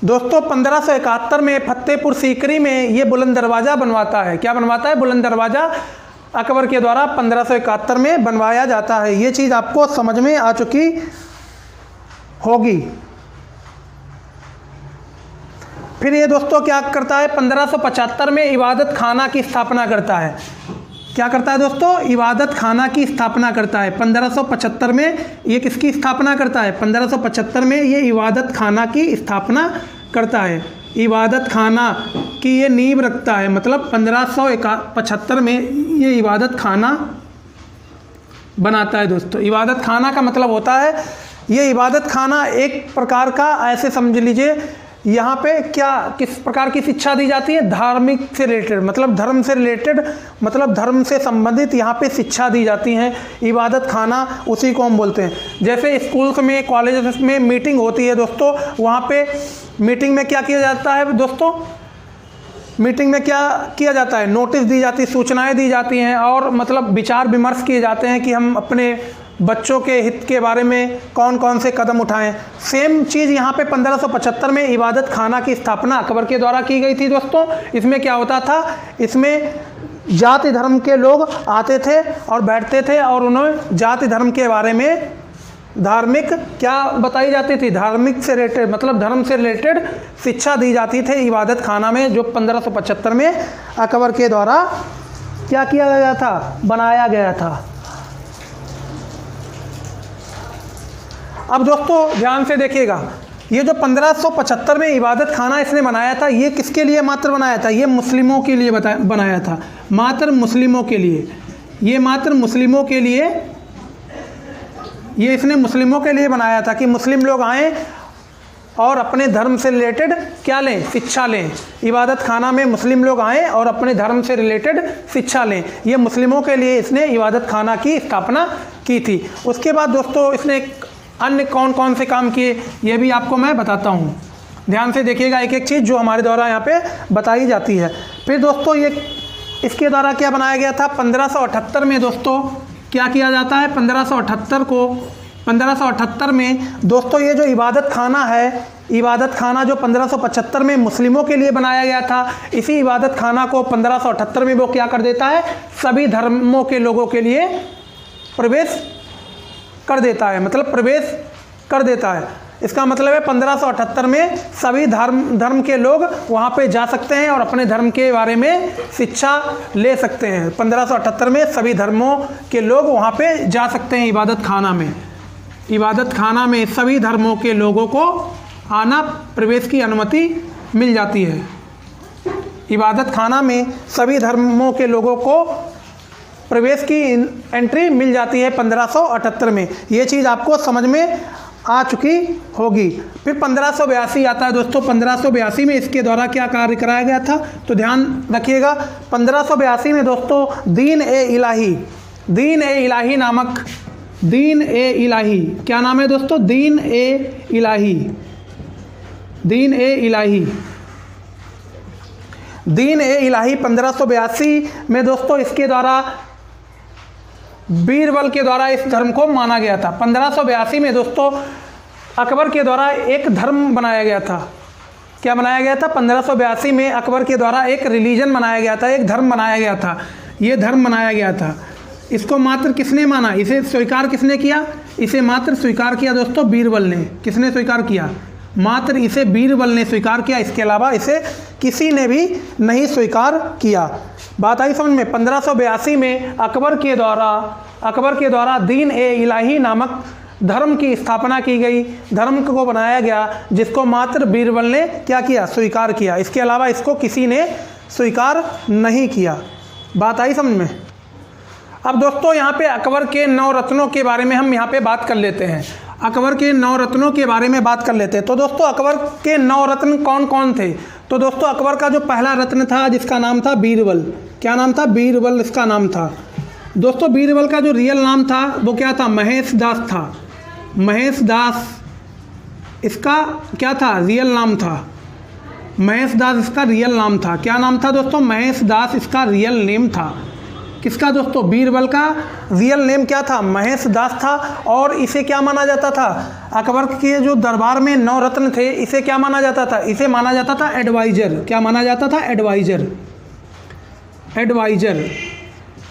दोस्तों 1571 में फतेहपुर सीकरी में ये बुलंद दरवाज़ा बनवाता है। क्या बनवाता है? बुलंद दरवाज़ा अकबर के द्वारा 1571 में बनवाया जाता है। ये चीज़ आपको समझ में आ चुकी होगी। फिर ये दोस्तों क्या करता है, 1575 में इबादत खाना की स्थापना करता है। क्या करता है दोस्तों, इबादत खाना की स्थापना करता है। 1575 में ये किसकी स्थापना करता है, 1575 में ये इबादत खाना की स्थापना करता है, इबादत खाना की ये नींव रखता है। मतलब 1575 में ये इबादत खाना बनाता है दोस्तों। इबादत खाना का मतलब होता है, ये इबादत खाना एक प्रकार का, ऐसे समझ लीजिए यहाँ पे क्या किस प्रकार की शिक्षा दी जाती है, धार्मिक से रिलेटेड, मतलब धर्म से रिलेटेड, मतलब धर्म से संबंधित यहाँ पे शिक्षा दी जाती है। इबादत खाना उसी को हम बोलते हैं। जैसे स्कूल्स में, कॉलेजेस में मीटिंग होती है दोस्तों, वहाँ पे मीटिंग में क्या किया जाता है दोस्तों, मीटिंग में क्या किया जाता है, नोटिस दी जाती है, सूचनाएं दी जाती हैं और मतलब विचार विमर्श किए जाते हैं कि हम अपने बच्चों के हित के बारे में कौन कौन से कदम उठाएं। सेम चीज़ यहाँ पे 1575 में इबादत खाना की स्थापना अकबर के द्वारा की गई थी दोस्तों। इसमें क्या होता था, इसमें जाति धर्म के लोग आते थे और बैठते थे और उन्हें जाति धर्म के बारे में धार्मिक क्या बताई जाती थी, धार्मिक से रिलेटेड, मतलब धर्म से रिलेटेड शिक्षा दी जाती थी इबादत खाना में, जो 1575 में अकबर के द्वारा क्या किया गया था, बनाया गया था। अब दोस्तों ध्यान से देखिएगा, ये जो 1575 में इबादत खाना इसने बनाया था, ये किसके लिए मात्र बनाया था, ये मुस्लिमों के लिए बनाया था, मात्र मुस्लिमों के लिए। ये मात्र मुस्लिमों के लिए, ये इसने मुस्लिमों के लिए बनाया था कि मुस्लिम लोग आएँ और अपने धर्म से रिलेटेड क्या लें, शिक्षा लें। इबादत खाना में मुस्लिम लोग आएँ और अपने धर्म से रिलेटेड शिक्षा लें। ये मुस्लिमों के लिए इसने इबादत खाना की स्थापना की थी। उसके बाद दोस्तों इसने अन्य कौन कौन से काम किए, ये भी आपको मैं बताता हूँ। ध्यान से देखिएगा एक एक चीज़ जो हमारे द्वारा यहाँ पे बताई जाती है। फिर दोस्तों ये इसके द्वारा क्या बनाया गया था, 1578 में दोस्तों क्या किया जाता है, 1578 में दोस्तों ये जो इबादत खाना है, इबादत खाना जो 1575 में मुस्लिमों के लिए बनाया गया था, इसी इबादत खाना को 1578 में वो क्या कर देता है, सभी धर्मों के लोगों के लिए प्रवेश कर देता है, मतलब प्रवेश कर देता है। इसका मतलब है 1578 में सभी धर्म के लोग वहाँ पे जा सकते हैं और अपने धर्म के बारे में शिक्षा ले सकते हैं। 1578 में सभी धर्मों के लोग वहाँ पे जा सकते हैं इबादत खाना में। इबादत खाना में सभी धर्मों के लोगों को आना, प्रवेश की अनुमति मिल जाती है। इबादत खाना में सभी धर्मों के लोगों को प्रवेश की एंट्री मिल जाती है 1578 में। ये चीज़ आपको समझ में आ चुकी होगी। फिर 1582 आता है दोस्तों। 1582 में इसके द्वारा क्या कार्य कराया गया था, तो ध्यान रखिएगा। 1582 में दोस्तों दीन ए इलाही नामक, दीन ए इलाही, क्या नाम है दोस्तों, दीन ए इलाही, दीन ए इलाही, दीन ए इलाही 1582 में दोस्तों इसके द्वारा बीरबल के द्वारा इस धर्म को माना गया था। 1582 में दोस्तों अकबर के द्वारा एक धर्म बनाया गया था। क्या बनाया गया था, 1582 में अकबर के द्वारा एक रिलीजन बनाया गया था, एक धर्म बनाया गया था। ये धर्म बनाया गया था, इसको मात्र किसने माना, इसे स्वीकार किसने किया, इसे मात्र स्वीकार किया दोस्तों बीरबल ने। किसने स्वीकार किया, मात्र इसे बीरबल ने स्वीकार किया, इसके अलावा इसे किसी ने भी नहीं स्वीकार किया। बात आई समझ में। 1582 में अकबर के द्वारा दीन ए इलाही नामक धर्म की स्थापना की गई, धर्म को बनाया गया, जिसको मात्र बीरबल ने क्या किया, स्वीकार किया। इसके अलावा इसको किसी ने स्वीकार नहीं किया। बात आई समझ में। अब दोस्तों यहाँ पे अकबर के 9 रत्नों के बारे में हम यहाँ पे बात कर लेते हैं। अकबर के 9 रत्नों के बारे में बात कर लेते हैं। तो दोस्तों अकबर के 9 रत्न कौन कौन थे, तो दोस्तों अकबर का जो पहला रत्न था जिसका नाम था बीरबल। क्या नाम था, बीरबल इसका नाम था दोस्तों। बीरबल का जो रियल नाम था वो क्या था, महेश दास था। महेश दास इसका क्या था, रियल नाम था। महेश दास इसका रियल नाम था। क्या नाम था दोस्तों, महेश दास इसका रियल नेम था। किसका दोस्तों, बीरबल का रियल नेम क्या था, महेश दास था। और इसे क्या माना जाता था, अकबर के जो दरबार में 9 रत्न थे, इसे क्या माना जाता था, इसे माना जाता था एडवाइजर। क्या माना जाता था, एडवाइजर। एडवाइजर,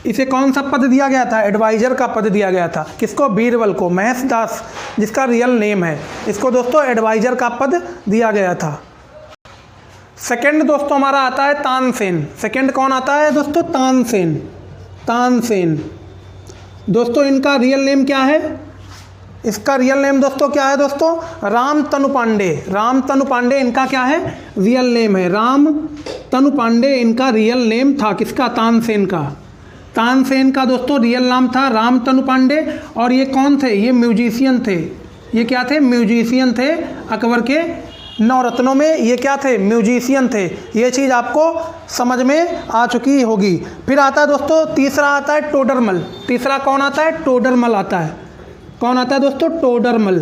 इसे कौन सा पद दिया गया था, एडवाइजर का पद दिया गया था। किसको, बीरबल को। महेश दास जिसका रियल नेम है, इसको दोस्तों एडवाइजर का पद दिया गया था। सेकंड दोस्तों हमारा आता है तानसेन। सेकंड कौन आता है दोस्तों? तानसेन। तानसेन दोस्तों इनका रियल नेम क्या है? इसका रियल नेम दोस्तों क्या है दोस्तों? रामतनु पांडे। रामतनु पांडे इनका क्या है? रियल नेम है। रामतनु पांडे इनका रियल नेम था। किसका? तानसेन का। तानसेन का दोस्तों रियल नाम था रामतनु पांडे। और ये कौन थे? ये म्यूजिशियन थे। ये क्या थे? म्यूजिशियन थे। अकबर के 9 रत्नों में ये क्या थे? म्यूजिशियन थे। ये चीज़ आपको समझ में आ चुकी होगी। फिर आता है दोस्तों तीसरा आता है टोडरमल। तीसरा कौन आता है? टोडरमल आता है। कौन आता है दोस्तों? टोडरमल।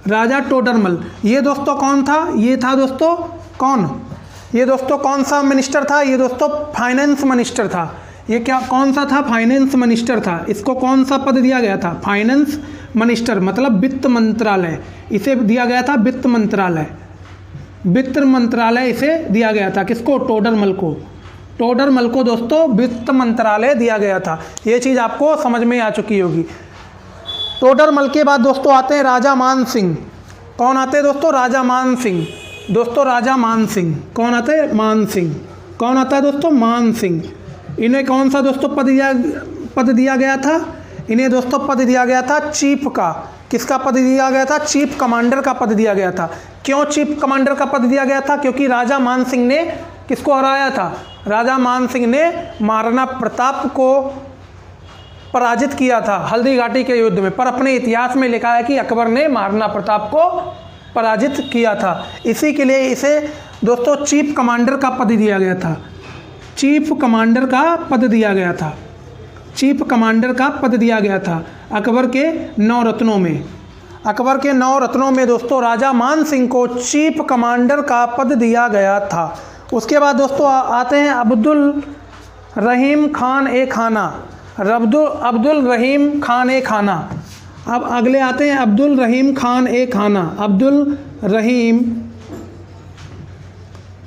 राजा टोडरमल। ये दोस्तों कौन था? ये था दोस्तों कौन? ये दोस्तों कौन सा मिनिस्टर था? ये दोस्तों फाइनेंस मिनिस्टर था। ये क्या कौन सा था? फाइनेंस मिनिस्टर था। इसको कौन सा पद दिया गया था? फाइनेंस मिनिस्टर मतलब वित्त मंत्रालय। इसे दिया गया था वित्त मंत्रालय। वित्त मंत्रालय इसे दिया गया था। किसको? टोडरमल को। टोडरमल को दोस्तों वित्त मंत्रालय दिया गया था। ये चीज़ आपको समझ में आ चुकी होगी। टोडरमल के बाद दोस्तों आते हैं राजा मान सिंह। कौन आते हैं दोस्तों? राजा मान सिंह। दोस्तों राजा मान सिंह कौन आते हैं? मान सिंह। कौन आता है दोस्तों? मान सिंह। इन्हें कौन सा दोस्तों पद दिया गया था? इन्हें दोस्तों पद दिया गया था चीफ का। किसका पद दिया गया था? चीफ कमांडर का पद दिया गया था। क्यों चीफ कमांडर का पद दिया गया था? क्योंकि राजा मान सिंह ने किसको हराया था? राजा मान सिंह ने महाराणा प्रताप को पराजित किया था हल्दी घाटी के युद्ध में। पर अपने इतिहास में लिखा है कि अकबर ने महाराणा प्रताप को पराजित किया था। इसी के लिए इसे दोस्तों चीफ कमांडर का पद दिया गया था। चीफ कमांडर का पद दिया गया था। चीफ कमांडर का पद दिया गया था अकबर के 9 रत्नों में। अकबर के 9 रत्नों में दोस्तों राजा मान सिंह को चीफ कमांडर का पद दिया गया था। उसके बाद दोस्तों आते हैं अब्दुल रहीम खान ए खाना। अब्दुल रहीम खान ए खाना। अब अगले आते हैं अब्दुल रहीम खान ए खाना। अब्दुल रहीम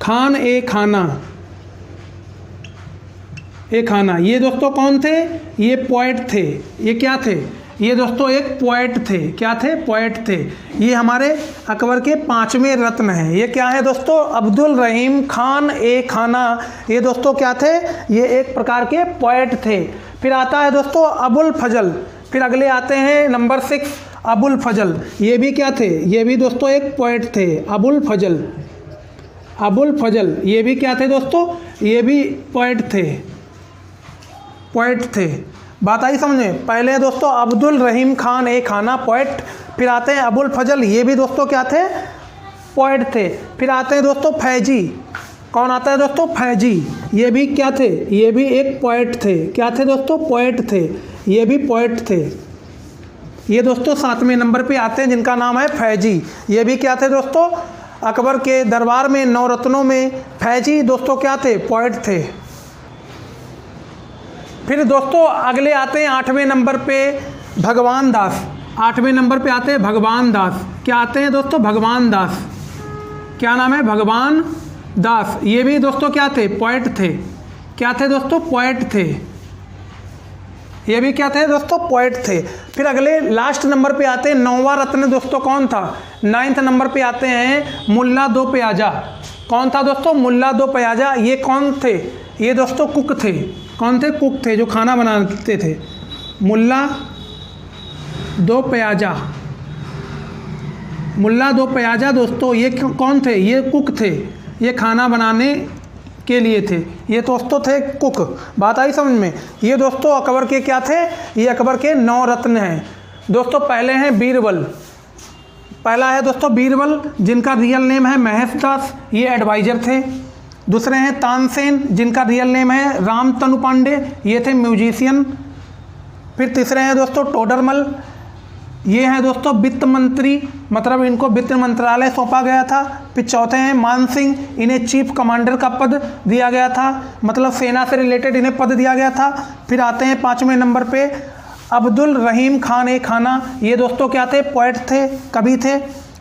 खान ए खाना। ए खाना ये दोस्तों कौन थे? ये पोएट थे। ये क्या थे? ये दोस्तों एक पोएट थे। क्या थे? पोएट थे। ये हमारे अकबर के 5वें रत्न हैं। ये क्या है दोस्तों? अब्दुल रहीम खान ए खाना। ये दोस्तों क्या थे? ये एक प्रकार के पोएट थे। फिर आता है दोस्तों अबुल फजल। फिर अगले आते हैं नंबर 6 अबुल फजल। ये भी क्या थे? ये भी दोस्तों एक पोएट थे। अबुल फजल। अबुल फजल ये भी क्या थे दोस्तों? ये भी पोएट थे। पोएट थे। बात आई समझ में? पहले दोस्तों अब्दुल रहीम खान ए खाना पोएट। फिर आते हैं अबुल फजल। ये भी दोस्तों क्या थे? पोएट थे। फिर आते हैं दोस्तों फैजी। कौन आता है दोस्तों? फैजी। ये भी क्या थे? ये भी एक पोएट थे। क्या थे दोस्तों? पोएट थे। ये भी पोएट थे। ये दोस्तों 7वें नंबर पे आते हैं जिनका नाम है फैजी। ये भी क्या थे दोस्तों? अकबर के दरबार में 9 रत्नों में फैजी दोस्तों क्या थे? पोएट थे। फिर दोस्तों अगले आते हैं 8वें नंबर पे भगवान दास। 8वें नंबर पे आते हैं भगवान दास। क्या आते हैं दोस्तों? भगवान दास। क्या नाम है? भगवान दास। ये भी दोस्तों क्या थे? पोएट थे। क्या थे दोस्तों? पोएट थे। ये भी क्या थे दोस्तों? पोएट थे। फिर अगले लास्ट नंबर पे आते हैं 9वां रत्न दोस्तों कौन था? 9th नंबर पे आते हैं मुल्ला दो प्याजा। कौन था दोस्तों? मुल्ला दो प्याजा। ये कौन थे? ये दोस्तों कुक थे। कौन थे? कुक थे जो खाना बनाते थे। मुल्ला दो प्याजा। मुल्ला दो प्याजा दोस्तों ये कौन थे? ये कुक थे। ये खाना बनाने के लिए थे। ये दोस्तों थे कुक। बात आई समझ में? ये दोस्तों अकबर के क्या थे? ये अकबर के 9 रत्न हैं दोस्तों। पहले हैं बीरबल। पहला है दोस्तों बीरबल जिनका रियल नेम है महेश दास। ये एडवाइज़र थे। दूसरे हैं तानसेन जिनका रियल नेम है रामतनु पांडे। ये थे म्यूजिशियन। फिर तीसरे हैं दोस्तों टोडरमल। ये हैं दोस्तों वित्त मंत्री, मतलब इनको वित्त मंत्रालय सौंपा गया था। फिर चौथे हैं मान सिंह। इन्हें चीफ कमांडर का पद दिया गया था, मतलब सेना से रिलेटेड इन्हें पद दिया गया था। फिर आते हैं 5वें नंबर पे अब्दुल रहीम खान ए खाना। ये दोस्तों क्या थे? पोएट थे, कवि थे।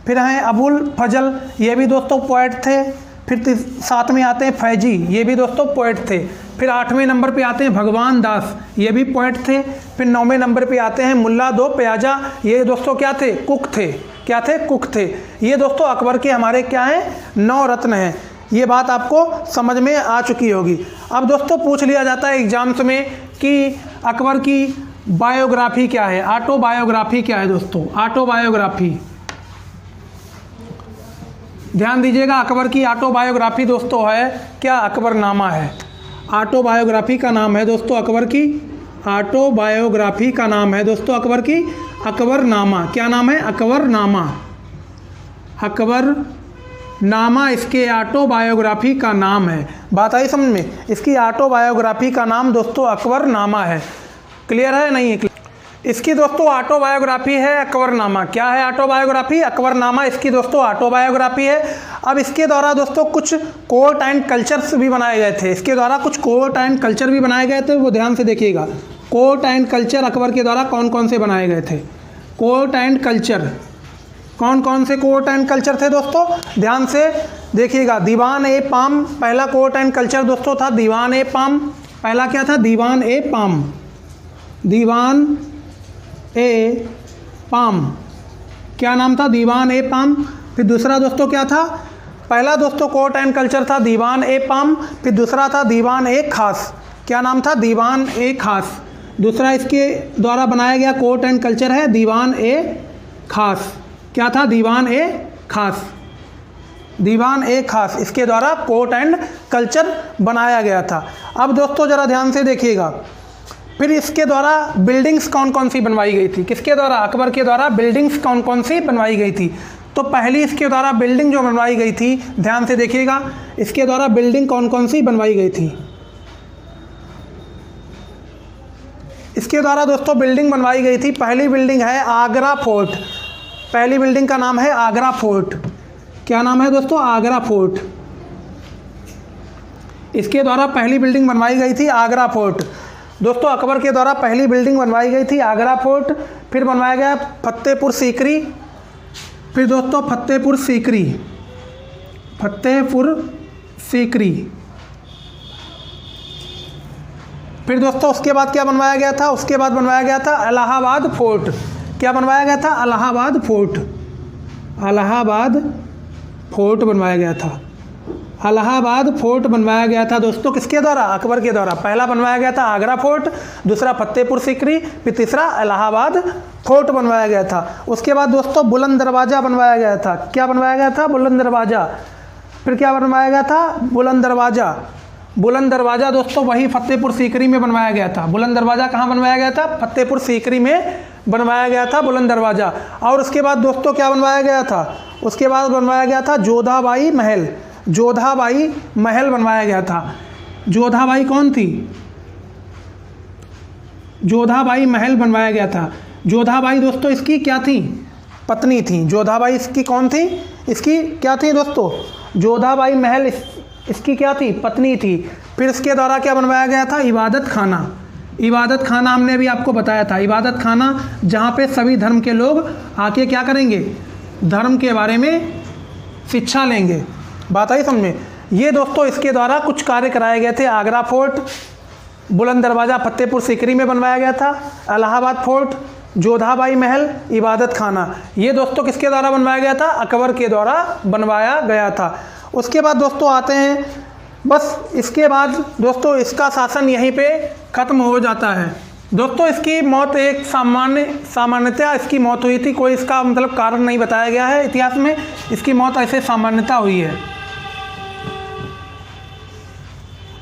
फिर हैं अबुल फजल। ये भी दोस्तों पोएट थे। फिर 7 में आते हैं फैजी। ये भी दोस्तों पोएट थे। फिर 8वें नंबर पे आते हैं भगवान दास। ये भी पोएट थे। फिर 9वें नंबर पे आते हैं मुल्ला दो प्याजा। ये दोस्तों क्या थे? कुक थे। क्या थे, कुक थे। ये दोस्तों अकबर के हमारे क्या हैं, 9 रत्न हैं। ये बात आपको समझ में आ चुकी होगी। अब दोस्तों पूछ लिया जाता है एग्जाम्स में कि अकबर की बायोग्राफी क्या है, ऑटोबायोग्राफी क्या है दोस्तों, ऑटोबायोग्राफी। ध्यान दीजिएगा, अकबर की ऑटोबायोग्राफी दोस्तों है क्या, अकबरनामा है। ऑटोबायोग्राफी का नाम है दोस्तों अकबर की, ऑटोबायोग्राफी का नाम है दोस्तों अकबर की अकबरनामा। क्या नाम है, अकबरनामा। अकबरनामा इसके ऑटोबायोग्राफी का नाम है। बात आई समझ में, इसकी ऑटोबायोग्राफी का नाम दोस्तों अकबरनामा है। क्लियर है, नहीं है? इसकी दोस्तों ऑटोबायोग्राफी है अकबरनामा। क्या है ऑटोबायोग्राफी, अकबरनामा इसकी दोस्तों ऑटोबायोग्राफी है। अब इसके द्वारा दोस्तों कुछ कोर्ट एंड कल्चर्स भी बनाए गए थे, इसके द्वारा कुछ कोर्ट एंड कल्चर भी बनाए गए थे, वो ध्यान से देखिएगा। कोर्ट एंड कल्चर अकबर के द्वारा कौन कौन से बनाए गए थे, कोर्ट एंड कल्चर, कौन कौन से कोर्ट एंड कल्चर थे दोस्तों, ध्यान से देखिएगा। दीवान ए पाम पहला कोर्ट एंड कल्चर दोस्तों था, दीवान ए पाम। पहला क्या था, दीवान ए पाम, दीवान ए पाम। क्या नाम था, दीवान ए पाम। फिर दूसरा दोस्तों क्या था, पहला दोस्तों कोर्ट एंड कल्चर था दीवान ए पाम, फिर दूसरा था दीवान ए खास। क्या नाम था, दीवान ए खास। दूसरा इसके द्वारा बनाया गया कोर्ट एंड कल्चर है दीवान ए खास। क्या था, दीवान ए खास, दीवान ए खास, इसके द्वारा कोर्ट एंड कल्चर बनाया गया था। अब दोस्तों ज़रा ध्यान से देखिएगा, फिर इसके द्वारा बिल्डिंग्स कौन कौन सी बनवाई गई थी, किसके द्वारा, अकबर के द्वारा बिल्डिंग्स कौन कौन सी बनवाई गई थी। तो पहली इसके द्वारा बिल्डिंग जो बनवाई गई थी, ध्यान से देखिएगा, इसके द्वारा बिल्डिंग कौन कौन सी बनवाई गई थी। इसके द्वारा दोस्तों बिल्डिंग बनवाई गई थी, पहली बिल्डिंग है आगरा फोर्ट। पहली बिल्डिंग का नाम है आगरा फोर्ट। क्या नाम है दोस्तों, आगरा फोर्ट। इसके द्वारा पहली बिल्डिंग बनवाई गई थी आगरा फोर्ट। दोस्तों अकबर के द्वारा पहली बिल्डिंग बनवाई गई थी आगरा फोर्ट। फिर बनवाया गया फतेहपुर सीकरी। फिर दोस्तों फतेहपुर सीकरी, फतेहपुर सीकरी। फिर दोस्तों उसके बाद क्या बनवाया गया था, उसके बाद बनवाया गया था इलाहाबाद फोर्ट। क्या बनवाया गया था, इलाहाबाद फोर्ट। इलाहाबाद फोर्ट बनवाया गया था, इलाहाबाद फोर्ट बनवाया गया था दोस्तों किसके द्वारा, अकबर के द्वारा। पहला बनवाया गया था आगरा फोर्ट, दूसरा फतेहपुर सीकरी, फिर तीसरा इलाहाबाद फोर्ट बनवाया गया था। उसके बाद दोस्तों बुलंद दरवाज़ा बनवाया गया था। क्या बनवाया गया था, बुलंद दरवाज़ा। फिर क्या बनवाया गया था, बुलंद दरवाज़ा। बुलंद दरवाज़ा दोस्तों वही फतेहपुर सीकरी में बनवाया गया था। बुलंद दरवाज़ा कहाँ बनवाया गया था, फतेहपुर सीकरी में बनवाया गया था बुलंद दरवाज़ा। और उसके बाद दोस्तों क्या बनवाया गया था, उसके बाद बनवाया गया था जोधाबाई महल। जोधाबाई महल बनवाया गया था। जोधाबाई कौन थी, जोधाबाई महल बनवाया गया था। जोधाबाई दोस्तों इसकी क्या थी, पत्नी थी। जोधाबाई इसकी कौन थी, इसकी क्या थी दोस्तों, जोधाबाई महल इसकी क्या थी, पत्नी थी। फिर इसके द्वारा क्या बनवाया गया था, इबादत खाना। इबादत खाना हमने अभी आपको बताया था, इबादत खाना जहाँ पे सभी धर्म के लोग आके क्या करेंगे, धर्म के बारे में शिक्षा लेंगे। बात आई समझ में। ये दोस्तों इसके द्वारा कुछ कार्य कराए गए थे। आगरा फोर्ट, बुलंद दरवाज़ा फतेहपुर सीकरी में बनवाया गया था, इलाहाबाद फोर्ट, जोधाबाई महल, इबादत खाना। ये दोस्तों किसके द्वारा बनवाया गया था, अकबर के द्वारा बनवाया गया था। उसके बाद दोस्तों आते हैं, बस इसके बाद दोस्तों इसका शासन यहीं पे ख़त्म हो जाता है। दोस्तों इसकी मौत एक सामान्यतः इसकी मौत हुई थी, कोई इसका मतलब कारण नहीं बताया गया है इतिहास में, इसकी मौत ऐसे सामान्यतः हुई है।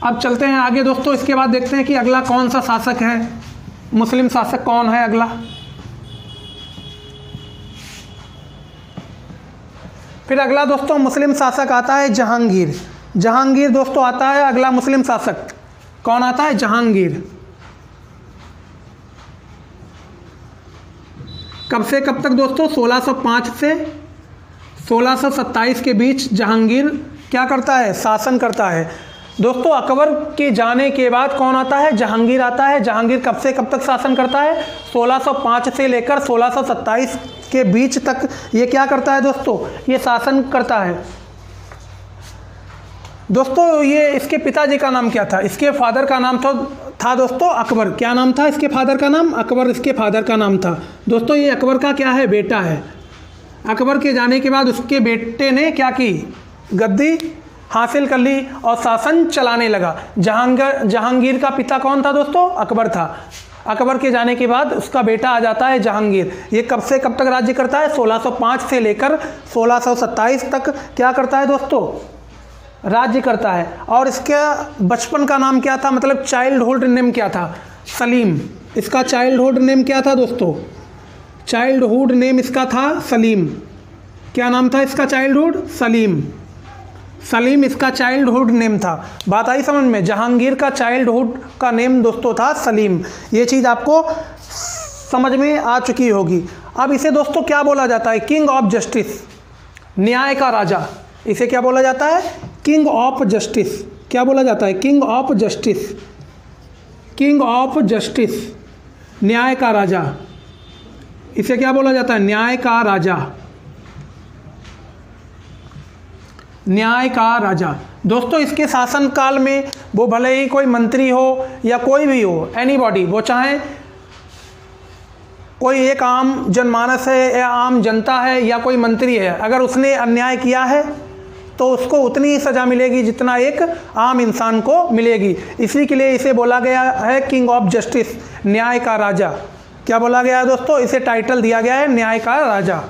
अब चलते हैं आगे दोस्तों, इसके बाद देखते हैं कि अगला कौन सा शासक है, मुस्लिम शासक कौन है अगला। फिर अगला दोस्तों मुस्लिम शासक आता है जहांगीर। जहांगीर दोस्तों आता है अगला मुस्लिम शासक। कौन आता है, जहांगीर। कब से कब तक दोस्तों, 1605 से 1627 के बीच जहांगीर क्या करता है, शासन करता है। दोस्तों अकबर के जाने के बाद कौन आता है, जहांगीर आता है। जहांगीर कब से कब तक शासन करता है, 1605 से लेकर 1627 के बीच तक ये क्या करता है दोस्तों, ये शासन करता है। दोस्तों ये इसके पिताजी का नाम क्या था, इसके फादर का नाम था दोस्तों अकबर। क्या नाम था इसके फादर का नाम, अकबर इसके फादर का नाम था। दोस्तों ये अकबर का क्या है, बेटा है। अकबर के जाने के बाद उसके बेटे ने क्या की, गद्दी हासिल कर ली और शासन चलाने लगा। जहांगीर का पिता कौन था दोस्तों, अकबर था। अकबर के जाने के बाद उसका बेटा आ जाता है जहांगीर। ये कब से कब तक राज्य करता है, 1605 से लेकर 1627 तक क्या करता है दोस्तों, राज्य करता है। और इसका बचपन का नाम क्या था, मतलब चाइल्डहुड नेम क्या था, सलीम। इसका चाइल्डहुड नेम क्या था दोस्तों, चाइल्डहुड नेम इसका था सलीम। क्या नाम था इसका, चाइल्डहुड, सलीम। सलीम इसका चाइल्डहुड नेम था। बात आई समझ में, जहांगीर का चाइल्डहुड का नेम दोस्तों था सलीम। ये चीज़ आपको समझ में आ चुकी होगी। अब इसे दोस्तों क्या बोला जाता है, किंग ऑफ जस्टिस, न्याय का राजा। इसे क्या बोला जाता है, किंग ऑफ जस्टिस। क्या बोला जाता है, king of justice, king of justice, न्याय का राजा। इसे क्या बोला जाता है, न्याय का राजा, न्याय का राजा। दोस्तों इसके शासनकाल में वो भले ही कोई मंत्री हो या कोई भी हो, एनीबॉडी, वो चाहे कोई एक आम जनमानस है या आम जनता है या कोई मंत्री है, अगर उसने अन्याय किया है तो उसको उतनी ही सज़ा मिलेगी जितना एक आम इंसान को मिलेगी। इसी के लिए इसे बोला गया है किंग ऑफ जस्टिस, न्याय का राजा। क्या बोला गया है दोस्तों, इसे टाइटल दिया गया है न्याय का राजा।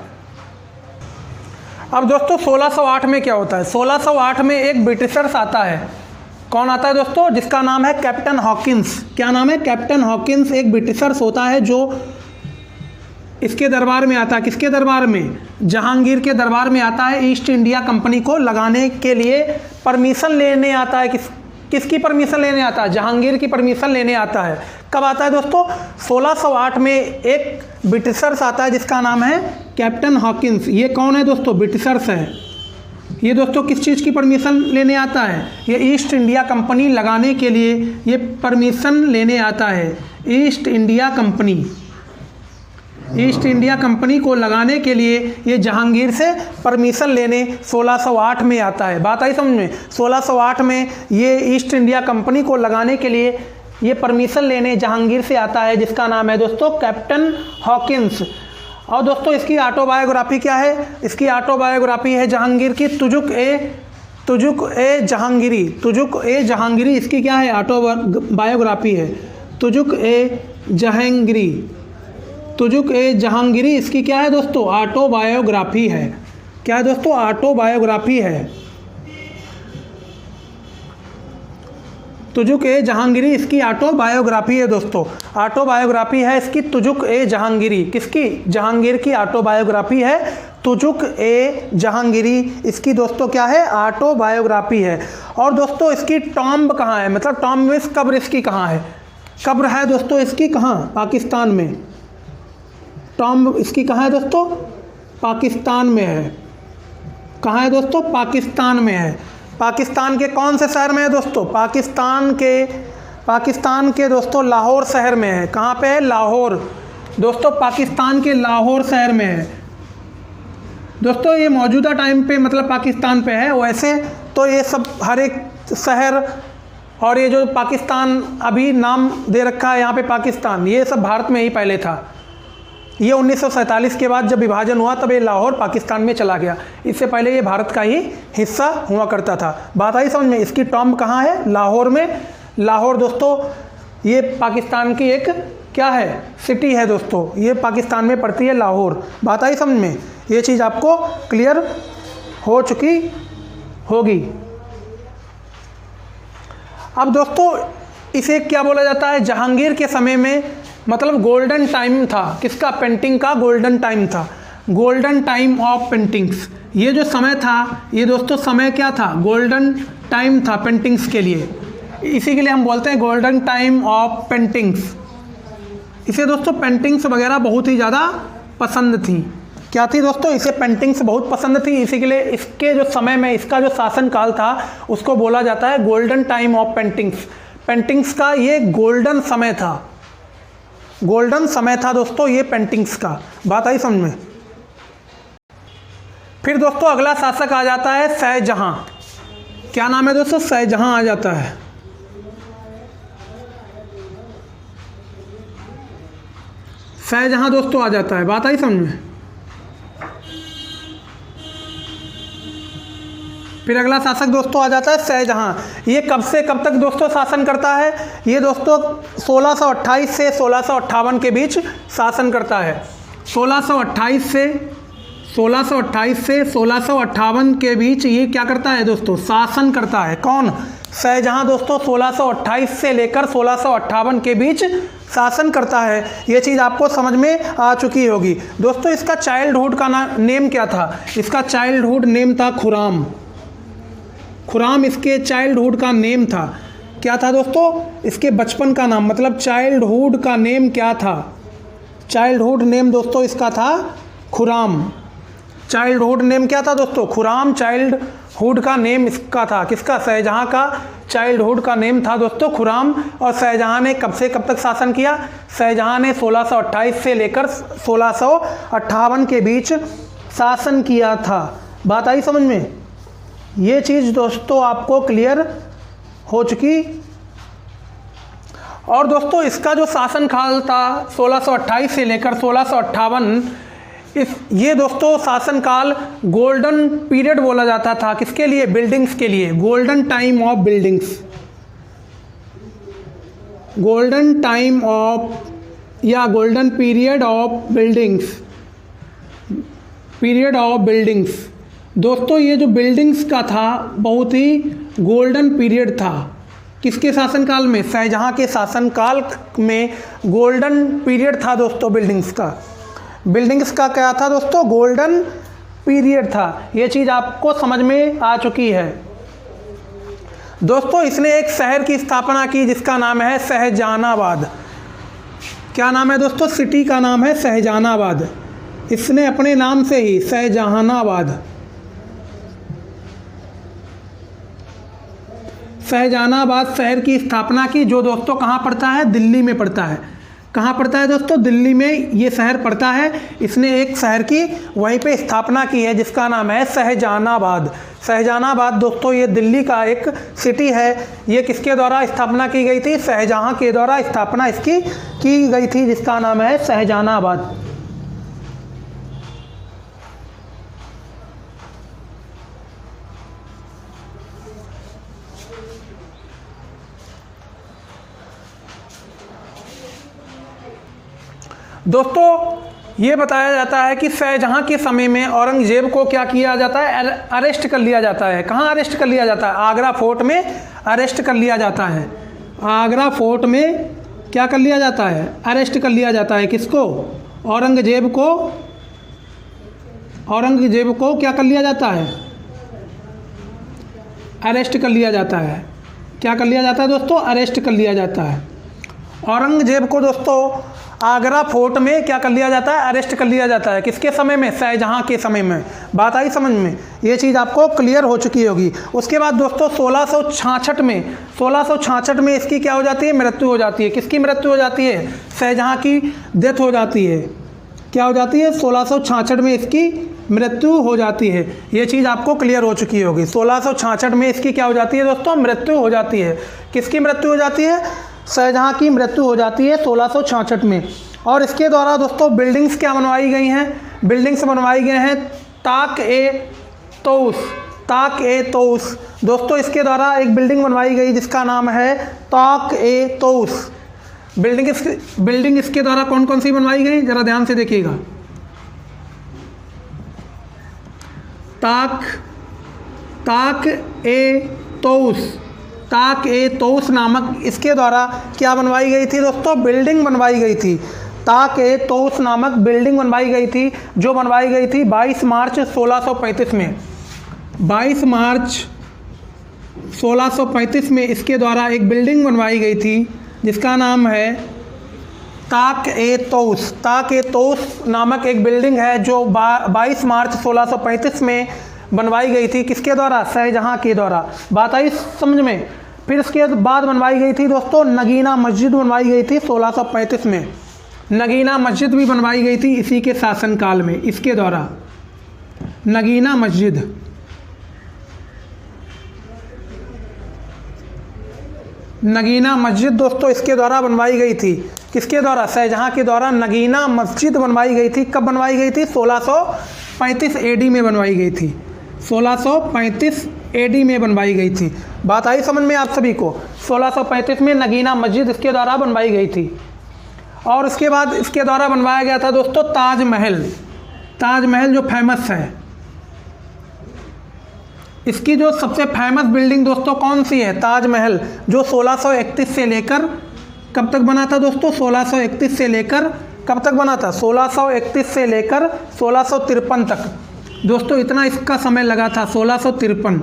अब दोस्तों 1608 में क्या होता है, 1608 में एक ब्रिटिशर्स आता है। कौन आता है दोस्तों, जिसका नाम है कैप्टन हॉकिंस। क्या नाम है, कैप्टन हॉकिंस। एक ब्रिटिशर्स होता है जो इसके दरबार में आता है। किसके दरबार में, जहांगीर के दरबार में आता है। ईस्ट इंडिया कंपनी को लगाने के लिए परमिशन लेने आता है। किसकी परमिशन लेने आता है, जहांगीर की परमिशन लेने आता है। कब आता है दोस्तों, 1608 में एक ब्रिटिशर्स आता है जिसका नाम है कैप्टन हॉकिंस। ये कौन है दोस्तों, ब्रिटिशर्स है। ये दोस्तों किस चीज़ की परमिशन लेने आता है, ये ईस्ट इंडिया कंपनी लगाने के लिए ये परमिशन लेने आता है। East India company, east India company को लगाने के लिए ये जहांगीर से परमिशन लेने 1608 में आता है। बात आई समझ में, 1608 में ये ईस्ट इंडिया कंपनी को लगाने के लिए ये परमिशन लेने जहांगीर से आता है, जिसका नाम है दोस्तों कैप्टन हॉकिंस। और दोस्तों इसकी ऑटोबायोग्राफी क्या है, इसकी ऑटोबायोग्राफी है जहांगीर की तुजुक ए जहांगीरी। तुजुक ए जहांगीरी इसकी क्या है, ऑटोबायोग्राफी है। तुजुक ए जहांगीरी, तुजुक ए जहांगीरी इसकी क्या है दोस्तों, ऑटोबायोग्राफी है। क्या है दोस्तों, ऑटोबायोग्राफी है। तुजुक ए जहांगीरी इसकी ऑटोबायोग्राफी है दोस्तों, ऑटोबायोग्राफी है इसकी तुजुक ए जहांगीरी। किसकी, जहांगीर की ऑटोबायोग्राफी है तुजुक ए जहांगीरी। इसकी दोस्तों क्या है, ऑटोबायोग्राफी है। और दोस्तों इसकी टॉम्ब कहाँ है, मतलब टॉम्ब में कब्र इसकी कहाँ है, कब्र है दोस्तों इसकी कहाँ, पाकिस्तान में। टॉम्ब इसकी कहाँ है दोस्तों, पाकिस्तान में है। कहाँ है दोस्तों, पाकिस्तान में है। पाकिस्तान के कौन से शहर में है दोस्तों, पाकिस्तान के दोस्तों लाहौर शहर में है। कहाँ पे है, लाहौर। दोस्तों पाकिस्तान के लाहौर शहर में है। दोस्तों ये मौजूदा टाइम पे मतलब पाकिस्तान पे है, वैसे तो ये सब हर एक शहर और ये जो पाकिस्तान अभी नाम दे रखा है यहाँ पे पाकिस्तान, ये सब भारत में ही पहले था। ये 1947 के बाद जब विभाजन हुआ तब ये लाहौर पाकिस्तान में चला गया। इससे पहले ये भारत का ही हिस्सा हुआ करता था। बात आई समझ में। इसकी टॉम्ब कहाँ है, लाहौर में। लाहौर दोस्तों ये पाकिस्तान की एक क्या है, सिटी है दोस्तों, ये पाकिस्तान में पड़ती है लाहौर। बात आई समझ में, ये चीज़ आपको क्लियर हो चुकी होगी। अब दोस्तों इसे क्या बोला जाता है, जहांगीर के समय में मतलब गोल्डन टाइम था। किसका, पेंटिंग का गोल्डन टाइम था, गोल्डन टाइम ऑफ पेंटिंग्स। ये जो समय था, ये दोस्तों समय क्या था, गोल्डन टाइम था पेंटिंग्स के लिए। इसी के लिए हम बोलते हैं गोल्डन टाइम ऑफ पेंटिंग्स। इसे दोस्तों पेंटिंग्स वगैरह बहुत ही ज़्यादा पसंद थी। क्या थी दोस्तों, इसे पेंटिंग्स बहुत पसंद थी। इसी के लिए इसके जो समय में इसका जो शासनकाल था उसको बोला जाता है golden time of paintings. Paintings का ये गोल्डन समय था, गोल्डन समय था दोस्तों ये पेंटिंग्स का। बात आई समझ में। फिर दोस्तों अगला शासक आ जाता है शाहजहां। क्या नाम है दोस्तों, शाहजहां आ जाता है। शाहजहां दोस्तों आ जाता है। बात आई समझ में। फिर अगला शासक दोस्तों आ जाता है शाहजहां। ये कब से कब तक दोस्तों शासन करता है? ये दोस्तों 1628 से 1658 के बीच शासन करता है। 1628 से 1658 के बीच ये क्या करता है दोस्तों? शासन करता है। कौन? शाहजहां दोस्तों 1628 से लेकर 1658 के बीच शासन करता है। ये चीज़ आपको समझ में आ चुकी होगी। दोस्तों इसका चाइल्डहुड का नेम क्या था? इसका चाइल्डहुड नेम था खुराम। खुराम इसके चाइल्डहुड का नेम था। क्या था दोस्तों? इसके बचपन का नाम, मतलब चाइल्डहुड का नेम क्या था? चाइल्डहुड नेम दोस्तों इसका था खुराम। चाइल्डहुड नेम क्या था दोस्तों? खुराम। चाइल्डहुड का नेम इसका था, किसका? शाहजहां का चाइल्डहुड का नेम था दोस्तों खुराम। और शाहजहां ने कब से कब तक शासन किया? शाहजहां ने 1628 से लेकर 1658 के बीच शासन किया था। बात आई समझ में? ये चीज़ दोस्तों आपको क्लियर हो चुकी। और दोस्तों इसका जो शासन काल था 1628 से लेकर 1658, ये दोस्तों शासन काल गोल्डन पीरियड बोला जाता था। किसके लिए? बिल्डिंग्स के लिए। Golden time of buildings, golden time of या golden period of buildings, period of buildings. दोस्तों ये जो बिल्डिंग्स का था बहुत ही गोल्डन पीरियड था। किसके शासनकाल में? शाहजहां के शासनकाल में गोल्डन पीरियड था दोस्तों बिल्डिंग्स का। बिल्डिंग्स का क्या था दोस्तों? गोल्डन पीरियड था। ये चीज़ आपको समझ में आ चुकी है। दोस्तों इसने एक शहर की स्थापना की जिसका नाम है शाहजहानाबाद। क्या नाम है दोस्तों? सिटी का नाम है शाहजहानाबाद। इसने अपने नाम से ही शाहजहानाबाद, शाहजहानाबाद शहर की स्थापना की, जो दोस्तों कहाँ पड़ता है? दिल्ली में पड़ता है। कहाँ पड़ता है दोस्तों? दिल्ली में ये शहर पड़ता है। इसने एक शहर की वहीं पे स्थापना की है जिसका नाम है शाहजहानाबाद। शाहजहानाबाद दोस्तों ये दिल्ली का एक सिटी है। ये किसके द्वारा स्थापना की गई थी? शाहजहां के द्वारा स्थापना इसकी की गई थी जिसका नाम है शाहजहानाबाद। दोस्तों ये बताया जाता है कि शाहजहां के समय में औरंगजेब को क्या किया जाता है? अरेस्ट कर लिया जाता है। कहाँ अरेस्ट कर लिया जाता है? आगरा फोर्ट में अरेस्ट कर लिया जाता है। आगरा फोर्ट में क्या कर लिया जाता है? अरेस्ट कर लिया जाता है। किसको? औरंगजेब को। औरंगजेब को क्या कर लिया जाता है? अरेस्ट कर लिया जाता है। क्या कर लिया जाता है दोस्तों? अरेस्ट कर लिया जाता है। औरंगजेब को दोस्तों आगरा फोर्ट में क्या कर लिया जाता है? अरेस्ट कर लिया जाता है। किसके समय में? शाहजहां के समय में। बात आई समझ में? ये चीज़ आपको क्लियर हो चुकी होगी। उसके बाद दोस्तों 1666 में इसकी क्या हो जाती है? मृत्यु हो जाती है। किसकी मृत्यु हो जाती है? शाहजहां की डेथ हो जाती है। क्या हो जाती है? 1666 में इसकी मृत्यु हो जाती है। ये चीज़ आपको क्लियर हो चुकी होगी। 1666 में इसकी क्या हो जाती है दोस्तों? मृत्यु हो जाती है। किसकी मृत्यु हो जाती है? शाहजहां की मृत्यु हो जाती है 1666 में। और इसके द्वारा दोस्तों बिल्डिंग्स क्या बनवाई गई हैं? बिल्डिंग्स बनवाई गए हैं ताक-ए-तौस। ताक-ए-तौस दोस्तों इसके द्वारा एक बिल्डिंग बनवाई गई जिसका नाम है ताक-ए-तौस। बिल्डिंग इसके द्वारा कौन कौन सी बनवाई गई? जरा ध्यान से देखिएगा। ताक-ए-तौस, ताक-ए-तौस नामक इसके द्वारा क्या बनवाई गई थी दोस्तों? बिल्डिंग बनवाई गई थी। ताक-ए-तौस नामक बिल्डिंग बनवाई गई थी, जो बनवाई गई थी 22 मार्च 1635 में। 22 मार्च 1635 में इसके द्वारा एक बिल्डिंग बनवाई गई थी जिसका नाम है ताक-ए-तौस। ताक-ए-तौस नामक एक बिल्डिंग है जो 22 मार्च 1635 में बनवाई गई थी। किसके द्वारा? शाहजहां के द्वारा। बात आई समझ में? फिर इसके बाद बनवाई गई थी दोस्तों नगीना मस्जिद बनवाई गई थी 1635 में। नगीना मस्जिद भी बनवाई गई थी इसी के शासनकाल में, इसके द्वारा। नगीना मस्जिद, नगीना मस्जिद दोस्तों इसके द्वारा बनवाई गई थी। किसके द्वारा? शाहजहां के द्वारा नगीना मस्जिद बनवाई गई थी। कब बनवाई गई थी? 1635 AD में बनवाई गई थी। 1635 AD में बनवाई गई थी। बात आई समझ में आप सभी को। 1635 में नगीना मस्जिद इसके द्वारा बनवाई गई थी। और उसके बाद इसके द्वारा बनवाया गया था दोस्तों ताजमहल। ताजमहल जो फेमस है, इसकी जो सबसे फेमस बिल्डिंग दोस्तों कौन सी है? ताजमहल, जो 1631 से लेकर कब तक बना था दोस्तों? 1631 से लेकर कब तक बना था? 1631 से लेकर 1653 तक दोस्तों, इतना इसका समय लगा था, 1653।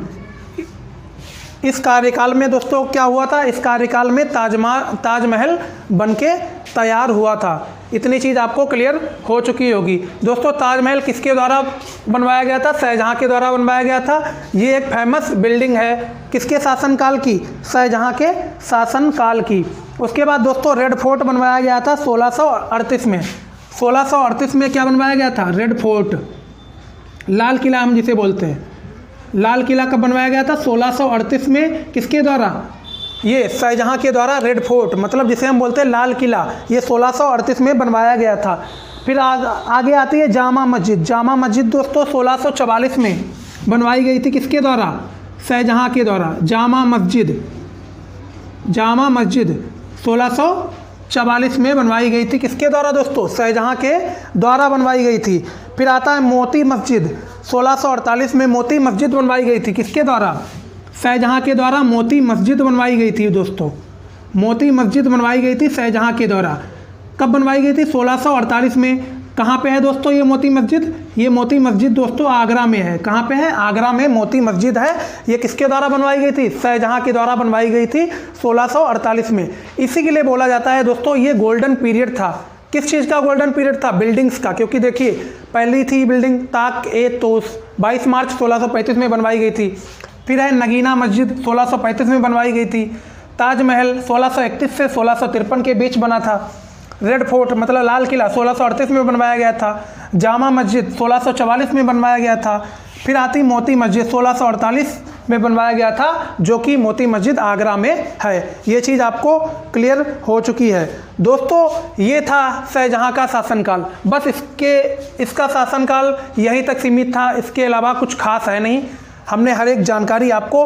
इस कार्यकाल में दोस्तों क्या हुआ था? इस कार्यकाल में ताजमहल बनके तैयार हुआ था। इतनी चीज़ आपको क्लियर हो चुकी होगी दोस्तों। ताजमहल किसके द्वारा बनवाया गया था? शाहजहाँ के द्वारा बनवाया गया था। ये एक फेमस बिल्डिंग है, किसके शासनकाल की? शाहजहाँ के शासनकाल की। उसके बाद दोस्तों रेड फोर्ट बनवाया गया था 1638 में। 1638 में क्या बनवाया गया था? रेड फोर्ट, लाल किला हम जिसे बोलते हैं। लाल किला कब बनवाया गया था? 1638 में। किसके द्वारा? ये शाहजहाँ के द्वारा रेड फोर्ट, मतलब जिसे हम बोलते हैं लाल किला, ये 1638 में बनवाया गया था। फिर आगे आती है जामा मस्जिद। जामा मस्जिद दोस्तों 1644 में बनवाई गई थी। किसके द्वारा? शाहजहाँ के द्वारा। जामा मस्जिद 1644 में बनवाई गई थी। किसके द्वारा दोस्तों? शाहजहाँ के द्वारा बनवाई गई थी। फिर आता है मोती मस्जिद। 1648 में मोती मस्जिद बनवाई गई थी। किसके द्वारा? शाहजहाँ के द्वारा मोती मस्जिद बनवाई गई थी दोस्तों। मोती मस्जिद बनवाई गई थी शाहजहाँ के द्वारा। कब बनवाई गई थी? 1648 में। कहाँ पे है दोस्तों ये मोती मस्जिद? ये मोती मस्जिद दोस्तों आगरा में है। कहाँ पे है? आगरा में मोती मस्जिद है। ये किसके द्वारा बनवाई गई थी? शाहजहाँ के द्वारा बनवाई गई थी 1648 में। इसी के लिए बोला जाता है दोस्तों ये गोल्डन पीरियड था। किस चीज़ का गोल्डन पीरियड था? बिल्डिंग्स का। क्योंकि देखिए पहली थी बिल्डिंग ताक-ए-तोस 22 मार्च 1635 में बनवाई गई थी। फिर है नगीना मस्जिद 1635 में बनवाई गई थी। ताजमहल 1631 से 1653 के बीच बना था। रेड फोर्ट मतलब लाल किला 1638 में बनवाया गया था। जामा मस्जिद 1644 में बनवाया गया था। फिर आती मोती मस्जिद 1648 में बनवाया गया था, जो कि मोती मस्जिद आगरा में है। ये चीज़ आपको क्लियर हो चुकी है दोस्तों। ये था शाहजहाँ का शासनकाल। बस इसका शासनकाल यहीं तक सीमित था, इसके अलावा कुछ खास है नहीं। हमने हर एक जानकारी आपको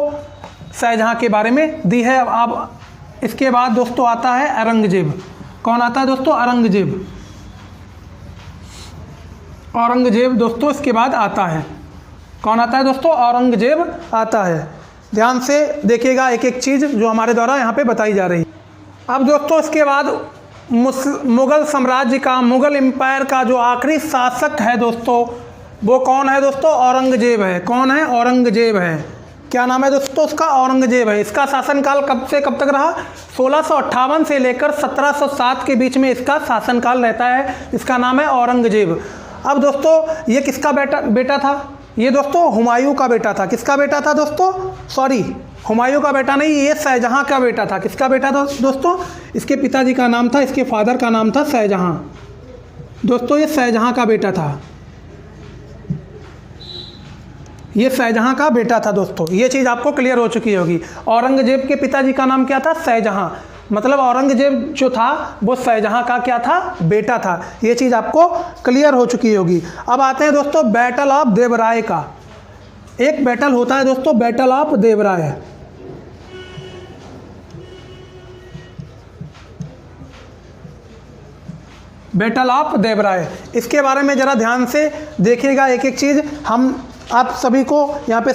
शाहजहाँ के बारे में दी है। अब इसके बाद दोस्तों आता है औरंगजेब। कौन आता है दोस्तों? औरंगजेब। औरंगजेब दोस्तों इसके बाद आता है। कौन आता है दोस्तों? औरंगजेब आता है। ध्यान से देखिएगा एक एक चीज़ जो हमारे द्वारा यहाँ पे बताई जा रही है। अब दोस्तों इसके बाद मुग़ल साम्राज्य का, मुग़ल एम्पायर का जो आखिरी शासक है दोस्तों, वो कौन है दोस्तों? औरंगजेब है। कौन है? औरंगजेब है। क्या नाम है दोस्तों उसका? औरंगजेब है। इसका शासनकाल कब से कब तक रहा? 1658 से लेकर 1707 के बीच में इसका शासनकाल रहता है। इसका नाम है औरंगजेब। अब दोस्तों ये किसका बेटा था? ये दोस्तों हुमायूं का बेटा था। किसका बेटा था दोस्तों? सॉरी, हुमायूं का बेटा नहीं, ये शाहजहाँ का बेटा था। किसका बेटा था दोस्तों? इसके पिताजी का नाम था, इसके फादर का नाम था शाहजहाँ। दोस्तों ये शाहजहाँ का बेटा था। ये शाहजहाँ का बेटा था दोस्तों। ये चीज़ आपको क्लियर हो चुकी होगी। औरंगजेब के पिताजी का नाम क्या था? शाहजहाँ। मतलब औरंगजेब जो था वो शाहजहाँ का क्या था? बेटा था। ये चीज़ आपको क्लियर हो चुकी होगी। अब आते हैं दोस्तों बैटल ऑफ देवराय का। एक बैटल होता है दोस्तों battle of Devaraya. Battle of Devaraya, इसके बारे में ज़रा ध्यान से देखिएगा। एक एक चीज़ हम आप सभी को यहाँ पे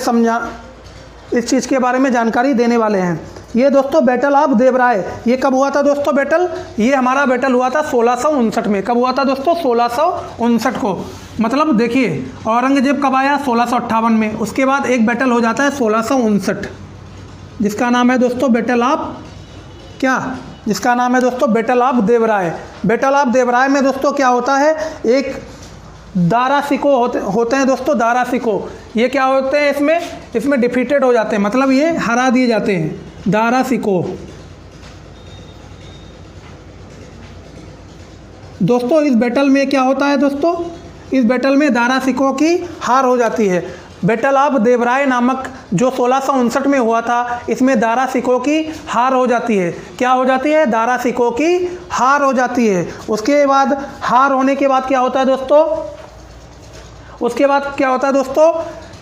इस चीज़ के बारे में जानकारी देने वाले हैं। ये दोस्तों बैटल ऑफ देवराय, ये कब हुआ था दोस्तों बैटल? ये हमारा बैटल हुआ था 1659 में। कब हुआ था दोस्तों? 1659 को। मतलब देखिए औरंगजेब कब आया? 1658 में। उसके बाद एक बैटल हो जाता है 1659, जिसका नाम है दोस्तों बैटल ऑफ क्या? जिसका नाम है दोस्तों battle of Devaraya. Battle of Devaraya में दोस्तों क्या होता है? एक दारा सिको होते हैं दोस्तों। दारा सिको ये क्या होते हैं? इसमें डिफीटेड हो जाते हैं, मतलब ये हरा दिए जाते हैं। दारा सिको दोस्तों इस बैटल में क्या होता है दोस्तों? इस बैटल में दारा सिको की हार हो जाती है। बैटल ऑफ देवराय नामक जो 1659 में हुआ था, इसमें दारा सिको की हार हो जाती है। क्या हो जाती है? दारा सिको की हार हो जाती है। उसके बाद हार होने के बाद क्या होता है दोस्तों? उसके बाद क्या होता है दोस्तों?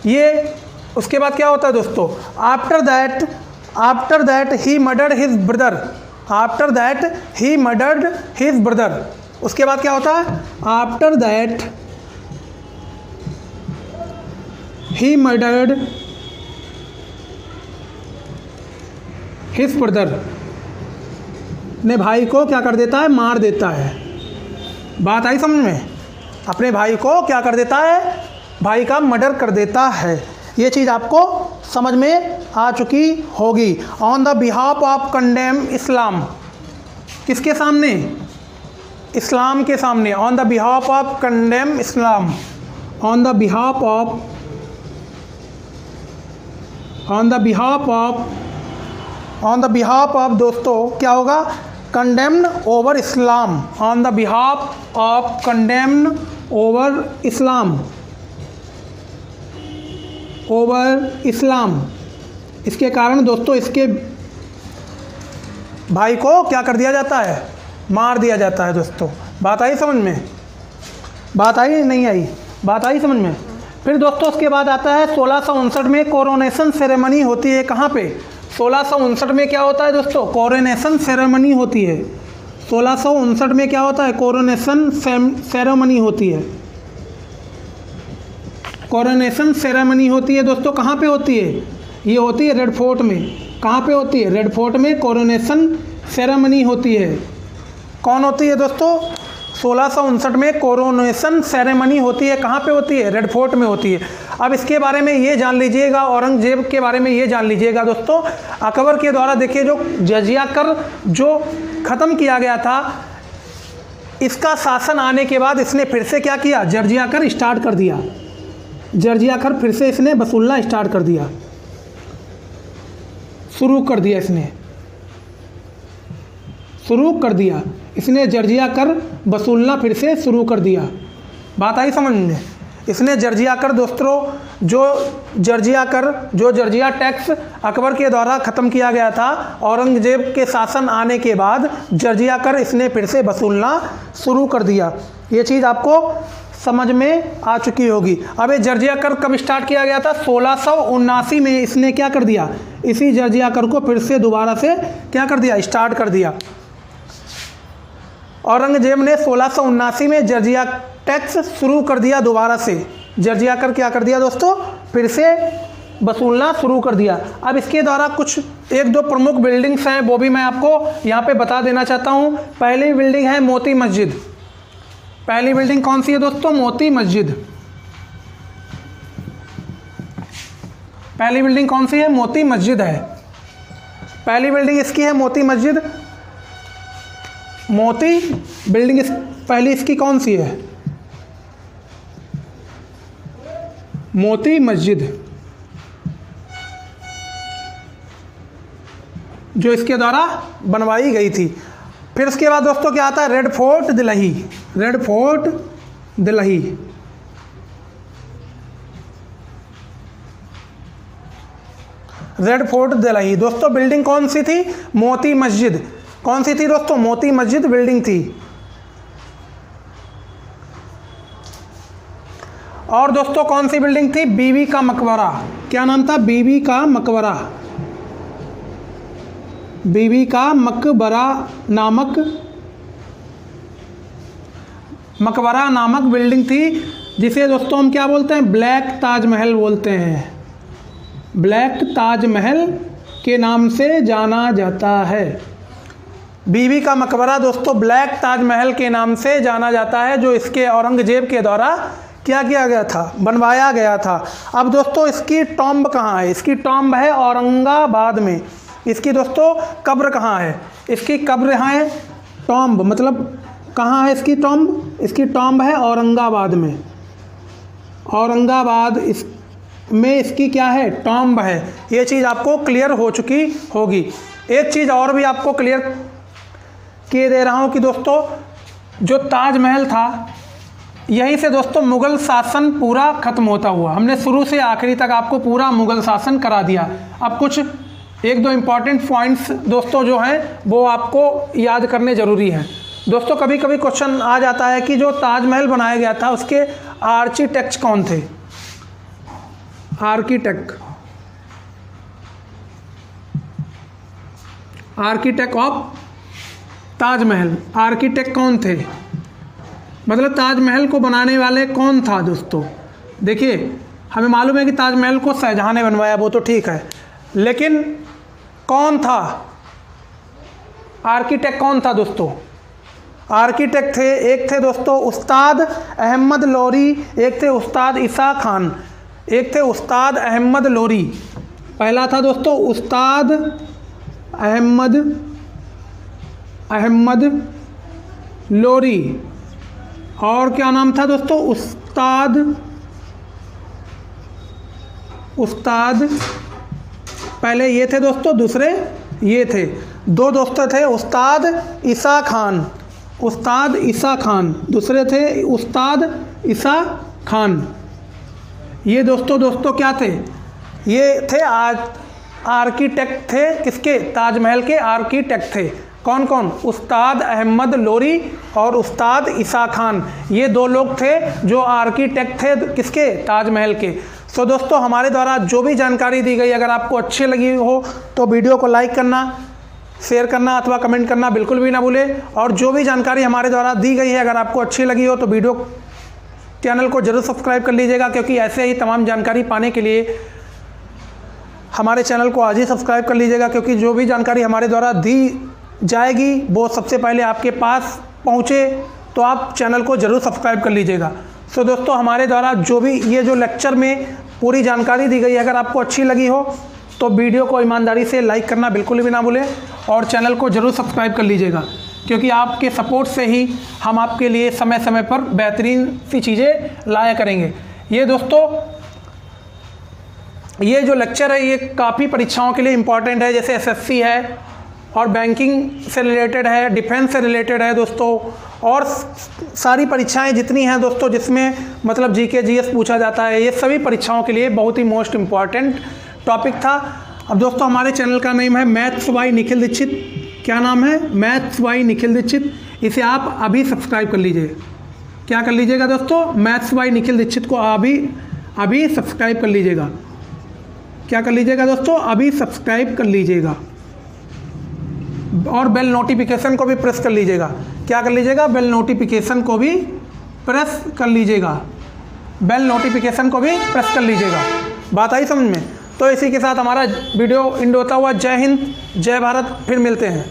ये उसके बाद क्या होता है दोस्तों, after that he murdered his brother, after that he murdered his brother. उसके बाद क्या होता है, after that he murdered his brother, अपने भाई को क्या कर देता है, मार देता है। बात आई समझ में, अपने भाई को क्या कर देता है, भाई का मर्डर कर देता है। ये चीज़ आपको समझ में आ चुकी होगी। On the behalf of condemn Islam, किसके सामने, इस्लाम के सामने। On the behalf of condemn Islam, on the behalf of, on the behalf of, on the behalf of दोस्तों क्या होगा, condemned over Islam, on the behalf of condemned over Islam, over Islam. इसके कारण दोस्तों इसके भाई को क्या कर दिया जाता है, मार दिया जाता है। दोस्तों बात आई समझ में, बात आई नहीं आई, बात आई समझ में। फिर दोस्तों उसके बाद आता है 1659 में कोरोनेशन सेरेमनी होती है। कहाँ पे, 1659 में क्या होता है दोस्तों, कोरोनेशन सेरेमनी होती है। 1659 में क्या होता है, कोरोनेशन सेरेमनी होती है। कोरोनेशन सेरेमनी होती है दोस्तों, कहाँ पे होती है, ये होती है रेड फोर्ट में। कहाँ पे होती है, रेड फोर्ट में कोरोनेशन सेरेमनी होती है। कौन होती है दोस्तों, 1659 में कोरोनेशन सेरेमनी होती है। कहाँ पे होती है, रेड फोर्ट में होती है। अब इसके बारे में ये जान लीजिएगा, औरंगजेब के बारे में ये जान लीजिएगा दोस्तों, अकबर के द्वारा देखिए जो जजिया कर जो ख़त्म किया गया था, इसका शासन आने के बाद इसने फिर से क्या किया, जजिया कर स्टार्ट कर दिया। जजिया कर फिर से इसने वसूलना स्टार्ट कर दिया, शुरू कर दिया, इसने शुरू कर दिया, इसने जजिया कर वसूलना फिर से शुरू कर दिया। बात आई समझ में। इसने जजिया कर दोस्तों जो जजिया टैक्स अकबर के द्वारा ख़त्म किया गया था, औरंगजेब के शासन आने के बाद जजिया कर इसने फिर से वसूलना शुरू कर दिया। ये चीज़ आपको समझ में आ चुकी होगी। अब ये जजिया कर कब स्टार्ट किया गया था, 1679 में इसने क्या कर दिया, इसी जजिया कर को फिर से दोबारा से क्या कर दिया, स्टार्ट कर दिया। औरंगजेब ने 1679 में जजिया टैक्स शुरू कर दिया दोबारा से। जजिया कर क्या कर दिया दोस्तों, फिर से वसूलना शुरू कर दिया। अब इसके द्वारा कुछ एक दो प्रमुख बिल्डिंग्स हैं, वो भी मैं आपको यहाँ पे बता देना चाहता हूँ। पहली बिल्डिंग है मोती मस्जिद। पहली बिल्डिंग कौन सी है दोस्तों, मोती मस्जिद। पहली बिल्डिंग कौन सी है, मोती मस्जिद है। पहली बिल्डिंग इसकी है मोती मस्जिद। मोती बिल्डिंग पहली इसकी कौन सी है, मोती मस्जिद, जो इसके द्वारा बनवाई गई थी। फिर उसके बाद दोस्तों क्या आता है, red fort Delhi. Red fort Delhi, red fort Delhi दोस्तों बिल्डिंग कौन सी थी, मोती मस्जिद। कौन सी थी दोस्तों, मोती मस्जिद बिल्डिंग थी। और दोस्तों कौन सी बिल्डिंग थी, बीबी का मकबरा। क्या नाम था, बीबी का मकबरा। बीबी का मकबरा नामक बिल्डिंग थी, जिसे दोस्तों हम क्या बोलते हैं, ब्लैक ताजमहल बोलते हैं। ब्लैक ताजमहल के नाम से जाना जाता है। बीबी का मकबरा दोस्तों ब्लैक ताजमहल के नाम से जाना जाता है, जो इसके औरंगजेब के द्वारा क्या किया गया था, बनवाया गया था। अब दोस्तों इसकी टॉम्ब कहाँ है, इसकी टॉम्ब है औरंगाबाद में। इसकी दोस्तों कब्र कहाँ है, इसकी कब्र है, टॉम्ब मतलब कहाँ है इसकी टॉम्ब, इसकी टॉम्ब है औरंगाबाद में। औरंगाबाद में इसकी क्या है, टॉम्ब है। ये चीज़ आपको क्लियर हो चुकी होगी। एक चीज़ और भी आपको क्लियर किए दे रहा हूँ कि दोस्तों जो ताजमहल था, यहीं से दोस्तों मुग़ल शासन पूरा ख़त्म होता हुआ, हमने शुरू से आखिरी तक आपको पूरा मुग़ल शासन करा दिया। अब कुछ एक दो इम्पॉर्टेंट पॉइंट्स दोस्तों जो हैं वो आपको याद करने ज़रूरी हैं। दोस्तों कभी कभी क्वेश्चन आ जाता है कि जो ताजमहल बनाया गया था उसके आर्किटेक्ट कौन थे। Architect of Taj Mahal. आर्किटेक्ट कौन थे, मतलब ताजमहल को बनाने वाले कौन था दोस्तों। देखिए हमें मालूम है कि ताजमहल को शाहजहां ने बनवाया, वो तो ठीक है, लेकिन कौन था आर्किटेक्ट, कौन था दोस्तों। आर्किटेक्ट थे, एक थे दोस्तों उस्ताद अहमद लोरी, एक थे उस्ताद ईसा खान, एक थे उस्ताद अहमद लोरी। पहला था दोस्तों उस्ताद अहमद लोरी, और क्या नाम था दोस्तों, उस्ताद पहले ये थे दोस्तों, दूसरे ये थे, दो दोस्त थे उस्ताद ईसा खान, दूसरे थे उस्ताद ईसा खान। ये दोस्तों क्या थे, ये थे आर्किटेक्ट थे, किसके, ताजमहल के आर्किटेक्ट थे। कौन कौन, उस्ताद अहमद लोरी और उस्ताद ईसा खान, ये दो लोग थे जो आर्किटेक्ट थे किसके, ताजमहल के। सो दोस्तों हमारे द्वारा जो भी जानकारी दी गई अगर आपको अच्छी लगी हो तो वीडियो को लाइक करना, शेयर करना अथवा कमेंट करना बिल्कुल भी ना भूलें। और जो भी जानकारी हमारे द्वारा दी गई है अगर आपको अच्छी लगी हो तो वीडियो चैनल को जरूर सब्सक्राइब कर लीजिएगा, क्योंकि ऐसे ही तमाम जानकारी पाने के लिए हमारे चैनल को आज ही सब्सक्राइब कर लीजिएगा, क्योंकि जो भी जानकारी हमारे द्वारा दी जाएगी वो सबसे पहले आपके पास पहुँचे, तो आप चैनल को ज़रूर सब्सक्राइब कर लीजिएगा। सो दोस्तों हमारे द्वारा जो भी ये जो लेक्चर में पूरी जानकारी दी गई है अगर आपको अच्छी लगी हो तो वीडियो को ईमानदारी से लाइक करना बिल्कुल भी ना भूलें और चैनल को ज़रूर सब्सक्राइब कर लीजिएगा, क्योंकि आपके सपोर्ट से ही हम आपके लिए समय समय पर बेहतरीन सी चीज़ें लाया करेंगे। ये दोस्तों ये जो लेक्चर है ये काफ़ी परीक्षाओं के लिए इम्पॉर्टेंट है, जैसे एसएससी है और बैंकिंग से रिलेटेड है, डिफेंस से रिलेटेड है दोस्तों, और सारी परीक्षाएं जितनी हैं दोस्तों जिसमें मतलब जीके जीएस पूछा जाता है, ये सभी परीक्षाओं के लिए बहुत ही मोस्ट इम्पॉर्टेंट टॉपिक था। अब दोस्तों हमारे चैनल का नेम है मैथ्स बाय निखिल दीक्षित। क्या नाम है, मैथ्स बाय निखिल दीक्षित। इसे आप अभी सब्सक्राइब कर लीजिए। क्या कर लीजिएगा दोस्तों, मैथ्स बाय निखिल दीक्षित को अभी सब्सक्राइब कर लीजिएगा। क्या कर लीजिएगा दोस्तों, अभी सब्सक्राइब कर लीजिएगा और बेल नोटिफिकेशन को भी प्रेस कर लीजिएगा। क्या कर लीजिएगा, बेल नोटिफिकेशन को भी प्रेस कर लीजिएगा, बेल नोटिफिकेशन को भी प्रेस कर लीजिएगा। बात आई समझ में। तो इसी के साथ हमारा वीडियो एंड होता हुआ। जय हिंद, जय भारत, फिर मिलते हैं।